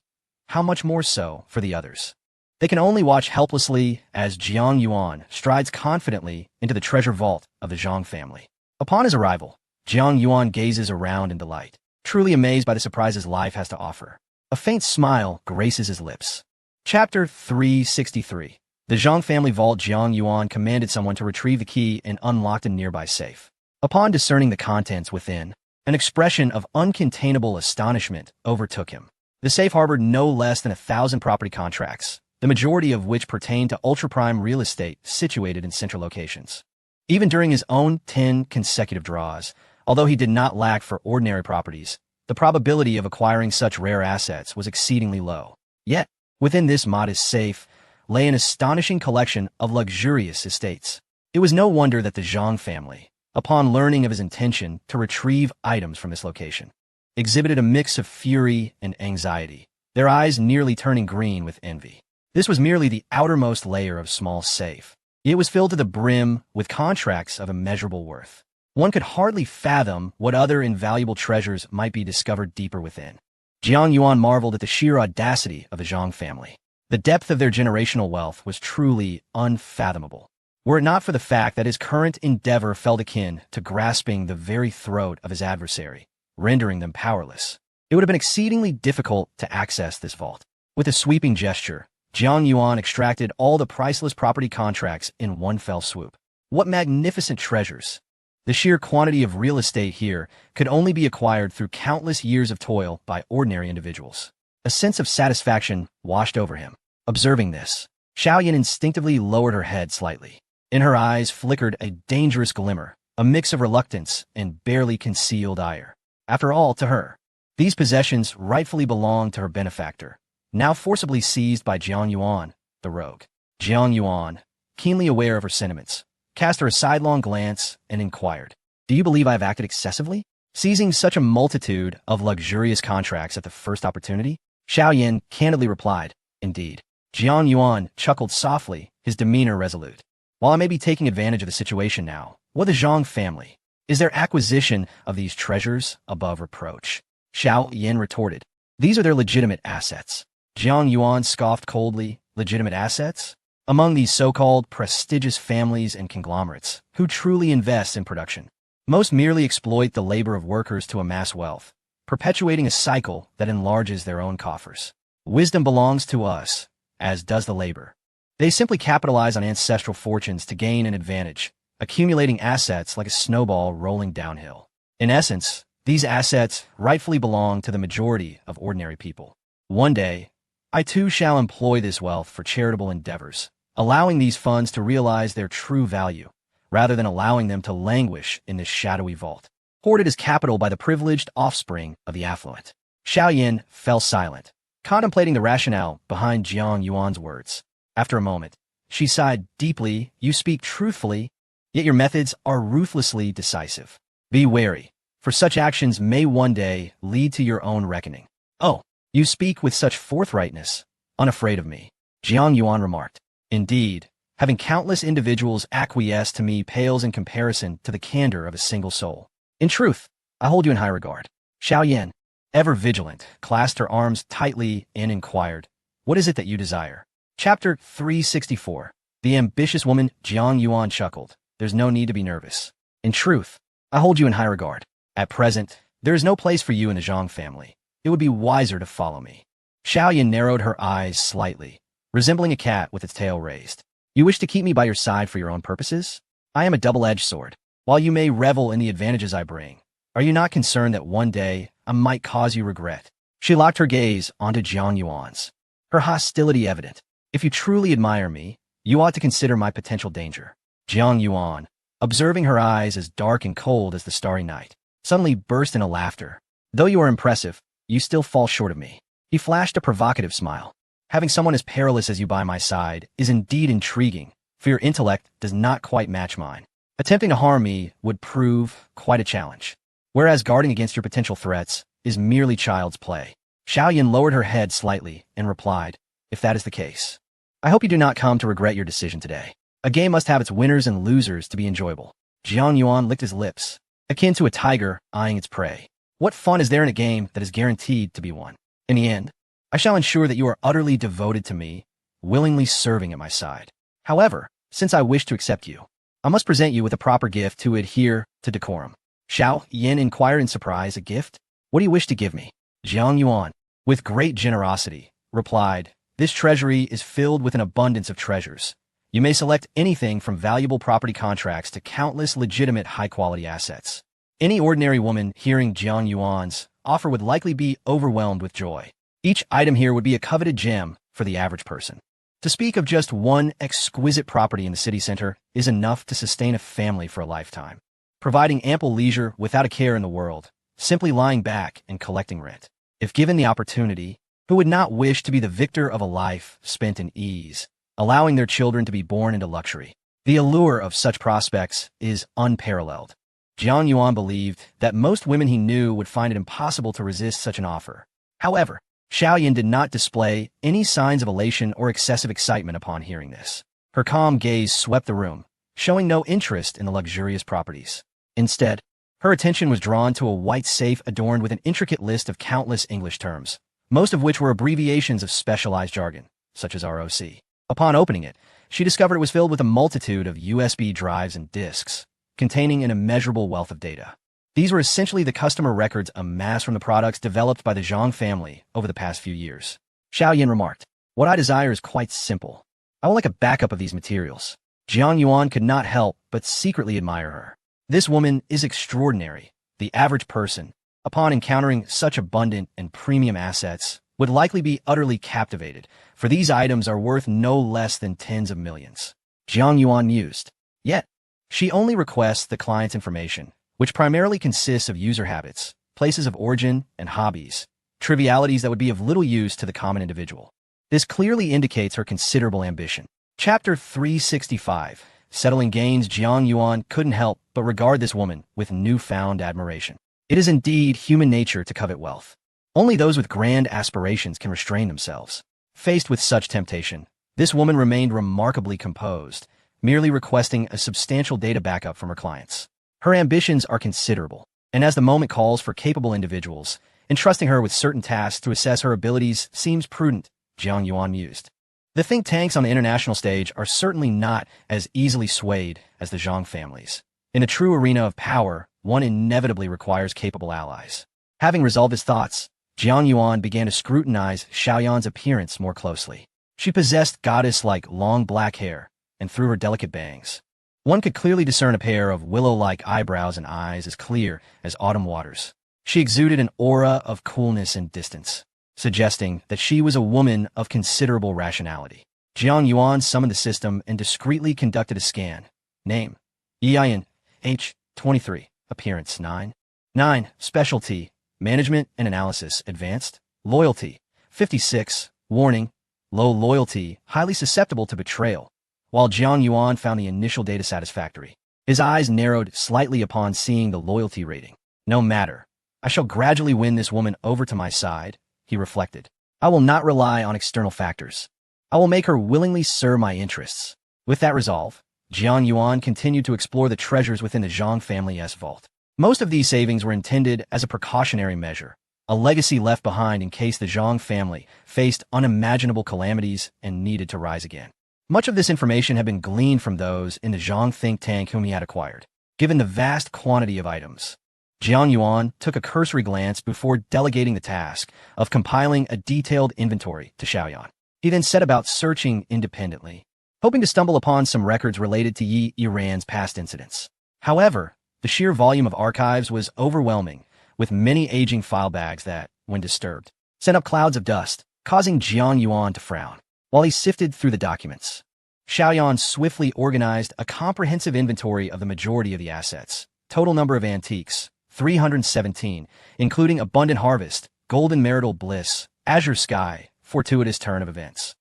How much more so for the others? They can only watch helplessly as Jiang Yuan strides confidently into the treasure vault of the Zhang family. Upon his arrival, Jiang Yuan gazes around in delight, truly amazed by the surprises life has to offer. A faint smile graces his lips. Chapter 363. The Zhang family vault. Jiang Yuan commanded someone to retrieve the key and unlocked a nearby safe. Upon discerning the contents within, an expression of uncontainable astonishment overtook him. The safe harbored no less than 1,000 property contracts, the majority of which pertained to ultra-prime real estate situated in central locations. Even during his own 10 consecutive draws, although he did not lack for ordinary properties, the probability of acquiring such rare assets was exceedingly low. Yet, within this modest safe lay an astonishing collection of luxurious estates. It was no wonder that the Zhang family, upon learning of his intention to retrieve items from this location, exhibited a mix of fury and anxiety, their eyes nearly turning green with envy. This was merely the outermost layer of small safe. It was filled to the brim with contracts of immeasurable worth. One could hardly fathom what other invaluable treasures might be discovered deeper within. Jiang Yuan marveled at the sheer audacity of the Zhang family. The depth of their generational wealth was truly unfathomable. Were it not for the fact that his current endeavor felt akin to grasping the very throat of his adversary, rendering them powerless, it would have been exceedingly difficult to access this vault. With a sweeping gesture, Jiang Yuan extracted all the priceless property contracts in one fell swoop. What magnificent treasures! The sheer quantity of real estate here could only be acquired through countless years of toil by ordinary individuals. A sense of satisfaction washed over him. Observing this, Xiaoyan instinctively lowered her head slightly. In her eyes flickered a dangerous glimmer, a mix of reluctance and barely concealed ire. After all, to her, these possessions rightfully belonged to her benefactor, now forcibly seized by Jiang Yuan, the rogue. Jiang Yuan, keenly aware of her sentiments, cast her a sidelong glance and inquired, "Do you believe I have acted excessively, seizing such a multitude of luxurious contracts at the first opportunity?" Xiaoyan candidly replied, "Indeed." Jiang Yuan chuckled softly, his demeanor resolute. "While I may be taking advantage of the situation now, what the Zhang family? Is their acquisition of these treasures above reproach?" Xiaoyan retorted, "These are their legitimate assets." Jiang Yuan scoffed coldly, "Legitimate assets? Among these so-called prestigious families and conglomerates, who truly invest in production? Most merely exploit the labor of workers to amass wealth, perpetuating a cycle that enlarges their own coffers. Wisdom belongs to us, as does the labor. They simply capitalize on ancestral fortunes to gain an advantage, accumulating assets like a snowball rolling downhill. In essence, these assets rightfully belong to the majority of ordinary people. One day, I too shall employ this wealth for charitable endeavors, allowing these funds to realize their true value, rather than allowing them to languish in this shadowy vault, hoarded as capital by the privileged offspring of the affluent." Xiaoyan fell silent, contemplating the rationale behind Jiang Yuan's words. After a moment, she sighed deeply. "You speak truthfully, yet your methods are ruthlessly decisive. Be wary, for such actions may one day lead to your own reckoning." "Oh, you speak with such forthrightness, unafraid of me," Jiang Yuan remarked. "Indeed, having countless individuals acquiesce to me pales in comparison to the candor of a single soul. In truth, I hold you in high regard." Xiaoyan, ever vigilant, clasped her arms tightly and inquired, "What is it that you desire?" Chapter 364. The ambitious woman. Jiang Yuan chuckled. "There's no need to be nervous. In truth, I hold you in high regard. At present, there is no place for you in the Zhang family. It would be wiser to follow me." Xiaoyan narrowed her eyes slightly, resembling a cat with its tail raised. "You wish to keep me by your side for your own purposes? I am a double-edged sword. While you may revel in the advantages I bring, are you not concerned that one day I might cause you regret?" She locked her gaze onto Jiang Yuan's, her hostility evident. "If you truly admire me, you ought to consider my potential danger." Jiang Yuan, observing her eyes as dark and cold as the starry night, suddenly burst into laughter. "Though you are impressive, you still fall short of me." He flashed a provocative smile. "Having someone as perilous as you by my side is indeed intriguing, for your intellect does not quite match mine. Attempting to harm me would prove quite a challenge, whereas guarding against your potential threats is merely child's play." Xiaoyan lowered her head slightly and replied, "If that is the case, I hope you do not come to regret your decision today. A game must have its winners and losers to be enjoyable." Jiang Yuan licked his lips, akin to a tiger eyeing its prey. "What fun is there in a game that is guaranteed to be won? In the end, I shall ensure that you are utterly devoted to me, willingly serving at my side. However, since I wish to accept you, I must present you with a proper gift to adhere to decorum." Xiaoyan inquired in surprise, "A gift? What do you wish to give me?" Jiang Yuan, with great generosity, replied, "This treasury is filled with an abundance of treasures. You may select anything from valuable property contracts to countless legitimate high-quality assets." Any ordinary woman hearing Jiang Yuan's offer would likely be overwhelmed with joy. Each item here would be a coveted gem for the average person. To speak of just one exquisite property in the city center is enough to sustain a family for a lifetime, providing ample leisure without a care in the world, simply lying back and collecting rent. If given the opportunity, who would not wish to be the victor of a life spent in ease, allowing their children to be born into luxury? The allure of such prospects is unparalleled. Jiang Yuan believed that most women he knew would find it impossible to resist such an offer. However, Xiaoyan did not display any signs of elation or excessive excitement upon hearing this. Her calm gaze swept the room, showing no interest in the luxurious properties. Instead, her attention was drawn to a white safe adorned with an intricate list of countless English terms, most of which were abbreviations of specialized jargon, such as ROC. Upon opening it, she discovered it was filled with a multitude of USB drives and disks, containing an immeasurable wealth of data. These were essentially the customer records amassed from the products developed by the Zhang family over the past few years. Xiaoyan remarked, "What I desire is quite simple. I would like a backup of these materials." Jiang Yuan could not help but secretly admire her. This woman is extraordinary. The average person, upon encountering such abundant and premium assets, would likely be utterly captivated, for these items are worth no less than tens of millions. Jiang Yuan mused. Yet, she only requests the client's information, which primarily consists of user habits, places of origin, and hobbies, trivialities that would be of little use to the common individual. This clearly indicates her considerable ambition. Chapter 365. Settling gains. Jiang Yuan couldn't help but regard this woman with newfound admiration. It is indeed human nature to covet wealth. Only those with grand aspirations can restrain themselves. Faced with such temptation, this woman remained remarkably composed, merely requesting a substantial data backup from her clients. Her ambitions are considerable, and as the moment calls for capable individuals, entrusting her with certain tasks to assess her abilities seems prudent, Jiang Yuan mused. The think tanks on the international stage are certainly not as easily swayed as the Zhang families. In a true arena of power, one inevitably requires capable allies. Having resolved his thoughts, Jiang Yuan began to scrutinize Xiaoyan's appearance more closely. She possessed goddess-like long black hair, and through her delicate bangs, one could clearly discern a pair of willow-like eyebrows and eyes as clear as autumn waters. She exuded an aura of coolness and distance, suggesting that she was a woman of considerable rationality. Jiang Yuan summoned the system and discreetly conducted a scan. Name: EIN, H, 23, Appearance 9. 9. Specialty: Management and Analysis, Advanced. Loyalty: 56. Warning: Low loyalty, highly susceptible to betrayal. While Jiang Yuan found the initial data satisfactory, his eyes narrowed slightly upon seeing the loyalty rating. No matter. I shall gradually win this woman over to my side, he reflected. I will not rely on external factors. I will make her willingly serve my interests. With that resolve, Jiang Yuan continued to explore the treasures within the Zhang family's vault. Most of these savings were intended as a precautionary measure, a legacy left behind in case the Zhang family faced unimaginable calamities and needed to rise again. Much of this information had been gleaned from those in the Zhang think tank whom he had acquired. Given the vast quantity of items, Jiang Yuan took a cursory glance before delegating the task of compiling a detailed inventory to Xiaoyan. He then set about searching independently, hoping to stumble upon some records related to Yi Yiran's past incidents. However, the sheer volume of archives was overwhelming, with many aging file bags that, when disturbed, sent up clouds of dust, causing Jiang Yuan to frown. While he sifted through the documents, Xiaoyan swiftly organized a comprehensive inventory of the majority of the assets. Total number of antiques: 317, including Abundant Harvest, Golden Marital Bliss, Azure Sky, Fortuitous Turn of Events.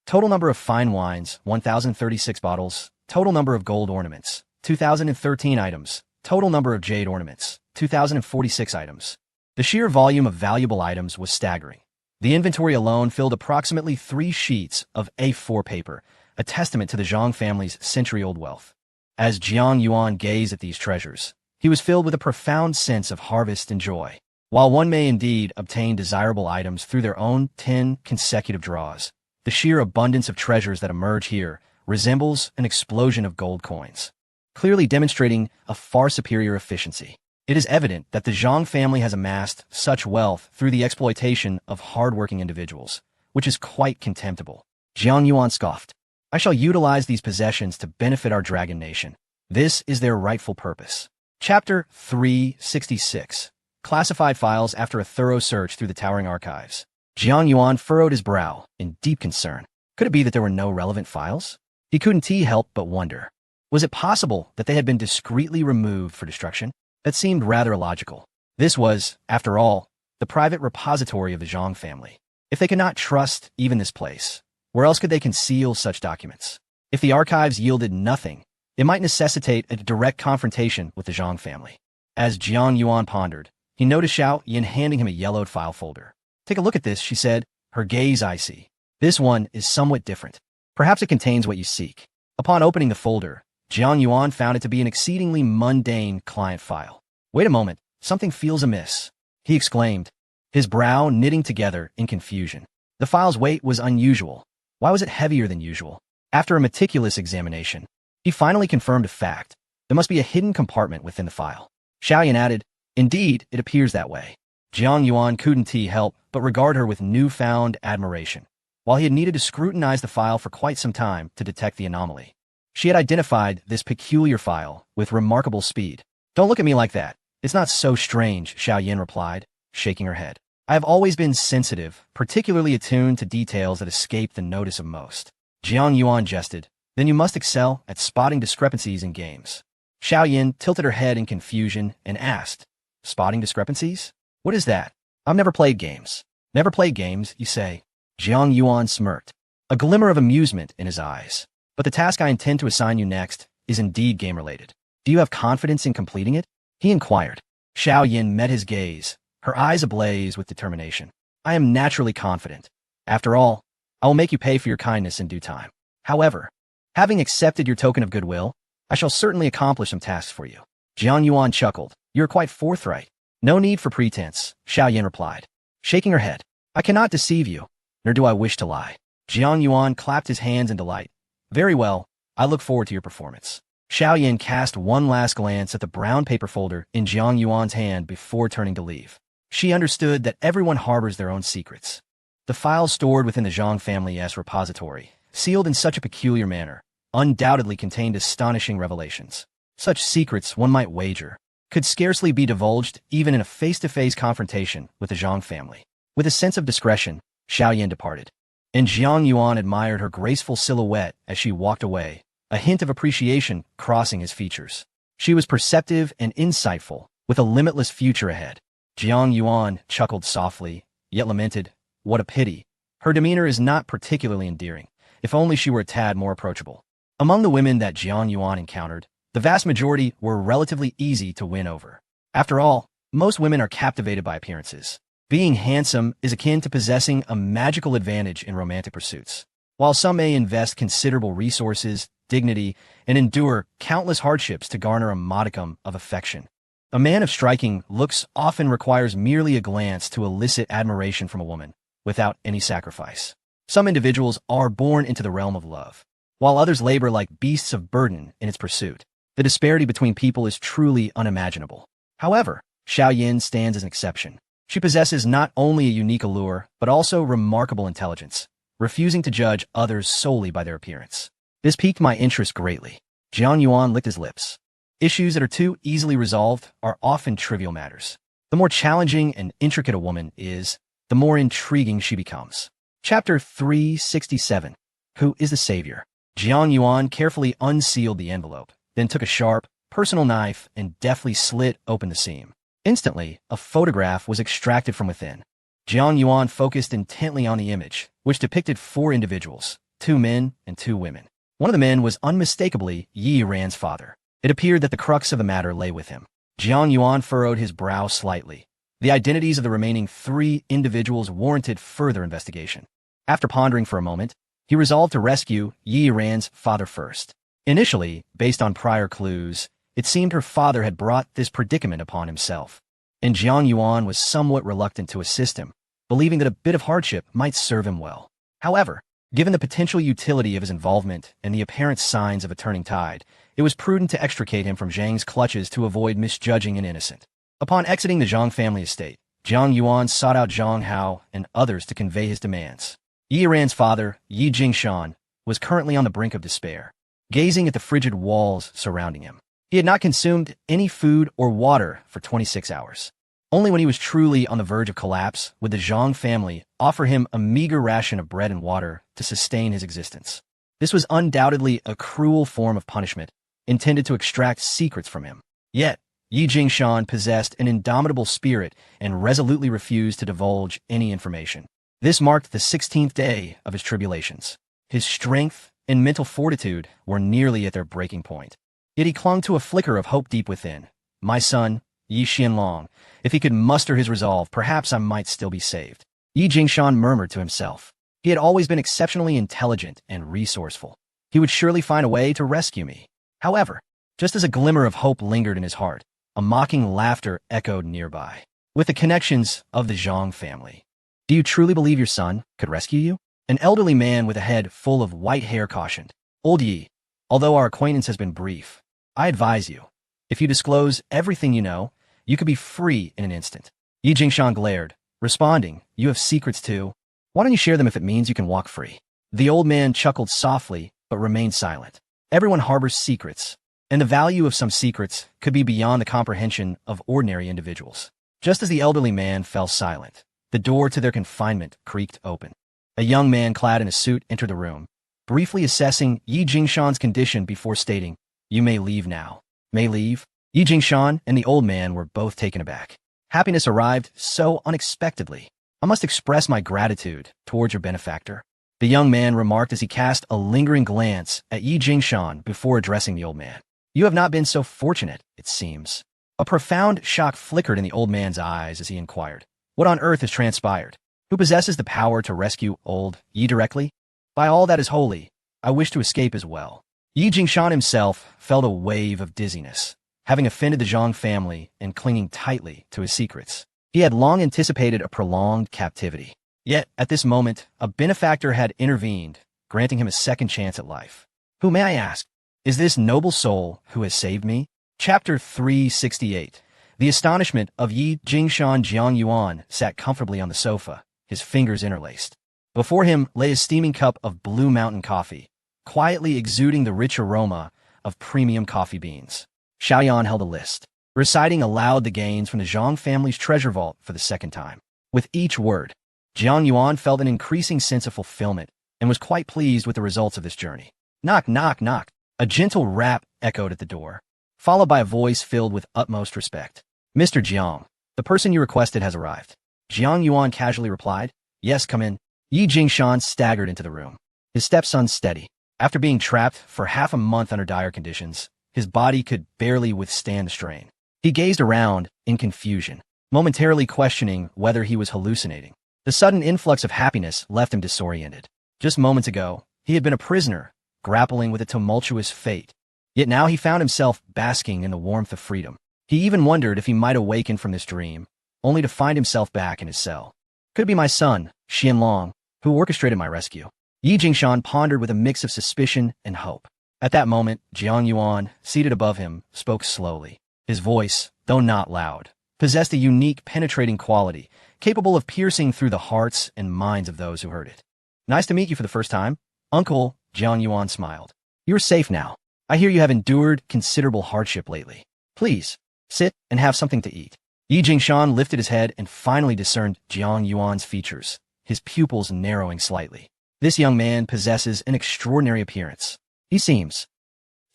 Total number of fine wines: 1,036 bottles. Total number of gold ornaments: 2,013 items. Total number of jade ornaments: 2,046 items. The sheer volume of valuable items was staggering. The inventory alone filled approximately 3 sheets of A4 paper, a testament to the Zhang family's century-old wealth. As Jiang Yuan gazed at these treasures, he was filled with a profound sense of harvest and joy. While one may indeed obtain desirable items through their own 10 consecutive draws, the sheer abundance of treasures that emerge here resembles an explosion of gold coins, clearly demonstrating a far superior efficiency. It is evident that the Zhang family has amassed such wealth through the exploitation of hard-working individuals, which is quite contemptible. Jiang Yuan scoffed. I shall utilize these possessions to benefit our dragon nation. This is their rightful purpose. Chapter 366. Classified files. After a thorough search through the towering archives, Jiang Yuan furrowed his brow in deep concern. Could it be that there were no relevant files? He couldn't help but wonder. Was it possible that they had been discreetly removed for destruction? That seemed rather illogical. This was, after all, the private repository of the Zhang family. If they could not trust even this place, where else could they conceal such documents? If the archives yielded nothing, it might necessitate a direct confrontation with the Zhang family. As Jiang Yuan pondered, he noticed Xiao Yin handing him a yellowed file folder. Take a look at this, she said, her gaze icy. This one is somewhat different. Perhaps it contains what you seek. Upon opening the folder, Jiang Yuan found it to be an exceedingly mundane client file. Wait a moment, something feels amiss, he exclaimed, his brow knitting together in confusion. The file's weight was unusual. Why was it heavier than usual? After a meticulous examination, he finally confirmed a fact. There must be a hidden compartment within the file. Xiaoyan added, indeed, it appears that way. Jiang Yuan couldn't help but regard her with newfound admiration. While he had needed to scrutinize the file for quite some time to detect the anomaly, she had identified this peculiar file with remarkable speed. Don't look at me like that. It's not so strange, Xiaoyan replied, shaking her head. I have always been sensitive, particularly attuned to details that escape the notice of most. Jiang Yuan jested. Then you must excel at spotting discrepancies in games. Xiaoyan tilted her head in confusion and asked, spotting discrepancies? What is that? I've never played games. Never played games, you say? Jiang Yuan smirked, a glimmer of amusement in his eyes. But the task I intend to assign you next is indeed game-related. Do you have confidence in completing it? He inquired. Xiaoyan met his gaze, her eyes ablaze with determination. I am naturally confident. After all, I will make you pay for your kindness in due time. However, having accepted your token of goodwill, I shall certainly accomplish some tasks for you. Jiang Yuan chuckled. You are quite forthright. No need for pretense, Xiaoyan replied, shaking her head. I cannot deceive you, nor do I wish to lie. Jiang Yuan clapped his hands in delight. Very well, I look forward to your performance. Xiaoyan cast one last glance at the brown paper folder in Jiang Yuan's hand before turning to leave. She understood that everyone harbors their own secrets. The files stored within the Zhang family's repository, sealed in such a peculiar manner, undoubtedly contained astonishing revelations. Such secrets, one might wager, could scarcely be divulged even in a face-to-face confrontation with the Zhang family. With a sense of discretion, Xiaoyan departed, and Jiang Yuan admired her graceful silhouette as she walked away, a hint of appreciation crossing his features. She was perceptive and insightful, with a limitless future ahead. Jiang Yuan chuckled softly, yet lamented, what a pity. Her demeanor is not particularly endearing. If only she were a tad more approachable. Among the women that Jiang Yuan encountered, the vast majority were relatively easy to win over. After all, most women are captivated by appearances. Being handsome is akin to possessing a magical advantage in romantic pursuits. While some may invest considerable resources, dignity, and endure countless hardships to garner a modicum of affection, a man of striking looks often requires merely a glance to elicit admiration from a woman, without any sacrifice. Some individuals are born into the realm of love, while others labor like beasts of burden in its pursuit. The disparity between people is truly unimaginable. However, Xiaoyan stands as an exception. She possesses not only a unique allure, but also remarkable intelligence, refusing to judge others solely by their appearance. This piqued my interest greatly. Jiang Yuan licked his lips. Issues that are too easily resolved are often trivial matters. The more challenging and intricate a woman is, the more intriguing she becomes. Chapter 367. Who is the Savior? Jiang Yuan carefully unsealed the envelope, then took a sharp, personal knife and deftly slit open the seam. Instantly, a photograph was extracted from within. Jiang Yuan focused intently on the image, which depicted 4 individuals, 2 men and 2 women. One of the men was unmistakably Yi Ran's father. It appeared that the crux of the matter lay with him. Jiang Yuan furrowed his brow slightly. The identities of the remaining 3 individuals warranted further investigation. After pondering for a moment, he resolved to rescue Yi Ran's father first. Initially, based on prior clues, it seemed her father had brought this predicament upon himself, and Jiang Yuan was somewhat reluctant to assist him, believing that a bit of hardship might serve him well. However, given the potential utility of his involvement and the apparent signs of a turning tide, it was prudent to extricate him from Zhang's clutches to avoid misjudging an innocent. Upon exiting the Zhang family estate, Jiang Yuan sought out Zhang Hao and others to convey his demands. Yi Ran's father, Yi Jingshan, was currently on the brink of despair, gazing at the frigid walls surrounding him. He had not consumed any food or water for 26 hours. Only when he was truly on the verge of collapse would the Zhang family offer him a meager ration of bread and water to sustain his existence. This was undoubtedly a cruel form of punishment, intended to extract secrets from him. Yet, Yi Jingshan possessed an indomitable spirit and resolutely refused to divulge any information. This marked the 16th day of his tribulations. His strength and mental fortitude were nearly at their breaking point. Yet he clung to a flicker of hope deep within. My son, Yi Xianlong, if he could muster his resolve, perhaps I might still be saved. Yi Jingshan murmured to himself. He had always been exceptionally intelligent and resourceful. He would surely find a way to rescue me. However, just as a glimmer of hope lingered in his heart, a mocking laughter echoed nearby. With the connections of the Zhang family. Do you truly believe your son could rescue you? An elderly man with a head full of white hair cautioned. Old Yi, although our acquaintance has been brief, I advise you, if you disclose everything you know, you could be free in an instant. Yi Jingshan glared, responding, you have secrets too. Why don't you share them if it means you can walk free? The old man chuckled softly, but remained silent. Everyone harbors secrets, and the value of some secrets could be beyond the comprehension of ordinary individuals. Just as the elderly man fell silent, the door to their confinement creaked open. A young man clad in a suit entered the room, briefly assessing Yi Jingshan's condition before stating, you may leave now. May leave? Yi Jingshan and the old man were both taken aback. Happiness arrived so unexpectedly. I must express my gratitude towards your benefactor. The young man remarked as he cast a lingering glance at Yi Jingshan before addressing the old man. You have not been so fortunate, it seems. A profound shock flickered in the old man's eyes as he inquired, what on earth has transpired? Who possesses the power to rescue old Yi directly? By all that is holy, I wish to escape as well. Yi Jingshan himself felt a wave of dizziness, having offended the Zhang family and clinging tightly to his secrets. He had long anticipated a prolonged captivity. Yet, at this moment, a benefactor had intervened, granting him a second chance at life. Who, may I ask, is this noble soul who has saved me? Chapter 368. The astonishment of Yi Jingshan. Jiang Yuan sat comfortably on the sofa, his fingers interlaced. Before him lay a steaming cup of Blue Mountain coffee, quietly exuding the rich aroma of premium coffee beans. Xiaoyan held a list, reciting aloud the gains from the Zhang family's treasure vault for the second time. With each word, Jiang Yuan felt an increasing sense of fulfillment and was quite pleased with the results of this journey. Knock, knock, knock. A gentle rap echoed at the door, followed by a voice filled with utmost respect. Mr. Jiang, the person you requested has arrived. Jiang Yuan casually replied, yes, come in. Yi Jingshan staggered into the room, his steps unsteady. After being trapped for half a month under dire conditions, his body could barely withstand the strain. He gazed around in confusion, momentarily questioning whether he was hallucinating. The sudden influx of happiness left him disoriented. Just moments ago, he had been a prisoner, grappling with a tumultuous fate. Yet now he found himself basking in the warmth of freedom. He even wondered if he might awaken from this dream, only to find himself back in his cell. Could it be my son, Xianlong, who orchestrated my rescue? Yi Jingshan pondered with a mix of suspicion and hope. At that moment, Jiang Yuan, seated above him, spoke slowly. His voice, though not loud, possessed a unique, penetrating quality, capable of piercing through the hearts and minds of those who heard it. Nice to meet you for the first time. Uncle, Jiang Yuan smiled. You're safe now. I hear you have endured considerable hardship lately. Please, sit and have something to eat. Yi Jingshan lifted his head and finally discerned Jiang Yuan's features, his pupils narrowing slightly. This young man possesses an extraordinary appearance. He seems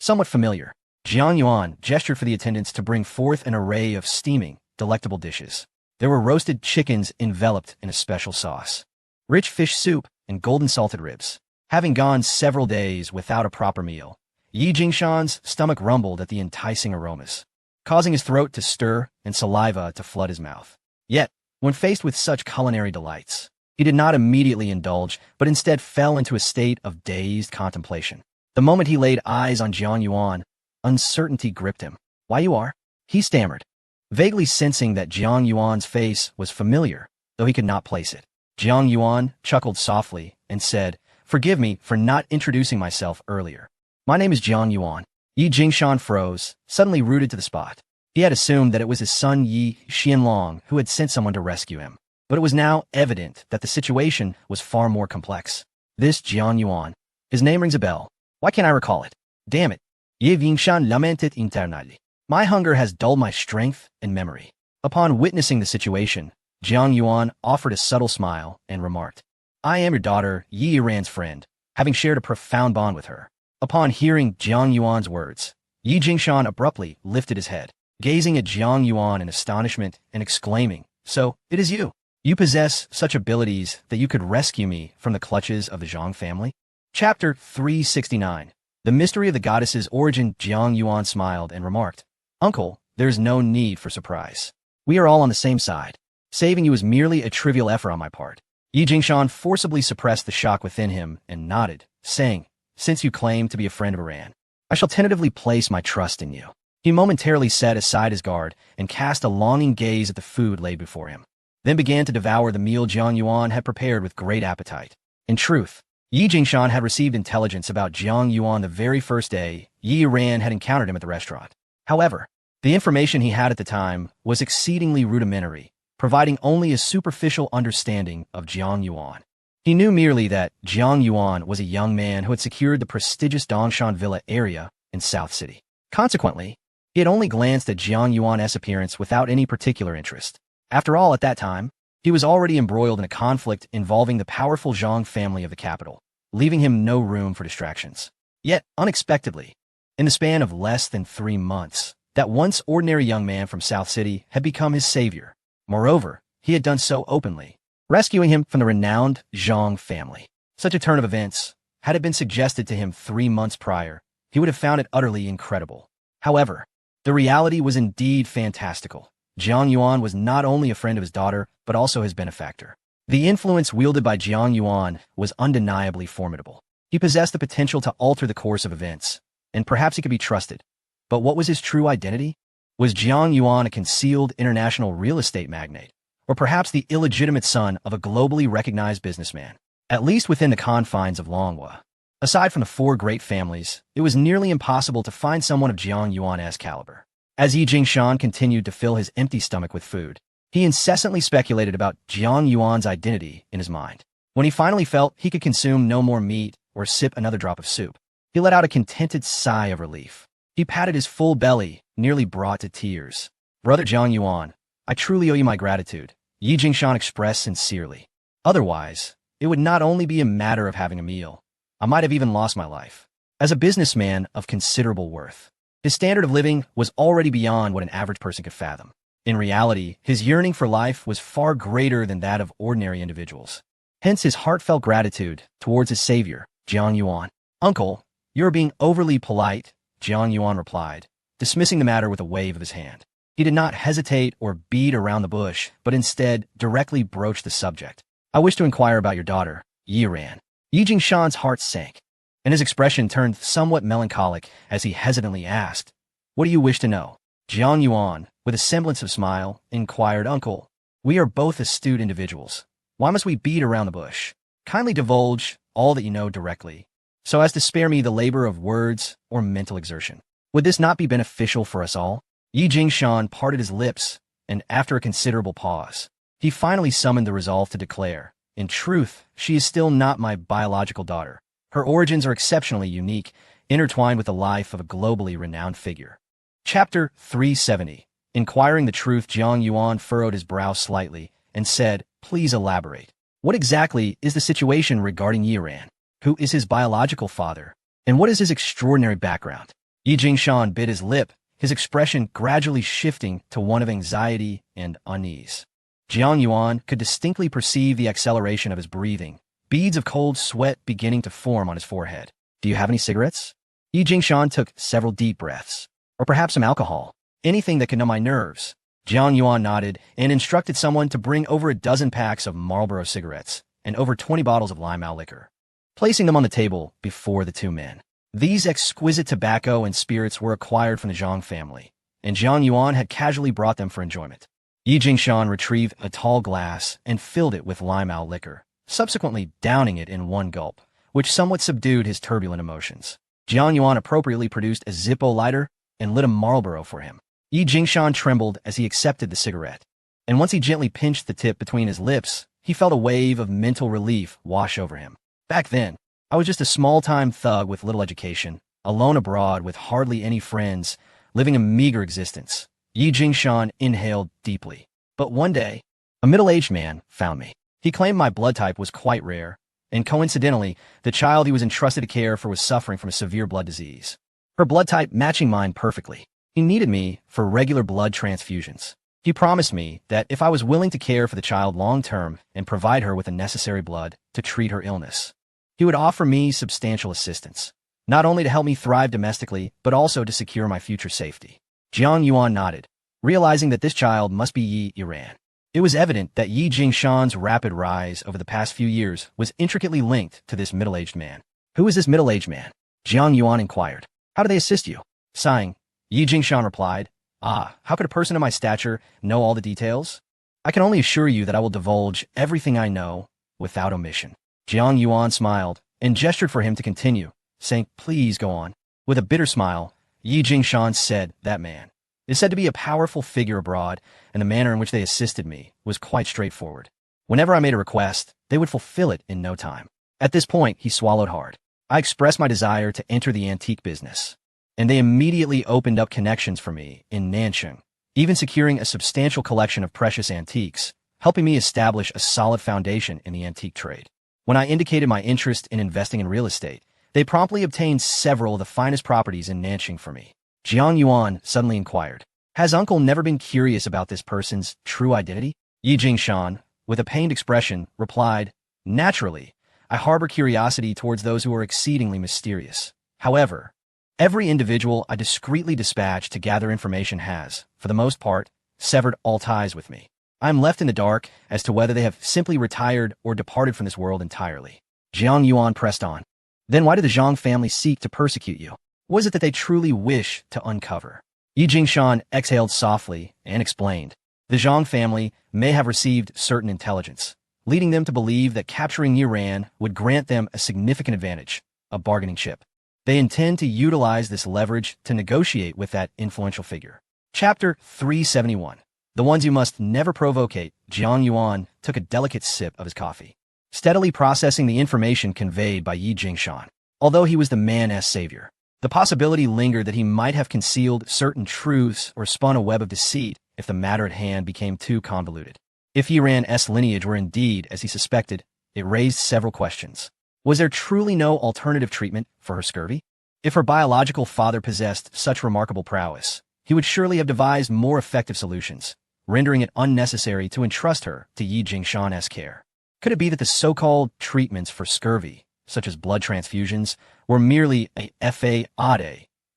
somewhat familiar. Jiang Yuan gestured for the attendants to bring forth an array of steaming, delectable dishes. There were roasted chickens enveloped in a special sauce, rich fish soup, and golden salted ribs. Having gone several days without a proper meal, Yi Jingshan's stomach rumbled at the enticing aromas, causing his throat to stir and saliva to flood his mouth. Yet, when faced with such culinary delights, he did not immediately indulge, but instead fell into a state of dazed contemplation. The moment he laid eyes on Jiang Yuan, uncertainty gripped him. Why you are? He stammered, vaguely sensing that Jiang Yuan's face was familiar, though he could not place it. Jiang Yuan chuckled softly and said, forgive me for not introducing myself earlier. My name is Jiang Yuan. Yi Jingshan froze, suddenly rooted to the spot. He had assumed that it was his son Yi Xianlong who had sent someone to rescue him. But it was now evident that the situation was far more complex. This Jiang Yuan. His name rings a bell. Why can't I recall it? Damn it. Yi Jingshan lamented internally. My hunger has dulled my strength and memory. Upon witnessing the situation, Jiang Yuan offered a subtle smile and remarked, I am your daughter, Yi Yiran's friend, having shared a profound bond with her. Upon hearing Jiang Yuan's words, Yi Jingshan abruptly lifted his head, gazing at Jiang Yuan in astonishment and exclaiming, so, it is you. You possess such abilities that you could rescue me from the clutches of the Zhang family? Chapter 369. The Mystery of the Goddess's Origin. Jiang Yuan smiled and remarked, Uncle, there is no need for surprise. We are all on the same side. Saving you is merely a trivial effort on my part. Yi Jingshan forcibly suppressed the shock within him and nodded, saying, "Since you claim to be a friend of Iran, I shall tentatively place my trust in you." He momentarily set aside his guard and cast a longing gaze at the food laid before him, then began to devour the meal Jiang Yuan had prepared with great appetite. In truth, Yi Jingshan had received intelligence about Jiang Yuan the very first day Yi Ran had encountered him at the restaurant. However, the information he had at the time was exceedingly rudimentary, providing only a superficial understanding of Jiang Yuan. He knew merely that Jiang Yuan was a young man who had secured the prestigious Dongshan Villa area in South City. Consequently, he had only glanced at Jiang Yuan's appearance without any particular interest. After all, at that time, he was already embroiled in a conflict involving the powerful Zhang family of the capital, leaving him no room for distractions. Yet, unexpectedly, in the span of less than 3 months, that once ordinary young man from South City had become his savior. Moreover, he had done so openly, rescuing him from the renowned Zhang family. Such a turn of events, had it been suggested to him 3 months prior, he would have found it utterly incredible. However, the reality was indeed fantastical. Jiang Yuan was not only a friend of his daughter, but also his benefactor. The influence wielded by Jiang Yuan was undeniably formidable. He possessed the potential to alter the course of events, and perhaps he could be trusted. But what was his true identity? Was Jiang Yuan a concealed international real estate magnate, or perhaps the illegitimate son of a globally recognized businessman? At least within the confines of Longhua. Aside from the 4 great families, it was nearly impossible to find someone of Jiang Yuan's caliber. As Yi Jingshan continued to fill his empty stomach with food, he incessantly speculated about Jiang Yuan's identity in his mind. When he finally felt he could consume no more meat or sip another drop of soup, he let out a contented sigh of relief. He patted his full belly, nearly brought to tears. "Brother Jiang Yuan, I truly owe you my gratitude," Yi Jingshan expressed sincerely. "Otherwise, it would not only be a matter of having a meal, I might have even lost my life." As a businessman of considerable worth, his standard of living was already beyond what an average person could fathom. In reality, his yearning for life was far greater than that of ordinary individuals. Hence his heartfelt gratitude towards his savior, Jiang Yuan. "Uncle, you're being overly polite," Jiang Yuan replied, dismissing the matter with a wave of his hand. He did not hesitate or beat around the bush, but instead directly broached the subject. "I wish to inquire about your daughter, Yi Ran." Yi Jingshan's heart sank, and his expression turned somewhat melancholic as he hesitantly asked, "What do you wish to know?" Jiang Yuan, with a semblance of smile, inquired, "Uncle, we are both astute individuals. Why must we beat around the bush? Kindly divulge all that you know directly, so as to spare me the labor of words or mental exertion. Would this not be beneficial for us all?" Yi Jingshan parted his lips, and after a considerable pause, he finally summoned the resolve to declare, "In truth, she is still not my biological daughter. Her origins are exceptionally unique, intertwined with the life of a globally renowned figure." Chapter 370. Inquiring the truth, Jiang Yuan furrowed his brow slightly and said, "Please elaborate. What exactly is the situation regarding Yi Ran? Who is his biological father? And what is his extraordinary background?" Yi Jingshan bit his lip, his expression gradually shifting to one of anxiety and unease. Jiang Yuan could distinctly perceive the acceleration of his breathing, beads of cold sweat beginning to form on his forehead. "Do you have any cigarettes?" Yi Jingshan took several deep breaths. "Or perhaps some alcohol? Anything that could numb my nerves." Jiang Yuan nodded and instructed someone to bring over a dozen packs of Marlboro cigarettes and over 20 bottles of Limau liquor, placing them on the table before the 2 men. These exquisite tobacco and spirits were acquired from the Zhang family, and Jiang Yuan had casually brought them for enjoyment. Yi Jingshan retrieved a tall glass and filled it with Limau liquor, subsequently downing it in one gulp, which somewhat subdued his turbulent emotions. Jiang Yuan appropriately produced a Zippo lighter and lit a Marlboro for him. Yi Jingshan trembled as he accepted the cigarette, and once he gently pinched the tip between his lips, he felt a wave of mental relief wash over him. "Back then, I was just a small-time thug with little education, alone abroad with hardly any friends, living a meager existence." Yi Jingshan inhaled deeply. "But one day, a middle-aged man found me. He claimed my blood type was quite rare, and coincidentally, the child he was entrusted to care for was suffering from a severe blood disease, her blood type matching mine perfectly. He needed me for regular blood transfusions. He promised me that if I was willing to care for the child long-term and provide her with the necessary blood to treat her illness, he would offer me substantial assistance, not only to help me thrive domestically, but also to secure my future safety." Jiang Yuan nodded, realizing that this child must be Yi Ran. It was evident that Yi Jingshan's rapid rise over the past few years was intricately linked to this middle-aged man. Who is this middle-aged man? Jiang Yuan inquired. How do they assist you? Sighing, Yi Jingshan replied, how could a person of my stature know all the details? I can only assure you that I will divulge everything I know without omission. Jiang Yuan smiled and gestured for him to continue, saying, please go on. With a bitter smile, Yi Jingshan said, that man is said to be a powerful figure abroad, and the manner in which they assisted me was quite straightforward. Whenever I made a request, they would fulfill it in no time. At this point, he swallowed hard. I expressed my desire to enter the antique business, and they immediately opened up connections for me in Nancheng, even securing a substantial collection of precious antiques, helping me establish a solid foundation in the antique trade. When I indicated my interest in investing in real estate, they promptly obtained several of the finest properties in Nancheng for me. Jiang Yuan suddenly inquired, has uncle never been curious about this person's true identity? Yi Jingshan, with a pained expression, replied, naturally, I harbor curiosity towards those who are exceedingly mysterious. However, every individual I discreetly dispatch to gather information has, for the most part, severed all ties with me. I am left in the dark as to whether they have simply retired or departed from this world entirely. Jiang Yuan pressed on. Then why did the Zhang family seek to persecute you? What is it that they truly wish to uncover? Yi Jingshan exhaled softly and explained. The Zhang family may have received certain intelligence, leading them to believe that capturing Yiran would grant them a significant advantage, a bargaining chip. They intend to utilize this leverage to negotiate with that influential figure. Chapter 371. The ones you must never provocate. Jiang Yuan took a delicate sip of his coffee, steadily processing the information conveyed by Yi Jingshan. Although he was the man's savior, the possibility lingered that he might have concealed certain truths or spun a web of deceit if the matter at hand became too convoluted. If Yiran's lineage were indeed as he suspected, it raised several questions. Was there truly no alternative treatment for her scurvy? If her biological father possessed such remarkable prowess, he would surely have devised more effective solutions, rendering it unnecessary to entrust her to Yi Jingshan's care. Could it be that the so-called treatments for scurvy, such as blood transfusions, were merely a fade,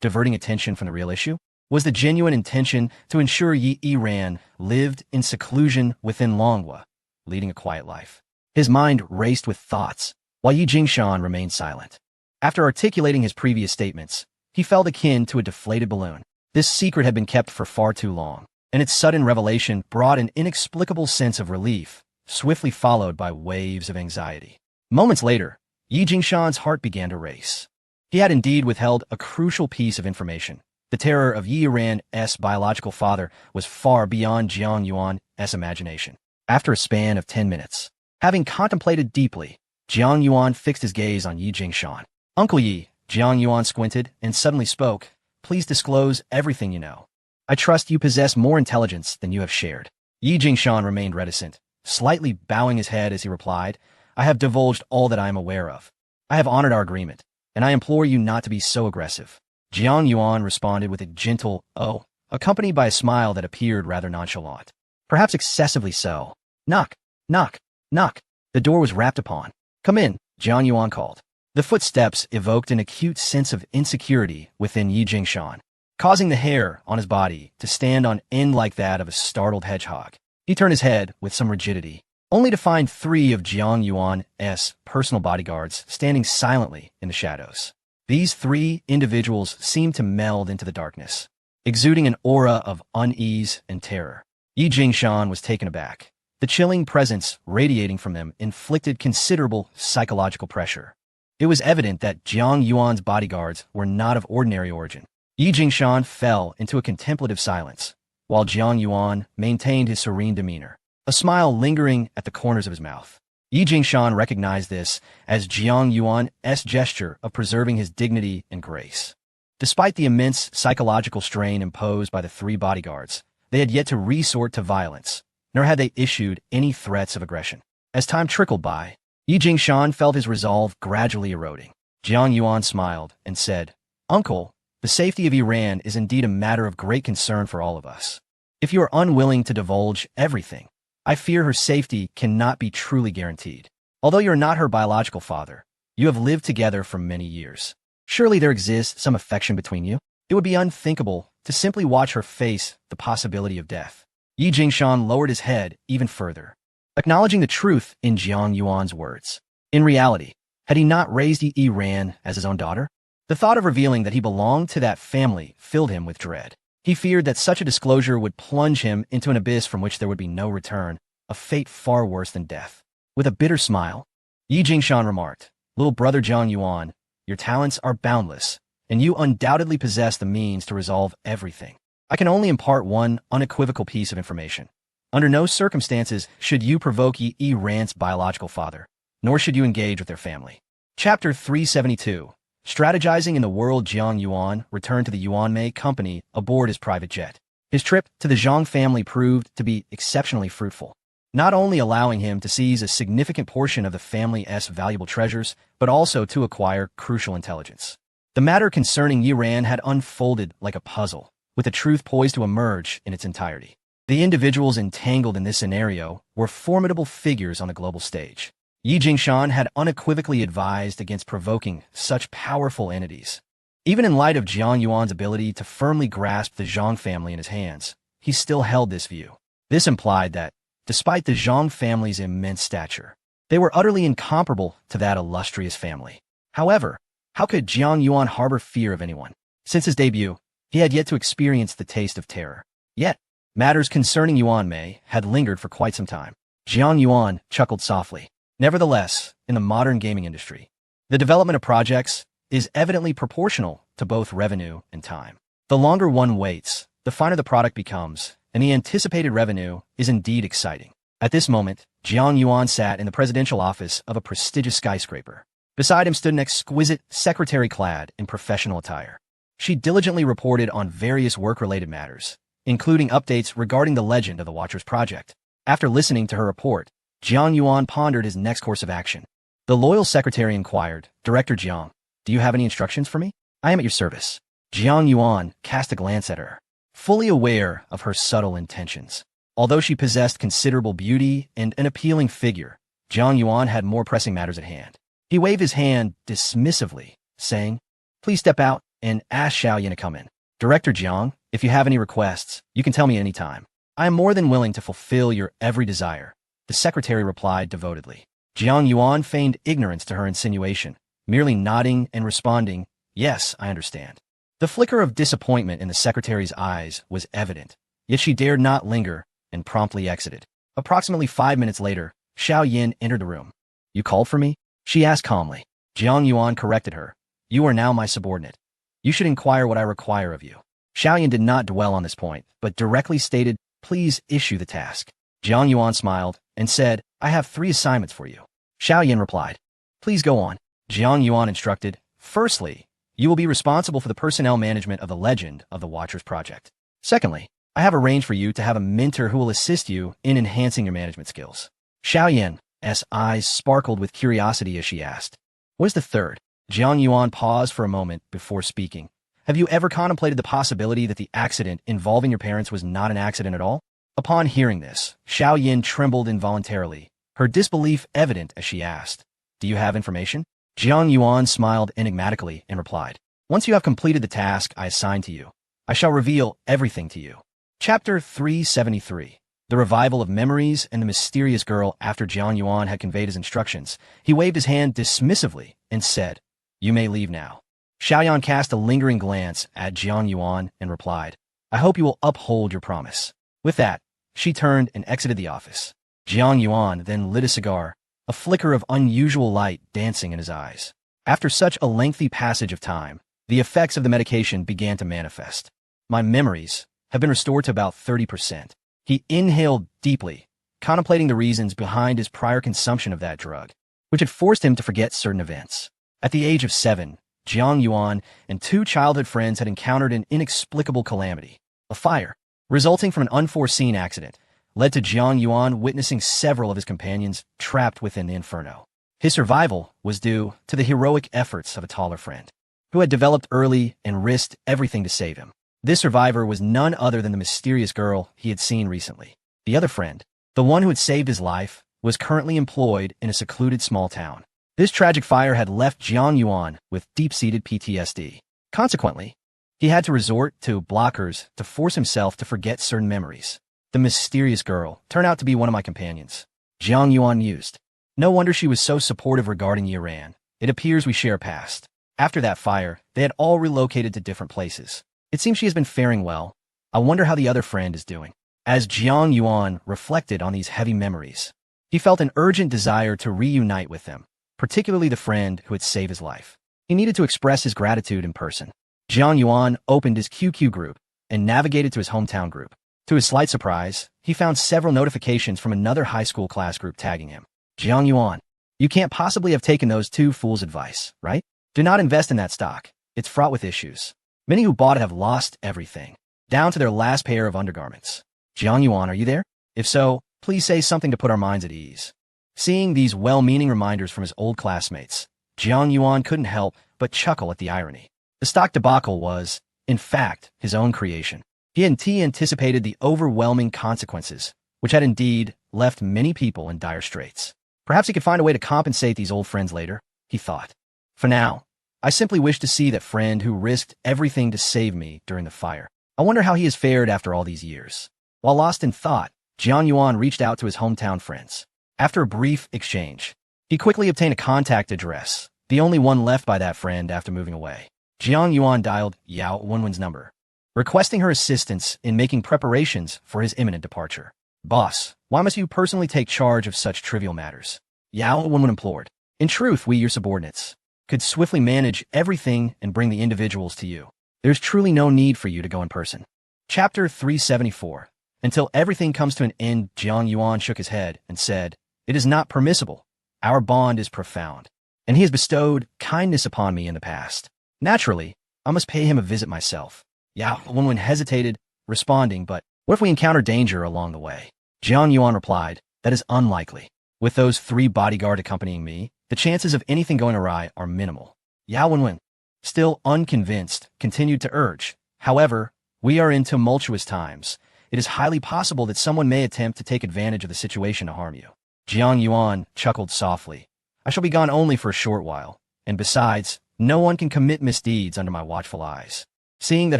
diverting attention from the real issue? Was the genuine intention to ensure Yi Yiran lived in seclusion within Longhua, leading a quiet life? His mind raced with thoughts, while Yi Jingshan remained silent. After articulating his previous statements, he felt akin to a deflated balloon. This secret had been kept for far too long, and its sudden revelation brought an inexplicable sense of relief, swiftly followed by waves of anxiety. Moments later, Yi Jingshan's heart began to race. He had indeed withheld a crucial piece of information. The terror of Yi Yiran's biological father was far beyond Jiang Yuan's imagination. After a span of 10 minutes, having contemplated deeply, Jiang Yuan fixed his gaze on Yi Jingshan. Uncle Yi, Jiang Yuan squinted and suddenly spoke, please disclose everything you know. I trust you possess more intelligence than you have shared. Yi Jingshan remained reticent, slightly bowing his head as he replied, I have divulged all that I am aware of. I have honored our agreement, and I implore you not to be so aggressive. Jiang Yuan responded with a gentle, oh, accompanied by a smile that appeared rather nonchalant. Perhaps excessively so. Knock, knock, knock. The door was rapped upon. Come in, Jiang Yuan called. The footsteps evoked an acute sense of insecurity within Yi Jingshan, causing the hair on his body to stand on end like that of a startled hedgehog. He turned his head with some rigidity, only to find 3 of Jiang Yuan's personal bodyguards standing silently in the shadows. These 3 individuals seemed to meld into the darkness, exuding an aura of unease and terror. Yi Jingshan was taken aback. The chilling presence radiating from them inflicted considerable psychological pressure. It was evident that Jiang Yuan's bodyguards were not of ordinary origin. Yi Jingshan fell into a contemplative silence, while Jiang Yuan maintained his serene demeanor, a smile lingering at the corners of his mouth. Yi Jingshan recognized this as Jiang Yuan's gesture of preserving his dignity and grace. Despite the immense psychological strain imposed by the 3 bodyguards, they had yet to resort to violence, nor had they issued any threats of aggression. As time trickled by, Yi Jingshan felt his resolve gradually eroding. Jiang Yuan smiled and said, Uncle, the safety of Yiran is indeed a matter of great concern for all of us. If you are unwilling to divulge everything, I fear her safety cannot be truly guaranteed. Although you are not her biological father, you have lived together for many years. Surely there exists some affection between you? It would be unthinkable to simply watch her face the possibility of death. Yi Jingshan lowered his head even further, acknowledging the truth in Jiang Yuan's words. In reality, had he not raised Yi Ran as his own daughter? The thought of revealing that he belonged to that family filled him with dread. He feared that such a disclosure would plunge him into an abyss from which there would be no return, a fate far worse than death. With a bitter smile, Yi Jingshan remarked, "Little brother Jiang Yuan, your talents are boundless, and you undoubtedly possess the means to resolve everything. I can only impart one unequivocal piece of information. Under no circumstances should you provoke Yi Ran's biological father, nor should you engage with their family." Chapter 372. Strategizing in the world. Jiang Yuan returned to the Yuanmei company aboard his private jet. His trip to the Zhang family proved to be exceptionally fruitful, not only allowing him to seize a significant portion of the family's valuable treasures, but also to acquire crucial intelligence. The matter concerning Yi Ran had unfolded like a puzzle, with the truth poised to emerge in its entirety. The individuals entangled in this scenario were formidable figures on the global stage. Yi Jingshan had unequivocally advised against provoking such powerful entities. Even in light of Jiang Yuan's ability to firmly grasp the Zhang family in his hands, he still held this view. This implied that, despite the Zhang family's immense stature, they were utterly incomparable to that illustrious family. However, how could Jiang Yuan harbor fear of anyone? Since his debut, he had yet to experience the taste of terror. Yet, matters concerning Yuanmei had lingered for quite some time. Jiang Yuan chuckled softly. Nevertheless, in the modern gaming industry, the development of projects is evidently proportional to both revenue and time. The longer one waits, the finer the product becomes, and the anticipated revenue is indeed exciting. At this moment, Jiang Yuan sat in the presidential office of a prestigious skyscraper. Beside him stood an exquisite secretary clad in professional attire. She diligently reported on various work-related matters, including updates regarding the Legend of the Watchers project. After listening to her report, Jiang Yuan pondered his next course of action. The loyal secretary inquired, "Director Jiang, do you have any instructions for me? I am at your service." Jiang Yuan cast a glance at her, fully aware of her subtle intentions. Although she possessed considerable beauty and an appealing figure, Jiang Yuan had more pressing matters at hand. He waved his hand dismissively, saying, "Please step out and ask Xiao Yan to come in." "Director Jiang, if you have any requests, you can tell me any time. I am more than willing to fulfill your every desire," the secretary replied devotedly. Jiang Yuan feigned ignorance to her insinuation, merely nodding and responding, "Yes, I understand." The flicker of disappointment in the secretary's eyes was evident, yet she dared not linger and promptly exited. Approximately 5 minutes later, Xiao Yan entered the room. "You called for me?" she asked calmly. Jiang Yuan corrected her. "You are now my subordinate. You should inquire what I require of you." Xiao Yan did not dwell on this point, but directly stated, "Please issue the task." Jiang Yuan smiled and said, "I have 3 assignments for you." Xiao Yan replied, "Please go on." Jiang Yuan instructed, "Firstly, you will be responsible for the personnel management of the Legend of the Watchers project. Secondly, I have arranged for you to have a mentor who will assist you in enhancing your management skills." Xiao Yan's eyes sparkled with curiosity as she asked, "What is the third?" Jiang Yuan paused for a moment before speaking. "Have you ever contemplated the possibility that the accident involving your parents was not an accident at all?" Upon hearing this, Xiao Yan trembled involuntarily, her disbelief evident as she asked, "Do you have information?" Jiang Yuan smiled enigmatically and replied, "Once you have completed the task I assigned to you, I shall reveal everything to you." Chapter 373. The Revival of Memories and the Mysterious Girl. After Jiang Yuan had conveyed his instructions, he waved his hand dismissively and said, "You may leave now." Xiao Yan cast a lingering glance at Jiang Yuan and replied, "I hope you will uphold your promise." With that, she turned and exited the office. Jiang Yuan then lit a cigar, a flicker of unusual light dancing in his eyes. After such a lengthy passage of time, the effects of the medication began to manifest. "My memories have been restored to about 30%. He inhaled deeply, contemplating the reasons behind his prior consumption of that drug, which had forced him to forget certain events. At the age of 7, Jiang Yuan and 2 childhood friends had encountered an inexplicable calamity. A fire, resulting from an unforeseen accident, led to Jiang Yuan witnessing several of his companions trapped within the inferno. His survival was due to the heroic efforts of a taller friend, who had developed early and risked everything to save him. This survivor was none other than the mysterious girl he had seen recently. The other friend, the one who had saved his life, was currently employed in a secluded small town. This tragic fire had left Jiang Yuan with deep-seated PTSD. Consequently, he had to resort to blockers to force himself to forget certain memories. The mysterious girl turned out to be one of my companions. Jiang Yuan mused. No wonder she was so supportive regarding Yiran. It appears we share a past. After that fire, they had all relocated to different places. It seems she has been faring well. I wonder how the other friend is doing. As Jiang Yuan reflected on these heavy memories, he felt an urgent desire to reunite with them, particularly the friend who had saved his life. He needed to express his gratitude in person. Jiang Yuan opened his QQ group and navigated to his hometown group. To his slight surprise, he found several notifications from another high school class group tagging him. Jiang Yuan, you can't possibly have taken those two fools' advice, right? Do not invest in that stock. It's fraught with issues. Many who bought it have lost everything, down to their last pair of undergarments. Jiang Yuan, are you there? If so, please say something to put our minds at ease. Seeing these well-meaning reminders from his old classmates, Jiang Yuan couldn't help but chuckle at the irony. The stock debacle was, in fact, his own creation. He had anticipated the overwhelming consequences, which had indeed left many people in dire straits. Perhaps he could find a way to compensate these old friends later, he thought. For now, I simply wish to see that friend who risked everything to save me during the fire. I wonder how he has fared after all these years. While lost in thought, Jiang Yuan reached out to his hometown friends. After a brief exchange, he quickly obtained a contact address, the only one left by that friend after moving away. Jiang Yuan dialed Yao Wenwen's number, requesting her assistance in making preparations for his imminent departure. Boss, why must you personally take charge of such trivial matters? Yao Wenwen implored. In truth, we, your subordinates, could swiftly manage everything and bring the individuals to you. There's truly no need for you to go in person. Chapter 374. Until everything comes to an end, Jiang Yuan shook his head and said, It is not permissible. Our bond is profound, and he has bestowed kindness upon me in the past. Naturally, I must pay him a visit myself. Yao Wenwen hesitated, responding, but what if we encounter danger along the way? Jiang Yuan replied, That is unlikely. With those 3 bodyguards accompanying me, the chances of anything going awry are minimal. Yao Wenwen, still unconvinced, continued to urge. However, we are in tumultuous times. It is highly possible that someone may attempt to take advantage of the situation to harm you. Jiang Yuan chuckled softly. I shall be gone only for a short while, and besides, no one can commit misdeeds under my watchful eyes. Seeing that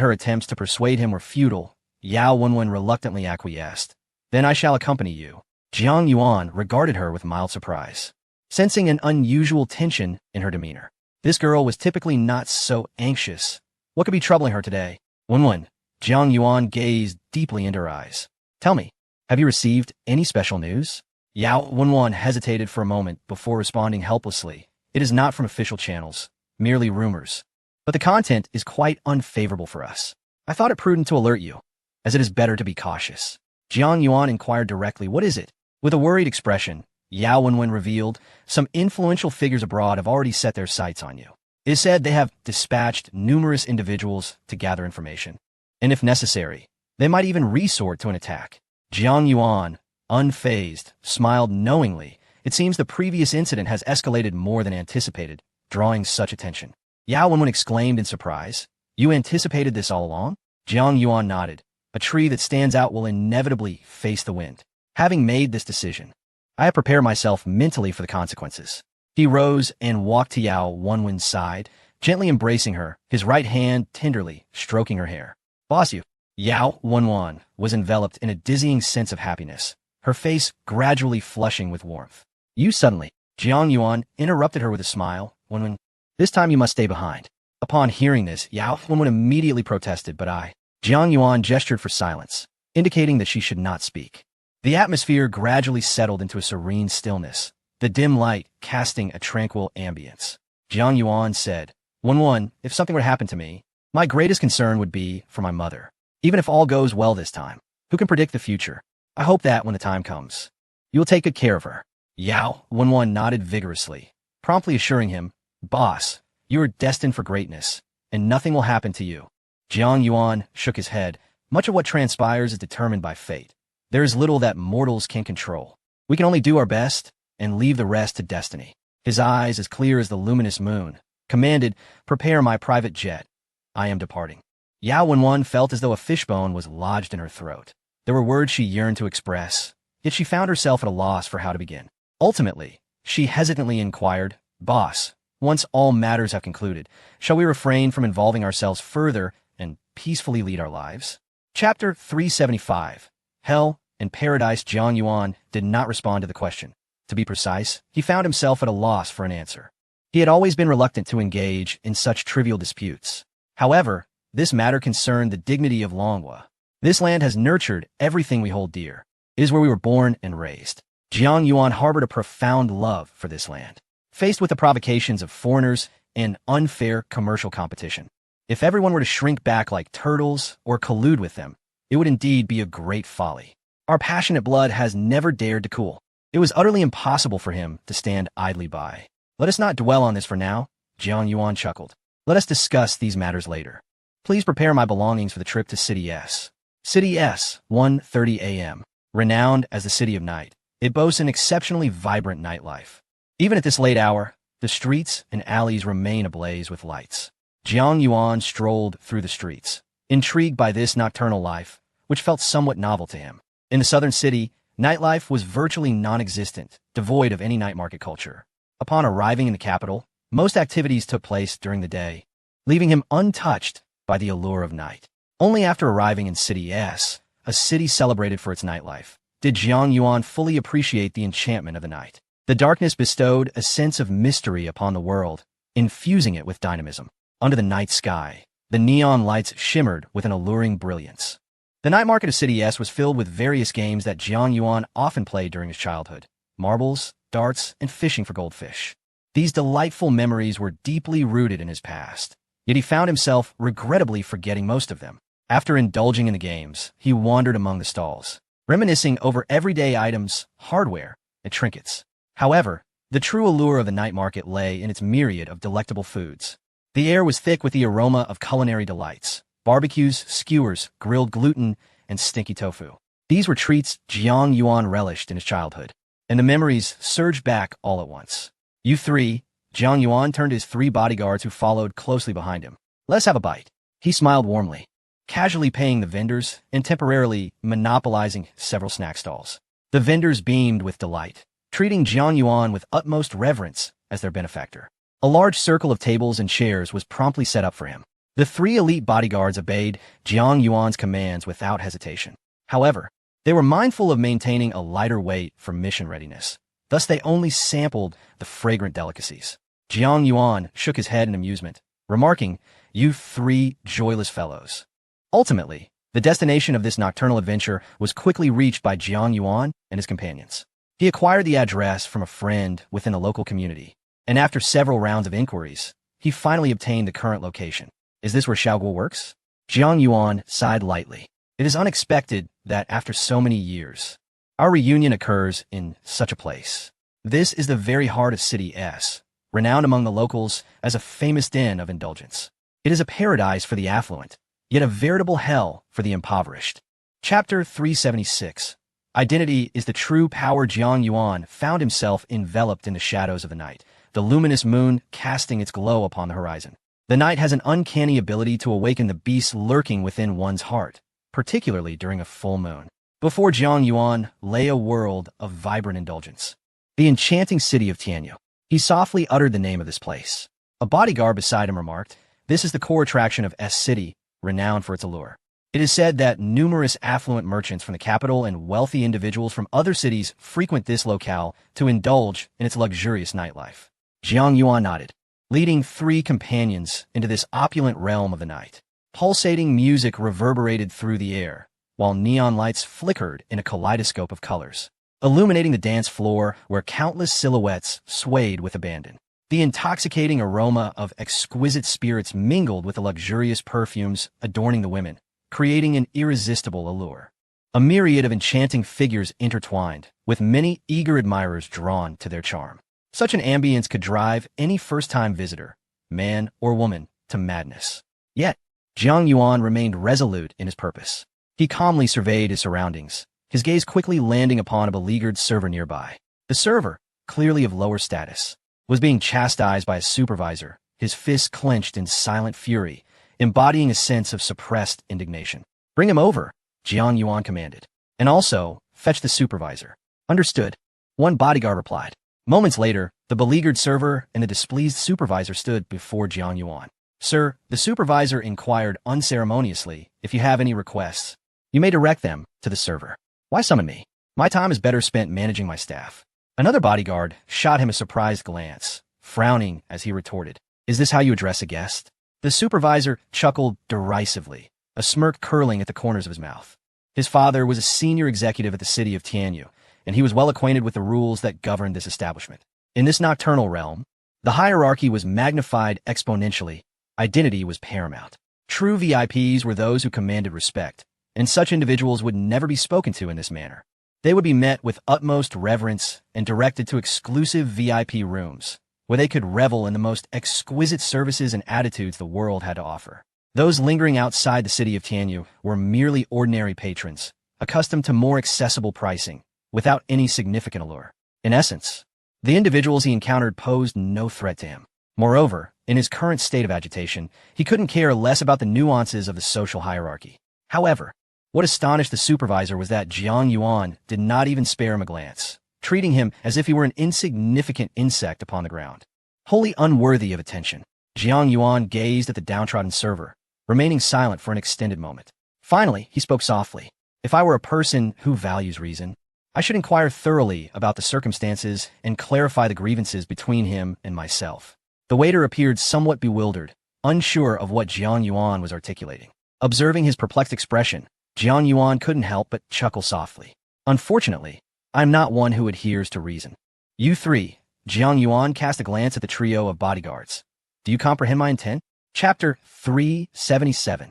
her attempts to persuade him were futile, Yao Wenwen reluctantly acquiesced. Then I shall accompany you. Jiang Yuan regarded her with mild surprise, sensing an unusual tension in her demeanor. This girl was typically not so anxious. What could be troubling her today? Wenwen, Jiang Yuan gazed deeply into her eyes. Tell me, have you received any special news? Yao Wenwen hesitated for a moment before responding helplessly. It is not from official channels, merely rumors. But the content is quite unfavorable for us. I thought it prudent to alert you, as it is better to be cautious. Jiang Yuan inquired directly, What is it? With a worried expression, Yao Wenwen revealed, Some influential figures abroad have already set their sights on you. It is said they have dispatched numerous individuals to gather information, and if necessary, they might even resort to an attack. Jiang Yuan, unfazed, smiled knowingly. It seems the previous incident has escalated more than anticipated, drawing such attention. Yao Wenwen exclaimed in surprise. You anticipated this all along? Jiang Yuan nodded. A tree that stands out will inevitably face the wind. Having made this decision, I have prepared myself mentally for the consequences. He rose and walked to Yao Wenwen's side, gently embracing her, his right hand tenderly stroking her hair. Boss, you. Yao Wenwen was enveloped in a dizzying sense of happiness, her face gradually flushing with warmth. You suddenly. Jiang Yuan interrupted her with a smile. Wenwen, this time you must stay behind. Upon hearing this, Yao Wenwen immediately protested, but Jiang Yuan gestured for silence, indicating that she should not speak. The atmosphere gradually settled into a serene stillness, the dim light casting a tranquil ambience. Jiang Yuan said, Wenwen, if something were to happen to me, my greatest concern would be for my mother. Even if all goes well this time, who can predict the future? I hope that when the time comes, you will take good care of her. Yao Wenwen nodded vigorously, promptly assuring him, Boss, you are destined for greatness, and nothing will happen to you. Jiang Yuan shook his head. Much of what transpires is determined by fate. There is little that mortals can control. We can only do our best and leave the rest to destiny. His eyes, as clear as the luminous moon, commanded, Prepare my private jet. I am departing. Yao Wenwen felt as though a fishbone was lodged in her throat. There were words she yearned to express, yet she found herself at a loss for how to begin. Ultimately, she hesitantly inquired, Boss, once all matters have concluded, shall we refrain from involving ourselves further and peacefully lead our lives? Chapter 375. Hell, In paradise, Jiang Yuan did not respond to the question. To be precise, he found himself at a loss for an answer. He had always been reluctant to engage in such trivial disputes. However, this matter concerned the dignity of Longhua. This land has nurtured everything we hold dear. It is where we were born and raised. Jiang Yuan harbored a profound love for this land. Faced with the provocations of foreigners and unfair commercial competition, if everyone were to shrink back like turtles or collude with them, it would indeed be a great folly. Our passionate blood has never dared to cool. It was utterly impossible for him to stand idly by. Let us not dwell on this for now, Jiang Yuan chuckled. Let us discuss these matters later. Please prepare my belongings for the trip to City S. City S, 1:30 a.m. Renowned as the City of Night, it boasts an exceptionally vibrant nightlife. Even at this late hour, the streets and alleys remain ablaze with lights. Jiang Yuan strolled through the streets, intrigued by this nocturnal life, which felt somewhat novel to him. In the southern city, nightlife was virtually non-existent, devoid of any night market culture. Upon arriving in the capital, most activities took place during the day, leaving him untouched by the allure of night. Only after arriving in City S, a city celebrated for its nightlife, did Jiang Yuan fully appreciate the enchantment of the night. The darkness bestowed a sense of mystery upon the world, infusing it with dynamism. Under the night sky, the neon lights shimmered with an alluring brilliance. The night market of City S was filled with various games that Jiang Yuan often played during his childhood: marbles, darts, and fishing for goldfish. These delightful memories were deeply rooted in his past, yet he found himself regrettably forgetting most of them. After indulging in the games, he wandered among the stalls, reminiscing over everyday items, hardware, and trinkets. However, the true allure of the night market lay in its myriad of delectable foods. The air was thick with the aroma of culinary delights: barbecues, skewers, grilled gluten, and stinky tofu. These were treats Jiang Yuan relished in his childhood, and the memories surged back all at once. "You three," Jiang Yuan turned to his three bodyguards who followed closely behind him. "Let's have a bite." He smiled warmly, casually paying the vendors and temporarily monopolizing several snack stalls. The vendors beamed with delight, treating Jiang Yuan with utmost reverence as their benefactor. A large circle of tables and chairs was promptly set up for him. The three elite bodyguards obeyed Jiang Yuan's commands without hesitation. However, they were mindful of maintaining a lighter weight for mission readiness. Thus, they only sampled the fragrant delicacies. Jiang Yuan shook his head in amusement, remarking, "You three joyless fellows." Ultimately, the destination of this nocturnal adventure was quickly reached by Jiang Yuan and his companions. He acquired the address from a friend within the local community, and after several rounds of inquiries, he finally obtained the current location. "Is this where Xiaoguo works?" Jiang Yuan sighed lightly. It is unexpected that after so many years, our reunion occurs in such a place. This is the very heart of City S, renowned among the locals as a famous den of indulgence. It is a paradise for the affluent, yet a veritable hell for the impoverished. Chapter 376. Identity is the true power. Jiang Yuan found himself enveloped in the shadows of the night, the luminous moon casting its glow upon the horizon. The night has an uncanny ability to awaken the beasts lurking within one's heart, particularly during a full moon. Before Jiang Yuan lay a world of vibrant indulgence. The enchanting city of Tianyu. He softly uttered the name of this place. A bodyguard beside him remarked, "This is the core attraction of S City, renowned for its allure." It is said that numerous affluent merchants from the capital and wealthy individuals from other cities frequent this locale to indulge in its luxurious nightlife. Jiang Yuan nodded, leading three companions into this opulent realm of the night. Pulsating music reverberated through the air, while neon lights flickered in a kaleidoscope of colors, illuminating the dance floor where countless silhouettes swayed with abandon. The intoxicating aroma of exquisite spirits mingled with the luxurious perfumes adorning the women, creating an irresistible allure. A myriad of enchanting figures intertwined, with many eager admirers drawn to their charm. Such an ambience could drive any first-time visitor, man or woman, to madness. Yet, Jiang Yuan remained resolute in his purpose. He calmly surveyed his surroundings, his gaze quickly landing upon a beleaguered server nearby. The server, clearly of lower status, was being chastised by a supervisor, his fists clenched in silent fury, embodying a sense of suppressed indignation. "Bring him over," Jiang Yuan commanded. "And also, fetch the supervisor." "Understood," one bodyguard replied. Moments later, the beleaguered server and the displeased supervisor stood before Jiang Yuan. "Sir," the supervisor inquired unceremoniously, "if you have any requests, you may direct them to the server." Why summon me? My time is better spent managing my staff. Another bodyguard shot him a surprised glance, frowning as he retorted, "Is this how you address a guest?" The supervisor chuckled derisively, a smirk curling at the corners of his mouth. His father was a senior executive at the city of Tianyu, and he was well acquainted with the rules that governed this establishment. In this nocturnal realm, the hierarchy was magnified exponentially. Identity was paramount. True VIPs were those who commanded respect, and such individuals would never be spoken to in this manner. They would be met with utmost reverence and directed to exclusive VIP rooms, where they could revel in the most exquisite services and attitudes the world had to offer. Those lingering outside the city of Tianyu were merely ordinary patrons, accustomed to more accessible pricing, without any significant allure. In essence, the individuals he encountered posed no threat to him. Moreover, in his current state of agitation, he couldn't care less about the nuances of the social hierarchy. However, what astonished the supervisor was that Jiang Yuan did not even spare him a glance, treating him as if he were an insignificant insect upon the ground. Wholly unworthy of attention, Jiang Yuan gazed at the downtrodden server, remaining silent for an extended moment. Finally, he spoke softly. "If I were a person who values reason, I should inquire thoroughly about the circumstances and clarify the grievances between him and myself." The waiter appeared somewhat bewildered, unsure of what Jiang Yuan was articulating. Observing his perplexed expression, Jiang Yuan couldn't help but chuckle softly. "Unfortunately, I'm not one who adheres to reason." "You three," Jiang Yuan cast a glance at the trio of bodyguards. "Do you comprehend my intent?" Chapter 377.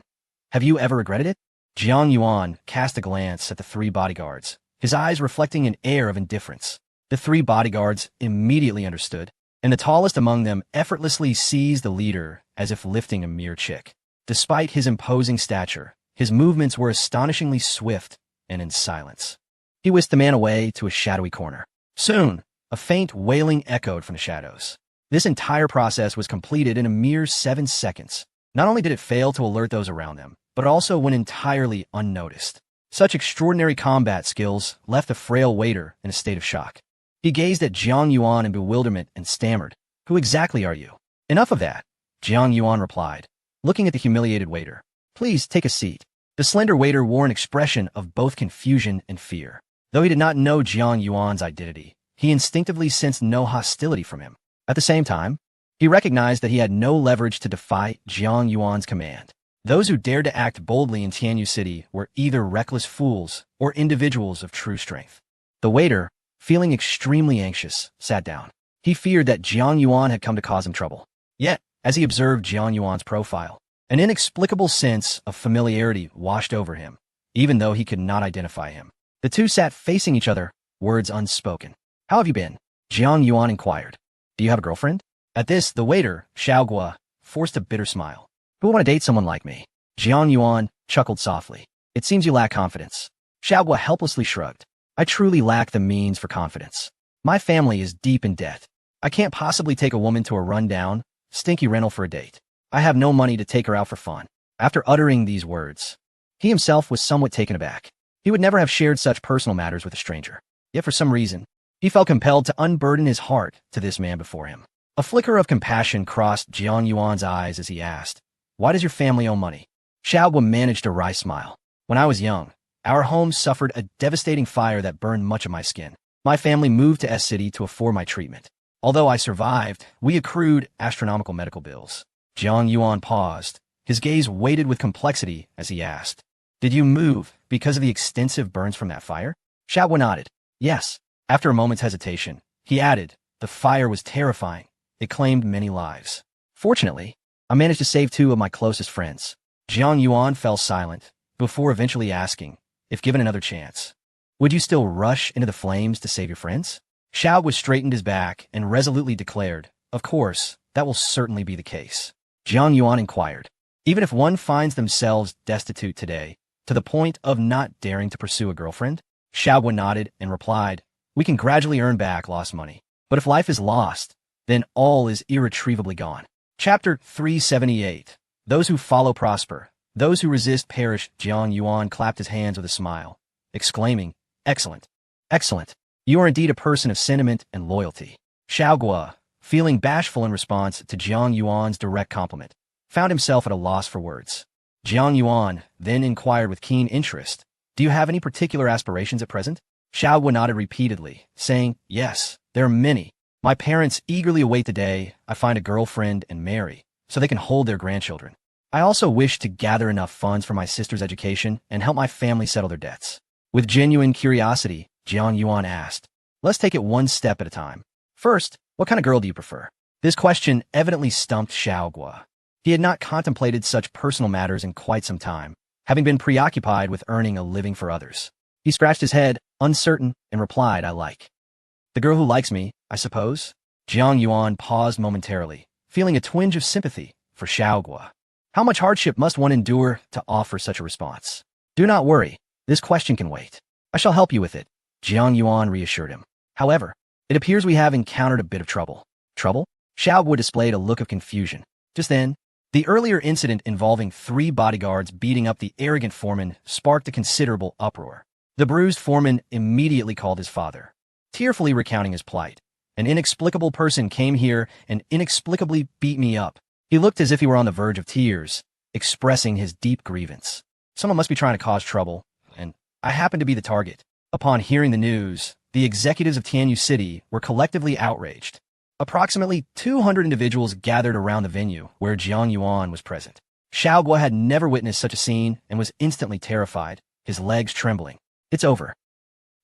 Have you ever regretted it? Jiang Yuan cast a glance at the three bodyguards, his eyes reflecting an air of indifference. The three bodyguards immediately understood, and the tallest among them effortlessly seized the leader as if lifting a mere chick. Despite his imposing stature, his movements were astonishingly swift and in silence. He whisked the man away to a shadowy corner. Soon, a faint wailing echoed from the shadows. This entire process was completed in a mere 7 seconds. Not only did it fail to alert those around them, but also went entirely unnoticed. Such extraordinary combat skills left the frail waiter in a state of shock. He gazed at Jiang Yuan in bewilderment and stammered, "Who exactly are you?" "Enough of that," Jiang Yuan replied, looking at the humiliated waiter. "Please take a seat." The slender waiter wore an expression of both confusion and fear. Though he did not know Jiang Yuan's identity, he instinctively sensed no hostility from him. At the same time, he recognized that he had no leverage to defy Jiang Yuan's command. Those who dared to act boldly in Tianyu City were either reckless fools or individuals of true strength. The waiter, feeling extremely anxious, sat down. He feared that Jiang Yuan had come to cause him trouble. Yet, as he observed Jiang Yuan's profile, an inexplicable sense of familiarity washed over him, even though he could not identify him. The two sat facing each other, words unspoken. "How have you been?" Jiang Yuan inquired. "Do you have a girlfriend?" At this, the waiter, Xiao Gua, forced a bitter smile. "Who would want to date someone like me?" Jiang Yuan chuckled softly. "It seems you lack confidence." Xiao Gua helplessly shrugged. "I truly lack the means for confidence. My family is deep in debt. I can't possibly take a woman to a rundown, stinky rental for a date. I have no money to take her out for fun." After uttering these words, he himself was somewhat taken aback. He would never have shared such personal matters with a stranger. Yet for some reason, he felt compelled to unburden his heart to this man before him. A flicker of compassion crossed Jiang Yuan's eyes as he asked, "Why does your family owe money?" Xiao Gua managed a wry smile. "When I was young, our home suffered a devastating fire that burned much of my skin. My family moved to S City to afford my treatment. Although I survived, we accrued astronomical medical bills." Jiang Yuan paused, his gaze weighted with complexity as he asked, "Did you move because of the extensive burns from that fire?" Xiao Gua nodded. "Yes." After a moment's hesitation, he added, "The fire was terrifying. It claimed many lives. Fortunately, I managed to save 2 of my closest friends." Jiang Yuan fell silent, before eventually asking, "If given another chance, would you still rush into the flames to save your friends?" Xiao Gua straightened his back and resolutely declared, "Of course, that will certainly be the case." Jiang Yuan inquired, "Even if one finds themselves destitute today, to the point of not daring to pursue a girlfriend?" Xiao Gua nodded and replied, "We can gradually earn back lost money. But if life is lost, then all is irretrievably gone." Chapter 378. Those who follow prosper, those who resist perish. Jiang Yuan clapped his hands with a smile, exclaiming, "Excellent! Excellent! You are indeed a person of sentiment and loyalty." Xiao Gua, feeling bashful in response to Jiang Yuan's direct compliment, found himself at a loss for words. Jiang Yuan then inquired with keen interest, Do you have any particular aspirations at present? Xiao Gua nodded repeatedly, saying, yes, there are many. My parents eagerly await the day I find a girlfriend and marry, so they can hold their grandchildren. I also wish to gather enough funds for my sister's education and help my family settle their debts. With genuine curiosity, Jiang Yuan asked, let's take it one step at a time. First, what kind of girl do you prefer? This question evidently stumped Xiao Gua. He had not contemplated such personal matters in quite some time, having been preoccupied with earning a living for others. He scratched his head, uncertain, and replied, I like. The girl who likes me, I suppose? Jiang Yuan paused momentarily, feeling a twinge of sympathy for Xiao Gua. How much hardship must one endure to offer such a response? Do not worry, this question can wait. I shall help you with it, Jiang Yuan reassured him. However, it appears we have encountered a bit of trouble. Trouble? Xiao Gua displayed a look of confusion. Just then, the earlier incident involving 3 bodyguards beating up the arrogant foreman sparked a considerable uproar. The bruised foreman immediately called his father, tearfully recounting his plight. An inexplicable person came here and inexplicably beat me up. He looked as if he were on the verge of tears, expressing his deep grievance. Someone must be trying to cause trouble, and I happened to be the target. Upon hearing the news, the executives of Tianyu City were collectively outraged. Approximately 200 individuals gathered around the venue where Jiang Yuan was present. Xiao Gua had never witnessed such a scene and was instantly terrified, his legs trembling. It's over.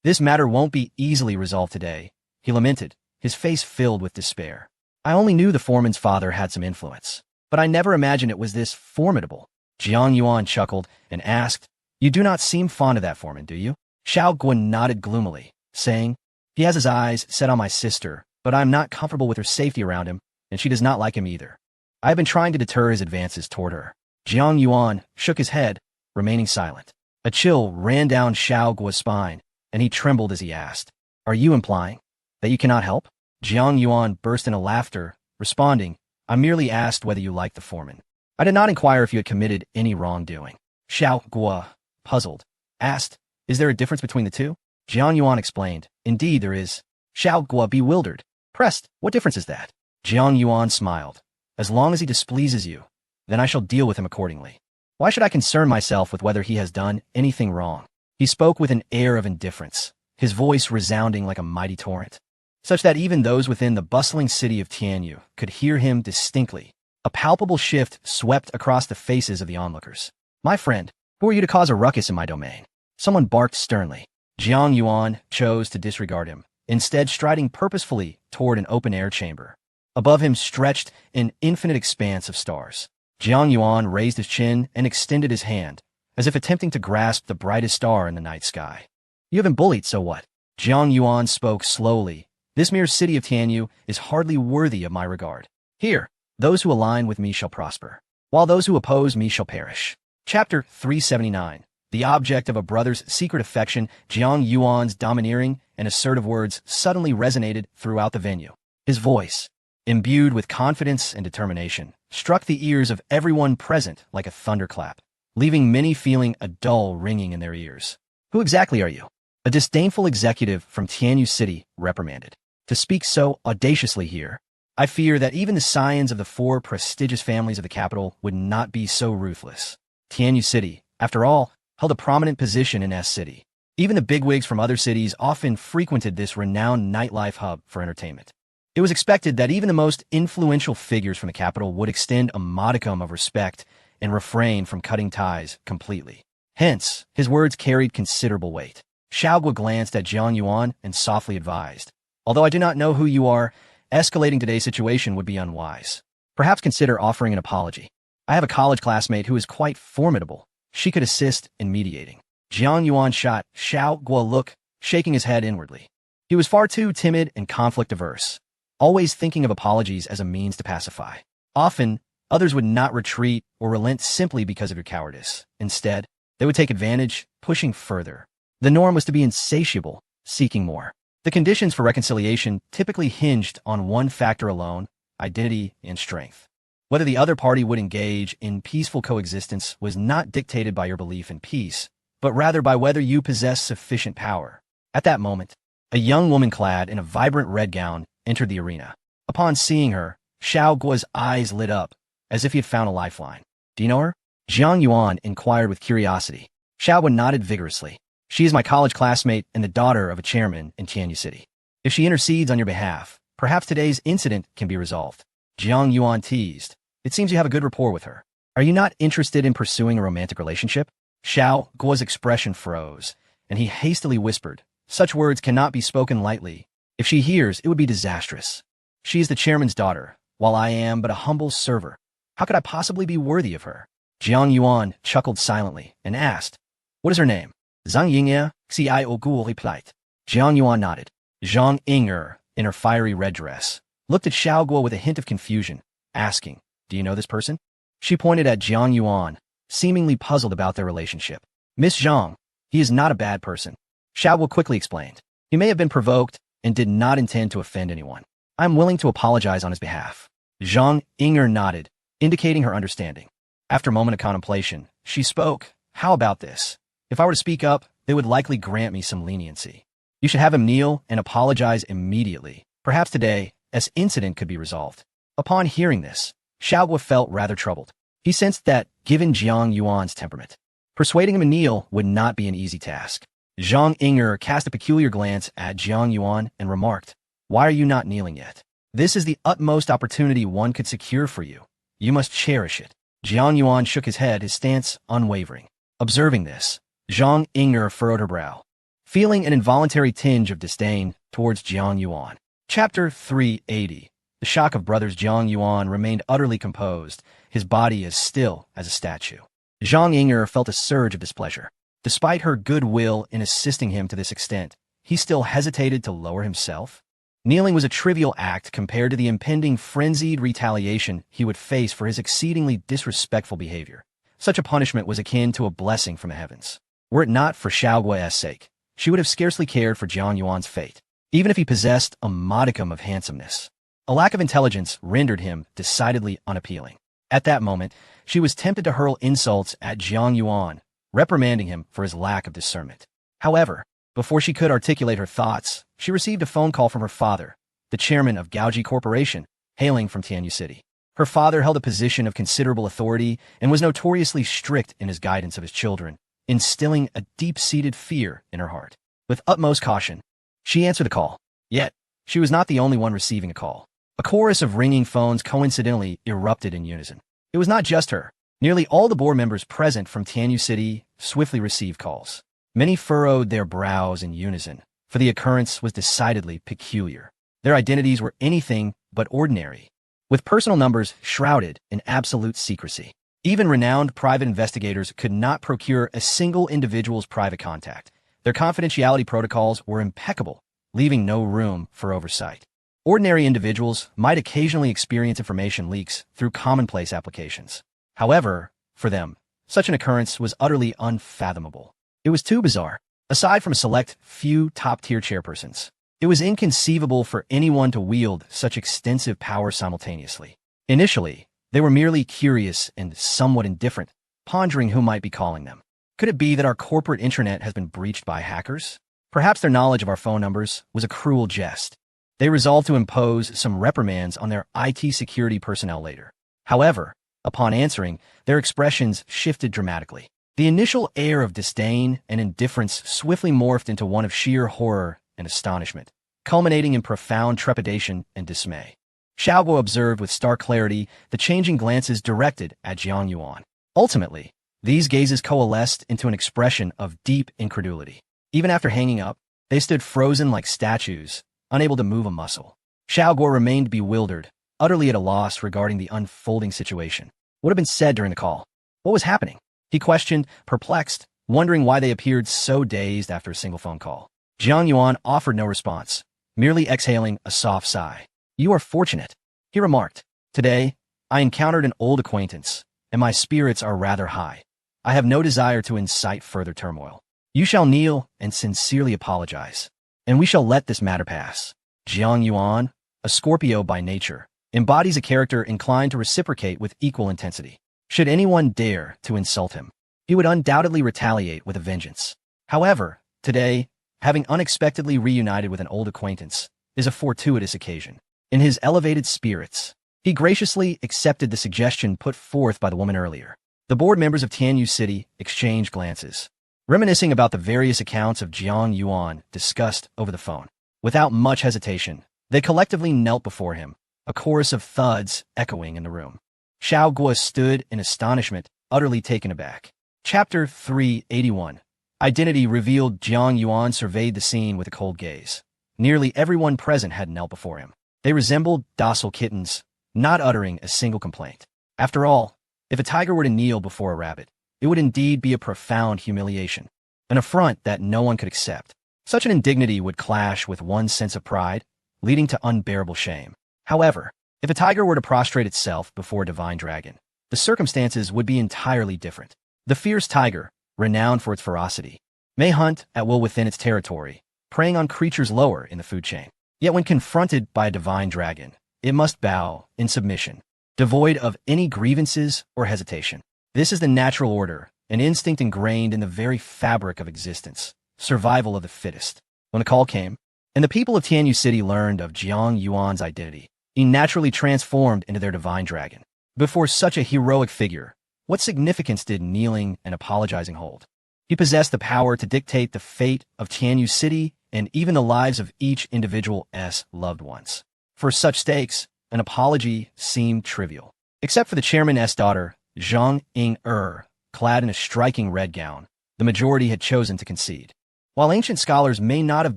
This matter won't be easily resolved today, he lamented, his face filled with despair. I only knew the foreman's father had some influence, but I never imagined it was this formidable. Jiang Yuan chuckled and asked, you do not seem fond of that foreman, do you? Xiao Gua nodded gloomily, saying, he has his eyes set on my sister, but I am not comfortable with her safety around him, and she does not like him either. I have been trying to deter his advances toward her. Jiang Yuan shook his head, remaining silent. A chill ran down Xiao Gua's spine, and he trembled as he asked, are you implying that you cannot help? Jiang Yuan burst into laughter, responding, I merely asked whether you liked the foreman. I did not inquire if you had committed any wrongdoing. Xiao Gua, puzzled, asked, is there a difference between the two? Jiang Yuan explained, indeed there is. Xiao Gua, bewildered, pressed, what difference is that? Jiang Yuan smiled. As long as he displeases you, then I shall deal with him accordingly. Why should I concern myself with whether he has done anything wrong? He spoke with an air of indifference, his voice resounding like a mighty torrent, such that even those within the bustling city of Tianyu could hear him distinctly. A palpable shift swept across the faces of the onlookers. My friend, who are you to cause a ruckus in my domain? Someone barked sternly. Jiang Yuan chose to disregard him, instead striding purposefully toward an open-air chamber. Above him stretched an infinite expanse of stars. Jiang Yuan raised his chin and extended his hand, as if attempting to grasp the brightest star in the night sky. You have been bullied, so what? Jiang Yuan spoke slowly. This mere city of Tianyu is hardly worthy of my regard. Here, those who align with me shall prosper, while those who oppose me shall perish. Chapter 379. The object of a brother's secret affection. Jiang Yuan's domineering and assertive words suddenly resonated throughout the venue. His voice, imbued with confidence and determination, struck the ears of everyone present like a thunderclap, leaving many feeling a dull ringing in their ears. Who exactly are you? A disdainful executive from Tianyu City reprimanded. To speak so audaciously here, I fear that even the scions of the 4 prestigious families of the capital would not be so ruthless. Tianyu City, after all, held a prominent position in S-City. Even the bigwigs from other cities often frequented this renowned nightlife hub for entertainment. It was expected that even the most influential figures from the capital would extend a modicum of respect and refrain from cutting ties completely. Hence, his words carried considerable weight. Xiao Gua glanced at Jiang Yuan and softly advised, although I do not know who you are, escalating today's situation would be unwise. Perhaps consider offering an apology. I have a college classmate who is quite formidable. She could assist in mediating. Jiang Yuan shot Xiao Gua a look, shaking his head inwardly. He was far too timid and conflict-averse, always thinking of apologies as a means to pacify. Often, others would not retreat or relent simply because of your cowardice. Instead, they would take advantage, pushing further. The norm was to be insatiable, seeking more. The conditions for reconciliation typically hinged on one factor alone: identity and strength. Whether the other party would engage in peaceful coexistence was not dictated by your belief in peace, but rather by whether you possess sufficient power. At that moment, a young woman clad in a vibrant red gown entered the arena. Upon seeing her, Xiao Gua's eyes lit up, as if he had found a lifeline. Do you know her? Jiang Yuan inquired with curiosity. Xiaowen nodded vigorously. She is my college classmate and the daughter of a chairman in Tianyu City. If she intercedes on your behalf, perhaps today's incident can be resolved. Jiang Yuan teased. It seems you have a good rapport with her. Are you not interested in pursuing a romantic relationship? Xiao Guo's expression froze, and he hastily whispered, such words cannot be spoken lightly. If she hears, it would be disastrous. She is the chairman's daughter, while I am but a humble server. How could I possibly be worthy of her? Jiang Yuan chuckled silently and asked, what is her name? Zhang Yingye, Xiao Guo replied. Jiang Yuan nodded. Zhang Ying'er, in her fiery red dress, looked at Xiao Guo with a hint of confusion, asking, do you know this person? She pointed at Jiang Yuan, seemingly puzzled about their relationship. Miss Zhang, he is not a bad person. Xiao Guo quickly explained. He may have been provoked and did not intend to offend anyone. I am willing to apologize on his behalf. Zhang Ying'er nodded, indicating her understanding. After a moment of contemplation, she spoke. How about this? If I were to speak up, they would likely grant me some leniency. You should have him kneel and apologize immediately. Perhaps today, this incident could be resolved. Upon hearing this, Xiao Guo felt rather troubled. He sensed that, given Jiang Yuan's temperament, persuading him to kneel would not be an easy task. Zhang Ying'er cast a peculiar glance at Jiang Yuan and remarked, why are you not kneeling yet? This is the utmost opportunity one could secure for you. You must cherish it. Jiang Yuan shook his head, his stance unwavering. Observing this, Zhang Ying'er furrowed her brow, feeling an involuntary tinge of disdain towards Jiang Yuan. Chapter 380. The shock of brothers. Jiang Yuan remained utterly composed, his body as still as a statue. Zhang Ying'er felt a surge of displeasure. Despite her goodwill in assisting him to this extent, he still hesitated to lower himself. Kneeling was a trivial act compared to the impending frenzied retaliation he would face for his exceedingly disrespectful behavior. Such a punishment was akin to a blessing from the heavens. Were it not for Xiao Guo's sake, she would have scarcely cared for Jiang Yuan's fate, even if he possessed a modicum of handsomeness. A lack of intelligence rendered him decidedly unappealing. At that moment, she was tempted to hurl insults at Jiang Yuan, reprimanding him for his lack of discernment. However, before she could articulate her thoughts, she received a phone call from her father, the chairman of Gaoji Corporation, hailing from Tianyu City. Her father held a position of considerable authority and was notoriously strict in his guidance of his children, instilling a deep-seated fear in her heart. With utmost caution, she answered the call. Yet, she was not the only one receiving a call. A chorus of ringing phones coincidentally erupted in unison. It was not just her. Nearly all the board members present from Tianyu City swiftly received calls. Many furrowed their brows in unison, for the occurrence was decidedly peculiar. Their identities were anything but ordinary, with personal numbers shrouded in absolute secrecy. Even renowned private investigators could not procure a single individual's private contact. Their confidentiality protocols were impeccable, leaving no room for oversight. Ordinary individuals might occasionally experience information leaks through commonplace applications. However, for them, such an occurrence was utterly unfathomable. It was too bizarre. Aside from a select few top-tier chairpersons, it was inconceivable for anyone to wield such extensive power simultaneously. Initially, they were merely curious and somewhat indifferent, pondering who might be calling them. Could it be that our corporate intranet has been breached by hackers? Perhaps their knowledge of our phone numbers was a cruel jest. They resolved to impose some reprimands on their IT security personnel later. However, upon answering, their expressions shifted dramatically. The initial air of disdain and indifference swiftly morphed into one of sheer horror and astonishment, culminating in profound trepidation and dismay. Xiao Guo observed with stark clarity the changing glances directed at Jiang Yuan. Ultimately, these gazes coalesced into an expression of deep incredulity. Even after hanging up, they stood frozen like statues, unable to move a muscle. Xiao Guo remained bewildered, utterly at a loss regarding the unfolding situation. What had been said during the call? What was happening? He questioned, perplexed, wondering why they appeared so dazed after a single phone call. Jiang Yuan offered no response, merely exhaling a soft sigh. You are fortunate, he remarked. Today, I encountered an old acquaintance, and my spirits are rather high. I have no desire to incite further turmoil. You shall kneel and sincerely apologize, and we shall let this matter pass. Jiang Yuan, a Scorpio by nature, embodies a character inclined to reciprocate with equal intensity. Should anyone dare to insult him, he would undoubtedly retaliate with a vengeance. However, today, having unexpectedly reunited with an old acquaintance is a fortuitous occasion. In his elevated spirits, he graciously accepted the suggestion put forth by the woman earlier. The board members of Tianyu City exchanged glances. reminiscing about the various accounts of Jiang Yuan discussed over the phone. Without much hesitation, they collectively knelt before him, a chorus of thuds echoing in the room. Xiao Guo stood in astonishment, utterly taken aback. Chapter 381. Identity revealed. Jiang Yuan surveyed the scene with a cold gaze. Nearly everyone present had knelt before him. They resembled docile kittens, not uttering a single complaint. After all, if a tiger were to kneel before a rabbit, it would indeed be a profound humiliation, an affront that no one could accept. Such an indignity would clash with one's sense of pride, leading to unbearable shame. However, if a tiger were to prostrate itself before a divine dragon, the circumstances would be entirely different. The fierce tiger, renowned for its ferocity, may hunt at will within its territory, preying on creatures lower in the food chain. Yet when confronted by a divine dragon, it must bow in submission, devoid of any grievances or hesitation. This is the natural order, an instinct ingrained in the very fabric of existence, survival of the fittest. When the call came, and the people of Tianyu City learned of Jiang Yuan's identity, he naturally transformed into their divine dragon. Before such a heroic figure, what significance did kneeling and apologizing hold? He possessed the power to dictate the fate of Tianyu City and even the lives of each individual's loved ones. For such stakes, an apology seemed trivial. Except for the chairman's daughter, Zhang Ying-er, clad in a striking red gown, the majority had chosen to concede. While ancient scholars may not have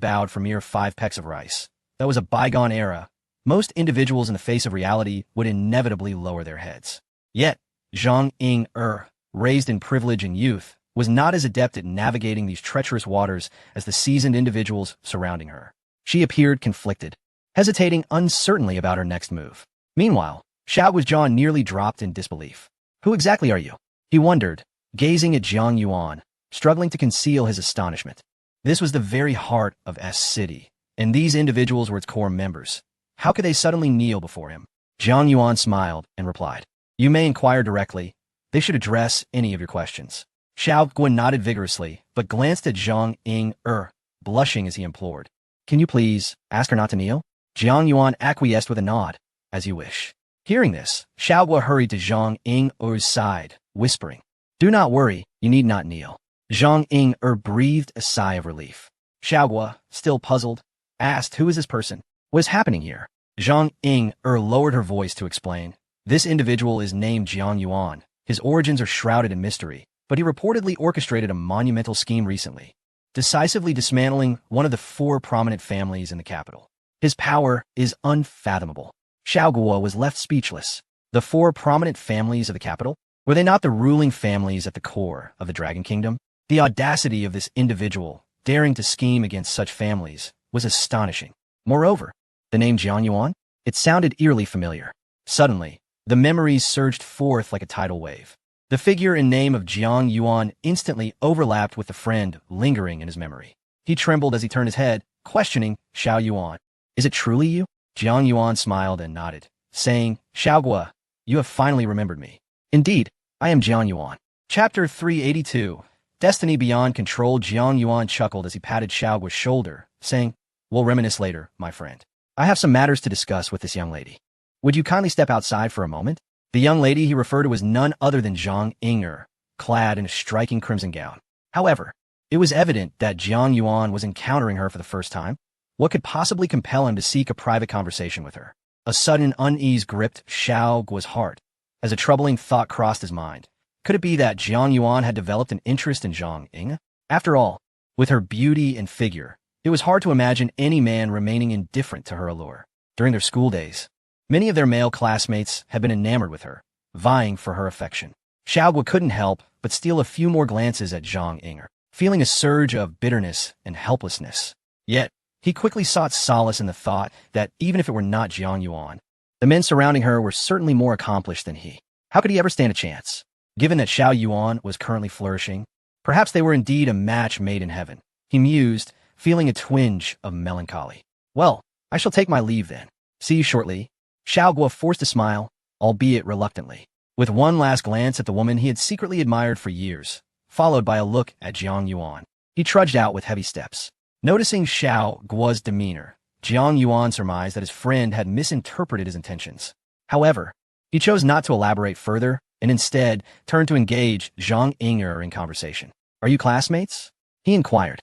bowed for mere 5 pecks of rice, that was a bygone era. Most individuals in the face of reality would inevitably lower their heads. Yet, Zhang Ying-er, raised in privilege and youth, was not as adept at navigating these treacherous waters as the seasoned individuals surrounding her. She appeared conflicted, hesitating uncertainly about her next move. Meanwhile, Xiao Guo's jaw nearly dropped in disbelief. Who exactly are you? He wondered, gazing at Jiang Yuan, struggling to conceal his astonishment. This was the very heart of S City, and these individuals were its core members. How could they suddenly kneel before him? Jiang Yuan smiled and replied, "You may inquire directly. They should address any of your questions." Xiao Guo nodded vigorously, but glanced at Zhang Ying-er, blushing as he implored, "Can you please ask her not to kneel?" Jiang Yuan acquiesced with a nod. "As you wish." Hearing this, Xiao Guo hurried to Zhang Ying-er's side, whispering, "Do not worry, you need not kneel." Zhang Ying-er breathed a sigh of relief. Xiao Guo, still puzzled, asked, "Who is this person? What is happening here?" Zhang Ying-er lowered her voice to explain, "This individual is named Jiang Yuan. His origins are shrouded in mystery, but he reportedly orchestrated a monumental scheme recently, decisively dismantling one of the 4 prominent families in the capital. His power is unfathomable." Xiao Guo was left speechless. The 4 prominent families of the capital? Were they not the ruling families at the core of the Dragon Kingdom? The audacity of this individual, daring to scheme against such families, was astonishing. Moreover, the name Jiang Yuan? It sounded eerily familiar. Suddenly, the memories surged forth like a tidal wave. The figure and name of Jiang Yuan instantly overlapped with the friend lingering in his memory. He trembled as he turned his head, questioning Xiao Yuan. "Is it truly you?" Jiang Yuan smiled and nodded, saying, "Xiao Guo, you have finally remembered me. Indeed, I am Jiang Yuan." Chapter 382. Destiny Beyond Control. Jiang Yuan chuckled as he patted Xiao Guo's shoulder, saying, "We'll reminisce later, my friend. I have some matters to discuss with this young lady. Would you kindly step outside for a moment?" The young lady he referred to was none other than Zhang Ying-er, clad in a striking crimson gown. However, it was evident that Jiang Yuan was encountering her for the first time. What could possibly compel him to seek a private conversation with her? A sudden unease gripped Xiao Guo's heart, as a troubling thought crossed his mind. Could it be that Jiang Yuan had developed an interest in Zhang Ying? After all, with her beauty and figure, it was hard to imagine any man remaining indifferent to her allure. During their school days, many of their male classmates had been enamored with her, vying for her affection. Xiao Guo couldn't help but steal a few more glances at Zhang Ying, feeling a surge of bitterness and helplessness. Yet, he quickly sought solace in the thought that even if it were not Jiang Yuan, the men surrounding her were certainly more accomplished than he. How could he ever stand a chance? Given that Xiao Yuan was currently flourishing, perhaps they were indeed a match made in heaven. He mused, feeling a twinge of melancholy. "Well, I shall take my leave then. See you shortly." Xiao Guo forced a smile, albeit reluctantly. With one last glance at the woman he had secretly admired for years, followed by a look at Jiang Yuan, he trudged out with heavy steps. Noticing Xiao Guo's demeanor, Jiang Yuan surmised that his friend had misinterpreted his intentions. However, he chose not to elaborate further and instead turned to engage Zhang Ying in conversation. Are you classmates? He inquired.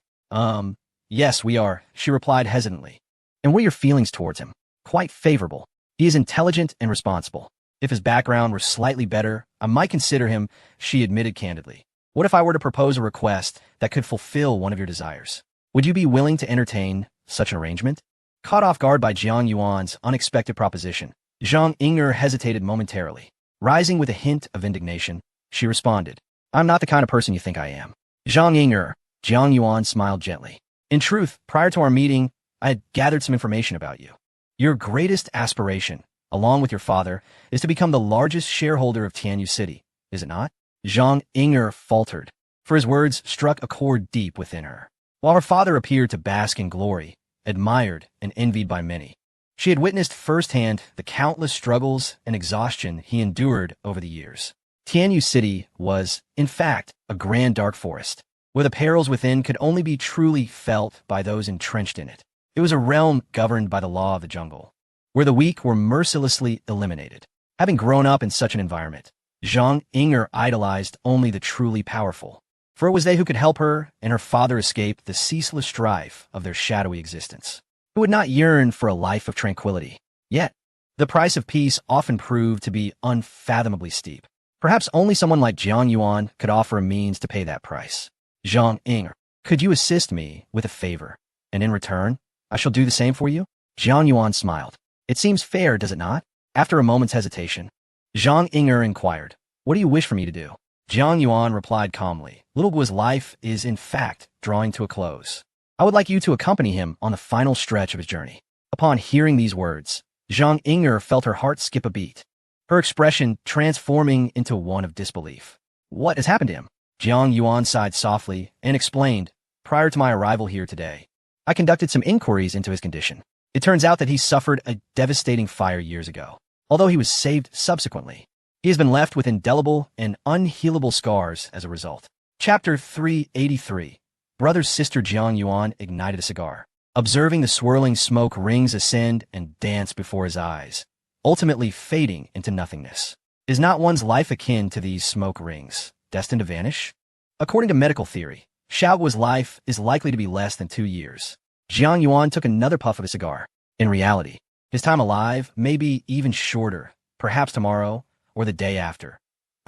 Yes, we are, she replied hesitantly. And what are your feelings towards him? Quite favorable. He is intelligent and responsible. If his background were slightly better, I might consider him, she admitted candidly. What if I were to propose a request that could fulfill one of your desires? Would you be willing to entertain such an arrangement? Caught off guard by Jiang Yuan's unexpected proposition, Zhang Ying'er hesitated momentarily. Rising with a hint of indignation, she responded, I'm not the kind of person you think I am. Zhang Ying'er, Jiang Yuan smiled gently. In truth, prior to our meeting, I had gathered some information about you. Your greatest aspiration, along with your father, is to become the largest shareholder of Tianyu City, is it not? Zhang Ying'er faltered, for his words struck a chord deep within her. While her father appeared to bask in glory, admired and envied by many, she had witnessed firsthand the countless struggles and exhaustion he endured over the years. Tianyu City was, in fact, a grand dark forest, where the perils within could only be truly felt by those entrenched in it. It was a realm governed by the law of the jungle, where the weak were mercilessly eliminated. Having grown up in such an environment, Zhang Ying'er idolized only the truly powerful, for it was they who could help her and her father escape the ceaseless strife of their shadowy existence. Who would not yearn for a life of tranquility? Yet, the price of peace often proved to be unfathomably steep. Perhaps only someone like Jiang Yuan could offer a means to pay that price. Zhang Ying'er, could you assist me with a favor, and in return, I shall do the same for you? Jiang Yuan smiled. It seems fair, does it not? After a moment's hesitation, Zhang Ying'er inquired, what do you wish for me to do? Jiang Yuan replied calmly, Little Guo's life is in fact drawing to a close. I would like you to accompany him on the final stretch of his journey. Upon hearing these words, Zhang Ying'er felt her heart skip a beat, her expression transforming into one of disbelief. What has happened to him? Jiang Yuan sighed softly and explained, prior to my arrival here today, I conducted some inquiries into his condition. It turns out that he suffered a devastating fire years ago. Although he was saved subsequently, he has been left with indelible and unhealable scars as a result. Chapter 383. Brother Sister Jiang Yuan ignited a cigar, observing the swirling smoke rings ascend and dance before his eyes, ultimately fading into nothingness. Is not one's life akin to these smoke rings, destined to vanish? According to medical theory, Xiaoguo's life is likely to be less than 2 years. Jiang Yuan took another puff of his cigar. In reality, his time alive may be even shorter, perhaps tomorrow or the day after.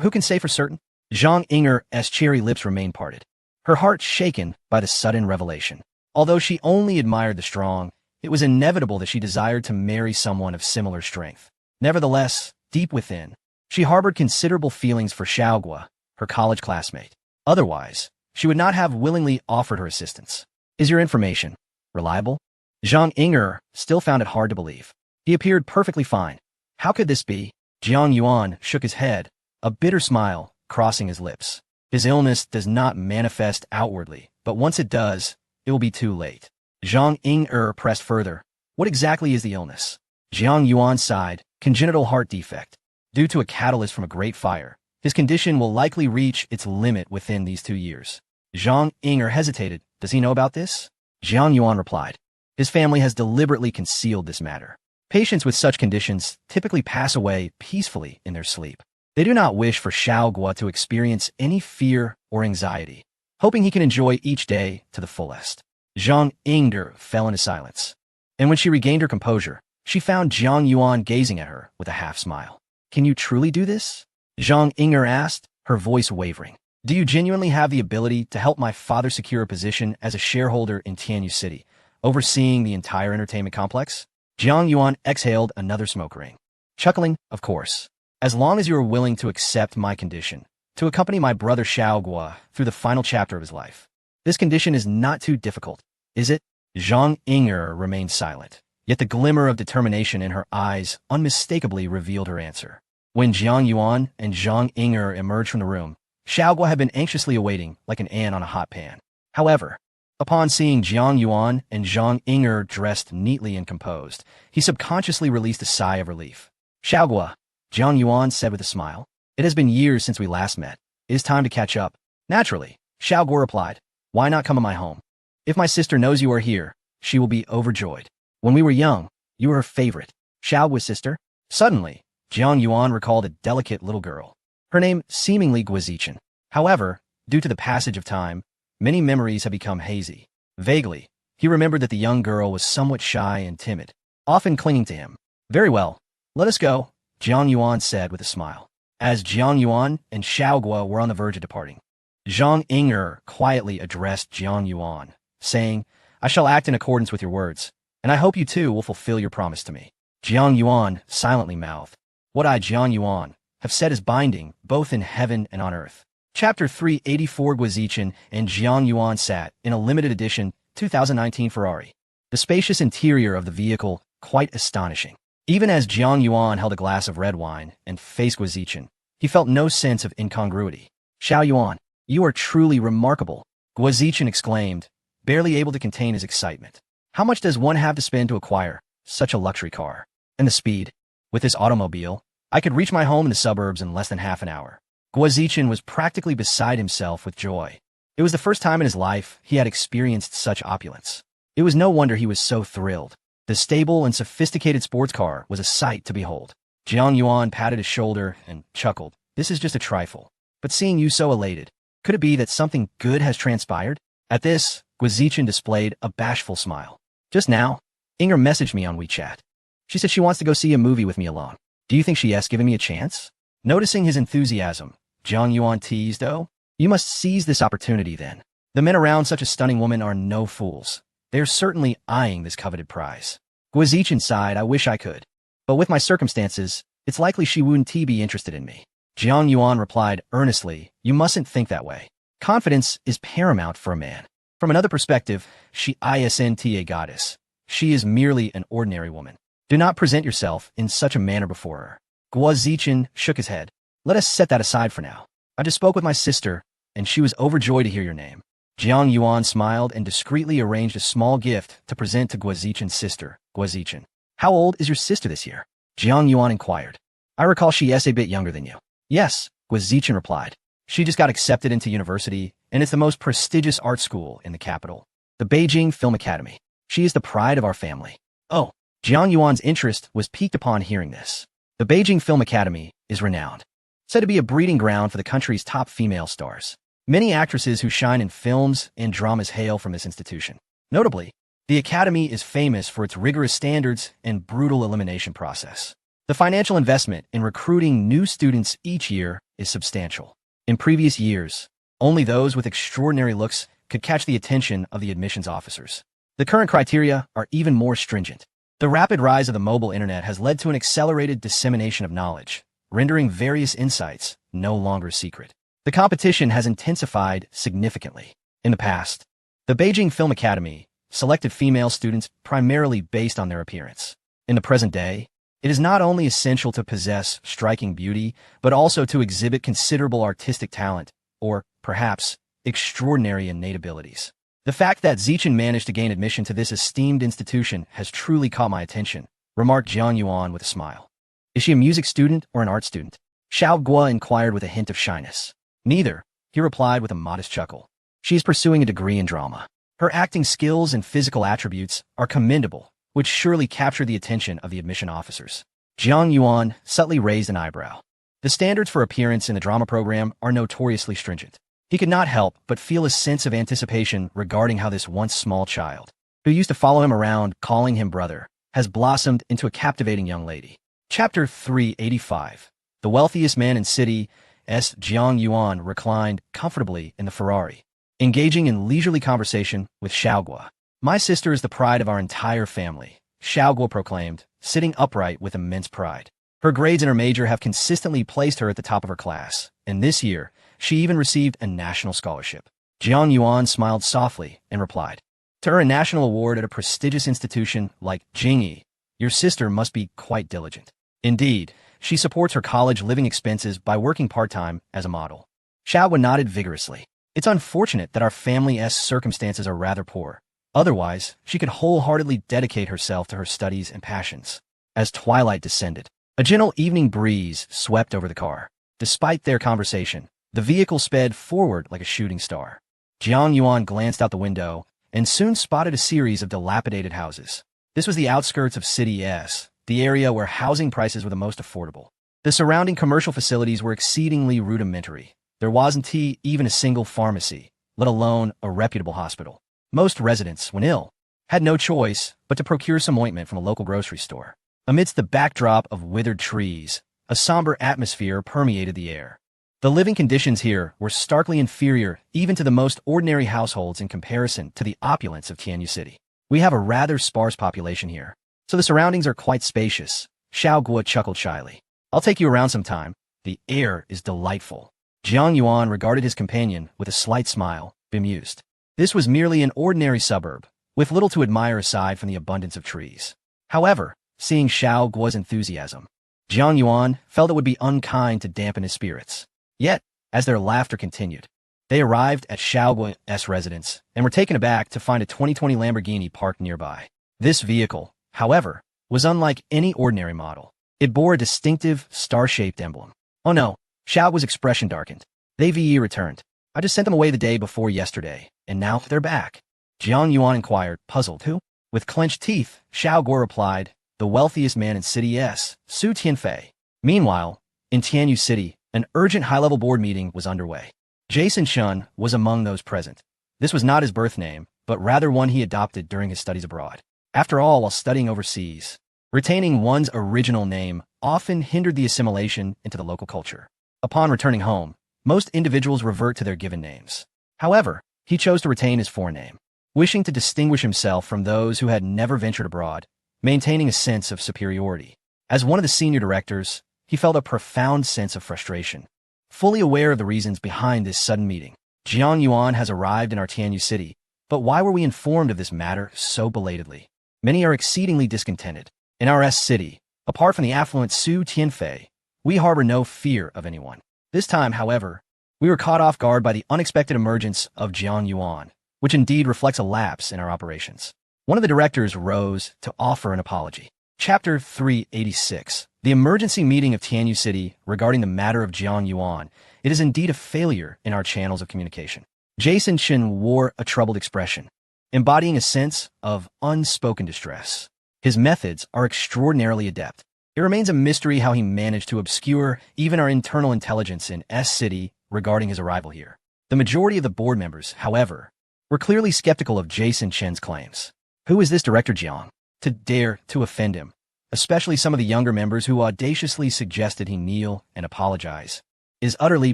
Who can say for certain? Zhang Ying'er's cherry lips remained parted, her heart shaken by the sudden revelation. Although she only admired the strong, it was inevitable that she desired to marry someone of similar strength. Nevertheless, deep within, she harbored considerable feelings for Xiaoguo, her college classmate. Otherwise, she would not have willingly offered her assistance. Is your information reliable? Zhang Ying'er still found it hard to believe. He appeared perfectly fine. How could this be? Jiang Yuan shook his head, a bitter smile crossing his lips. His illness does not manifest outwardly, but once it does, it will be too late. Zhang Ying'er pressed further. What exactly is the illness? Jiang Yuan sighed, congenital heart defect. Due to a catalyst from a great fire, his condition will likely reach its limit within these 2 years. Zhang Ying'er hesitated. Does he know about this? Jiang Yuan replied. His family has deliberately concealed this matter. Patients with such conditions typically pass away peacefully in their sleep. They do not wish for Xiaoguo to experience any fear or anxiety, hoping he can enjoy each day to the fullest. Zhang Ying'er fell into silence, and when she regained her composure, she found Jiang Yuan gazing at her with a half-smile. Can you truly do this? Zhang Ying'er asked, her voice wavering. Do you genuinely have the ability to help my father secure a position as a shareholder in Tianyu City, overseeing the entire entertainment complex? Jiang Yuan exhaled another smoke ring. Chuckling, of course. As long as you are willing to accept my condition, to accompany my brother Xiaoguo through the final chapter of his life. This condition is not too difficult, is it? Zhang Ying'er remained silent, yet the glimmer of determination in her eyes unmistakably revealed her answer. When Jiang Yuan and Zhang Ying'er emerged from the room, Xiaoguo had been anxiously awaiting like an ant on a hot pan. However, upon seeing Jiang Yuan and Zhang Ying'er dressed neatly and composed, he subconsciously released a sigh of relief. Xiaoguo, Jiang Yuan said with a smile, it has been years since we last met. It is time to catch up. Naturally, Xiaoguo replied, why not come to my home? If my sister knows you are here, she will be overjoyed. When we were young, you were her favorite. Xiaoguo's sister? Suddenly, Jiang Yuan recalled a delicate little girl. Her name seemingly Guizichan. However, Due to the passage of time, many memories have become hazy. Vaguely, he remembered that the young girl was somewhat shy and timid, often clinging to him. Very well, let us go, Jiang Yuan said with a smile. As Jiang Yuan and Xiao Guo were on the verge of departing, Zhang Ying'er quietly addressed Jiang Yuan, saying, I shall act in accordance with your words, and I hope you too will fulfill your promise to me. Jiang Yuan silently mouthed, What I, Jiang Yuan, have said is binding, both in heaven and on earth. Chapter 384 Guizichan and Jiang Yuan sat in a limited edition 2019 Ferrari. The spacious interior of the vehicle, quite astonishing. Even as Jiang Yuan held a glass of red wine and faced Guizichan, he felt no sense of incongruity. Xiao Yuan, you are truly remarkable, Guizichan exclaimed, barely able to contain his excitement. How much does one have to spend to acquire such a luxury car? And the speed? With this automobile, I could reach my home in the suburbs in less than half an hour. Guizichan was practically beside himself with joy. It was the first time in his life he had experienced such opulence. It was no wonder he was so thrilled. The stable and sophisticated sports car was a sight to behold. Jiang Yuan patted his shoulder and chuckled. This is just a trifle. But seeing you so elated, could it be that something good has transpired? At this, Guizichan displayed a bashful smile. Just now, Inger messaged me on WeChat. She said she wants to go see a movie with me alone. Do you think she has given me a chance? Noticing his enthusiasm, Jiang Yuan teased, Oh, you must seize this opportunity then. The men around such a stunning woman are no fools. They are certainly eyeing this coveted prize. Guizichan sighed, I wish I could. But with my circumstances, it's likely she wouldn't be interested in me. Jiang Yuan replied earnestly, You mustn't think that way. Confidence is paramount for a man. From another perspective, she isn't a goddess. She is merely an ordinary woman. Do not present yourself in such a manner before her. Guizichan shook his head. Let us set that aside for now. I just spoke with my sister, and she was overjoyed to hear your name. Jiang Yuan smiled and discreetly arranged a small gift to present to Guizichan's sister. Guizichan, how old is your sister this year? Jiang Yuan inquired. I recall she is a bit younger than you. Yes, Guizichan replied. She just got accepted into university, and it's the most prestigious art school in the capital, the Beijing Film Academy. She is the pride of our family. Oh, Jiang Yuan's interest was piqued upon hearing this. The Beijing Film Academy is renowned, said to be a breeding ground for the country's top female stars. Many actresses who shine in films and dramas hail from this institution. Notably, the Academy is famous for its rigorous standards and brutal elimination process. The financial investment in recruiting new students each year is substantial. In previous years, only those with extraordinary looks could catch the attention of the admissions officers. The current criteria are even more stringent. The rapid rise of the mobile internet has led to an accelerated dissemination of knowledge, rendering various insights no longer secret. The competition has intensified significantly. In the past, the Beijing Film Academy selected female students primarily based on their appearance. In the present day, it is not only essential to possess striking beauty, but also to exhibit considerable artistic talent, or, perhaps, extraordinary innate abilities. The fact that Zichan managed to gain admission to this esteemed institution has truly caught my attention, remarked Jiang Yuan with a smile. Is she a music student or an art student? Xiao Guo inquired with a hint of shyness. Neither, he replied with a modest chuckle. She is pursuing a degree in drama. Her acting skills and physical attributes are commendable, which surely captured the attention of the admission officers. Jiang Yuan subtly raised an eyebrow. The standards for appearance in the drama program are notoriously stringent. He could not help but feel a sense of anticipation regarding how this once small child, who used to follow him around calling him brother, has blossomed into a captivating young lady. Chapter 385. The wealthiest man in city, Jiang Yuan reclined comfortably in the Ferrari, engaging in leisurely conversation with Xiao Guo. My sister is the pride of our entire family, Xiao Guo proclaimed, sitting upright with immense pride. Her grades in her major have consistently placed her at the top of her class, and this year, she even received a national scholarship. Jiang Yuan smiled softly and replied, To earn a national award at a prestigious institution like Jingyi, your sister must be quite diligent. Indeed, she supports her college living expenses by working part-time as a model. Xiao Guo nodded vigorously. It's unfortunate that our family's circumstances are rather poor. Otherwise, she could wholeheartedly dedicate herself to her studies and passions. As twilight descended, a gentle evening breeze swept over the car. Despite their conversation, the vehicle sped forward like a shooting star. Jiang Yuan glanced out the window and soon spotted a series of dilapidated houses. This was the outskirts of City S, the area where housing prices were the most affordable. The surrounding commercial facilities were exceedingly rudimentary, There wasn't even a single pharmacy, let alone a reputable hospital. Most residents, when ill, had no choice but to procure some ointment from a local grocery store. Amidst the backdrop of withered trees, a somber atmosphere permeated the air. The living conditions here were starkly inferior even to the most ordinary households in comparison to the opulence of Tianyu City. We have a rather sparse population here, so the surroundings are quite spacious. Xiao Guo chuckled shyly. I'll take you around sometime. The air is delightful. Jiang Yuan regarded his companion with a slight smile, bemused. This was merely an ordinary suburb, with little to admire aside from the abundance of trees. However, seeing Xiao Guo's enthusiasm, Jiang Yuan felt it would be unkind to dampen his spirits. Yet, as their laughter continued, they arrived at Xiao Guo's residence and were taken aback to find a 2020 Lamborghini parked nearby. This vehicle, however, was unlike any ordinary model. It bore a distinctive, star-shaped emblem. Oh no, Xiao Guo's expression darkened. They returned. I just sent them away the day before yesterday, and now they're back. Jiang Yuan inquired, puzzled. Who? With clenched teeth, Xiao Guo replied, the wealthiest man in City S, Su Tianfei. Meanwhile, in Tianyu City, an urgent high-level board meeting was underway. Jason Shun was among those present. This was not his birth name, but rather one he adopted during his studies abroad. After all, while studying overseas, retaining one's original name often hindered the assimilation into the local culture. Upon returning home, most individuals revert to their given names. However, he chose to retain his foreign name, wishing to distinguish himself from those who had never ventured abroad, maintaining a sense of superiority. As one of the senior directors, he felt a profound sense of frustration. Fully aware of the reasons behind this sudden meeting, Jiang Yuan has arrived in our Tianyu City, but why were we informed of this matter so belatedly? Many are exceedingly discontented. In our city, apart from the affluent Su Tianfei, we harbor no fear of anyone. This time, however, we were caught off guard by the unexpected emergence of Jiang Yuan, which indeed reflects a lapse in our operations. One of the directors rose to offer an apology. Chapter 386. The emergency meeting of Tianyu City regarding the matter of Jiang Yuan. It is indeed a failure in our channels of communication. Jason Shin wore a troubled expression, embodying a sense of unspoken distress. His methods are extraordinarily adept. It remains a mystery how he managed to obscure even our internal intelligence in S-City regarding his arrival here. The majority of the board members, however, were clearly skeptical of Jason Chen's claims. Who is this Director Jiang to dare to offend him? Especially some of the younger members who audaciously suggested he kneel and apologize, is utterly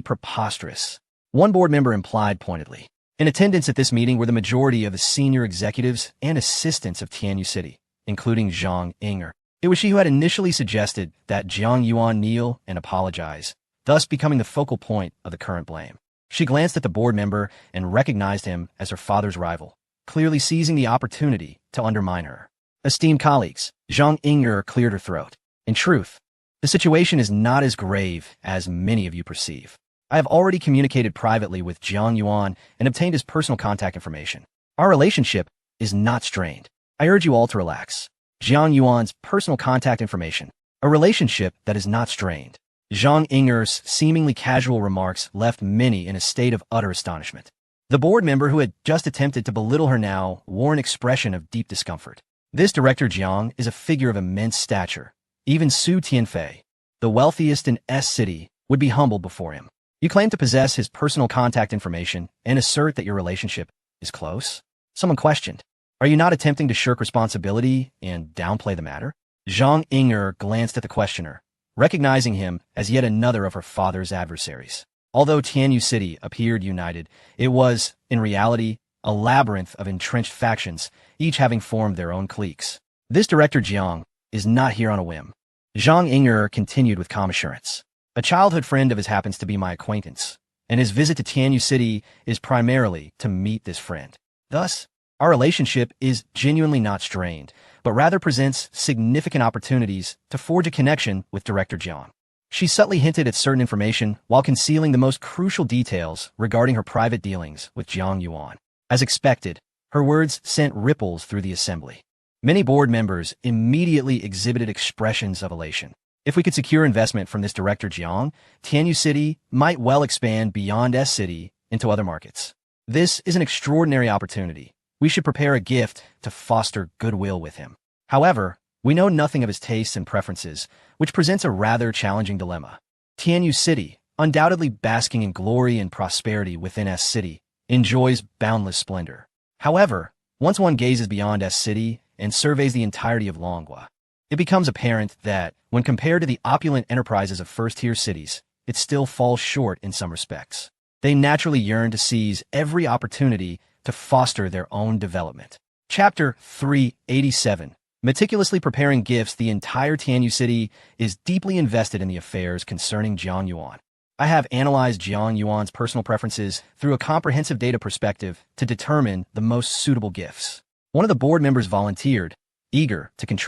preposterous. One board member implied pointedly. In attendance at this meeting were the majority of the senior executives and assistants of Tianyu City, including Zhang Inger. It was she who had initially suggested that Jiang Yuan kneel and apologize, thus becoming the focal point of the current blame. She glanced at the board member and recognized him as her father's rival, clearly seizing the opportunity to undermine her. Esteemed colleagues, Zhang Inger cleared her throat. In truth, the situation is not as grave as many of you perceive. I have already communicated privately with Jiang Yuan and obtained his personal contact information. Our relationship is not strained. I urge you all to relax. Jiang Yuan's personal contact information. A relationship that is not strained. Zhang Inger's seemingly casual remarks left many in a state of utter astonishment. The board member who had just attempted to belittle her now wore an expression of deep discomfort. This Director Jiang is a figure of immense stature. Even Su Tianfei, the wealthiest in S-City, would be humbled before him. You claim to possess his personal contact information and assert that your relationship is close? Someone questioned. Are you not attempting to shirk responsibility and downplay the matter? Zhang Inger glanced at the questioner, recognizing him as yet another of her father's adversaries. Although Tianyu City appeared united, it was, in reality, a labyrinth of entrenched factions, each having formed their own cliques. This Director Jiang is not here on a whim. Zhang Inger continued with calm assurance. A childhood friend of his happens to be my acquaintance, and his visit to Tianyu City is primarily to meet this friend. Thus, our relationship is genuinely not strained, but rather presents significant opportunities to forge a connection with Director Jiang. She subtly hinted at certain information while concealing the most crucial details regarding her private dealings with Jiang Yuan. As expected, her words sent ripples through the assembly. Many board members immediately exhibited expressions of elation. If we could secure investment from this Director Jiang, Tianyu City might well expand beyond S-City into other markets. This is an extraordinary opportunity. We should prepare a gift to foster goodwill with him. However, we know nothing of his tastes and preferences, which presents a rather challenging dilemma. Tianyu City, undoubtedly basking in glory and prosperity within S City, enjoys boundless splendor. However, once one gazes beyond S City and surveys the entirety of Longwa, it becomes apparent that, when compared to the opulent enterprises of first-tier cities, it still falls short in some respects. They naturally yearn to seize every opportunity to foster their own development. Chapter 387. Meticulously preparing gifts, the entire Tianyu City is deeply invested in the affairs concerning Jiang Yuan. I have analyzed Jiang Yuan's personal preferences through a comprehensive data perspective to determine the most suitable gifts. One of the board members volunteered, eager to contribute.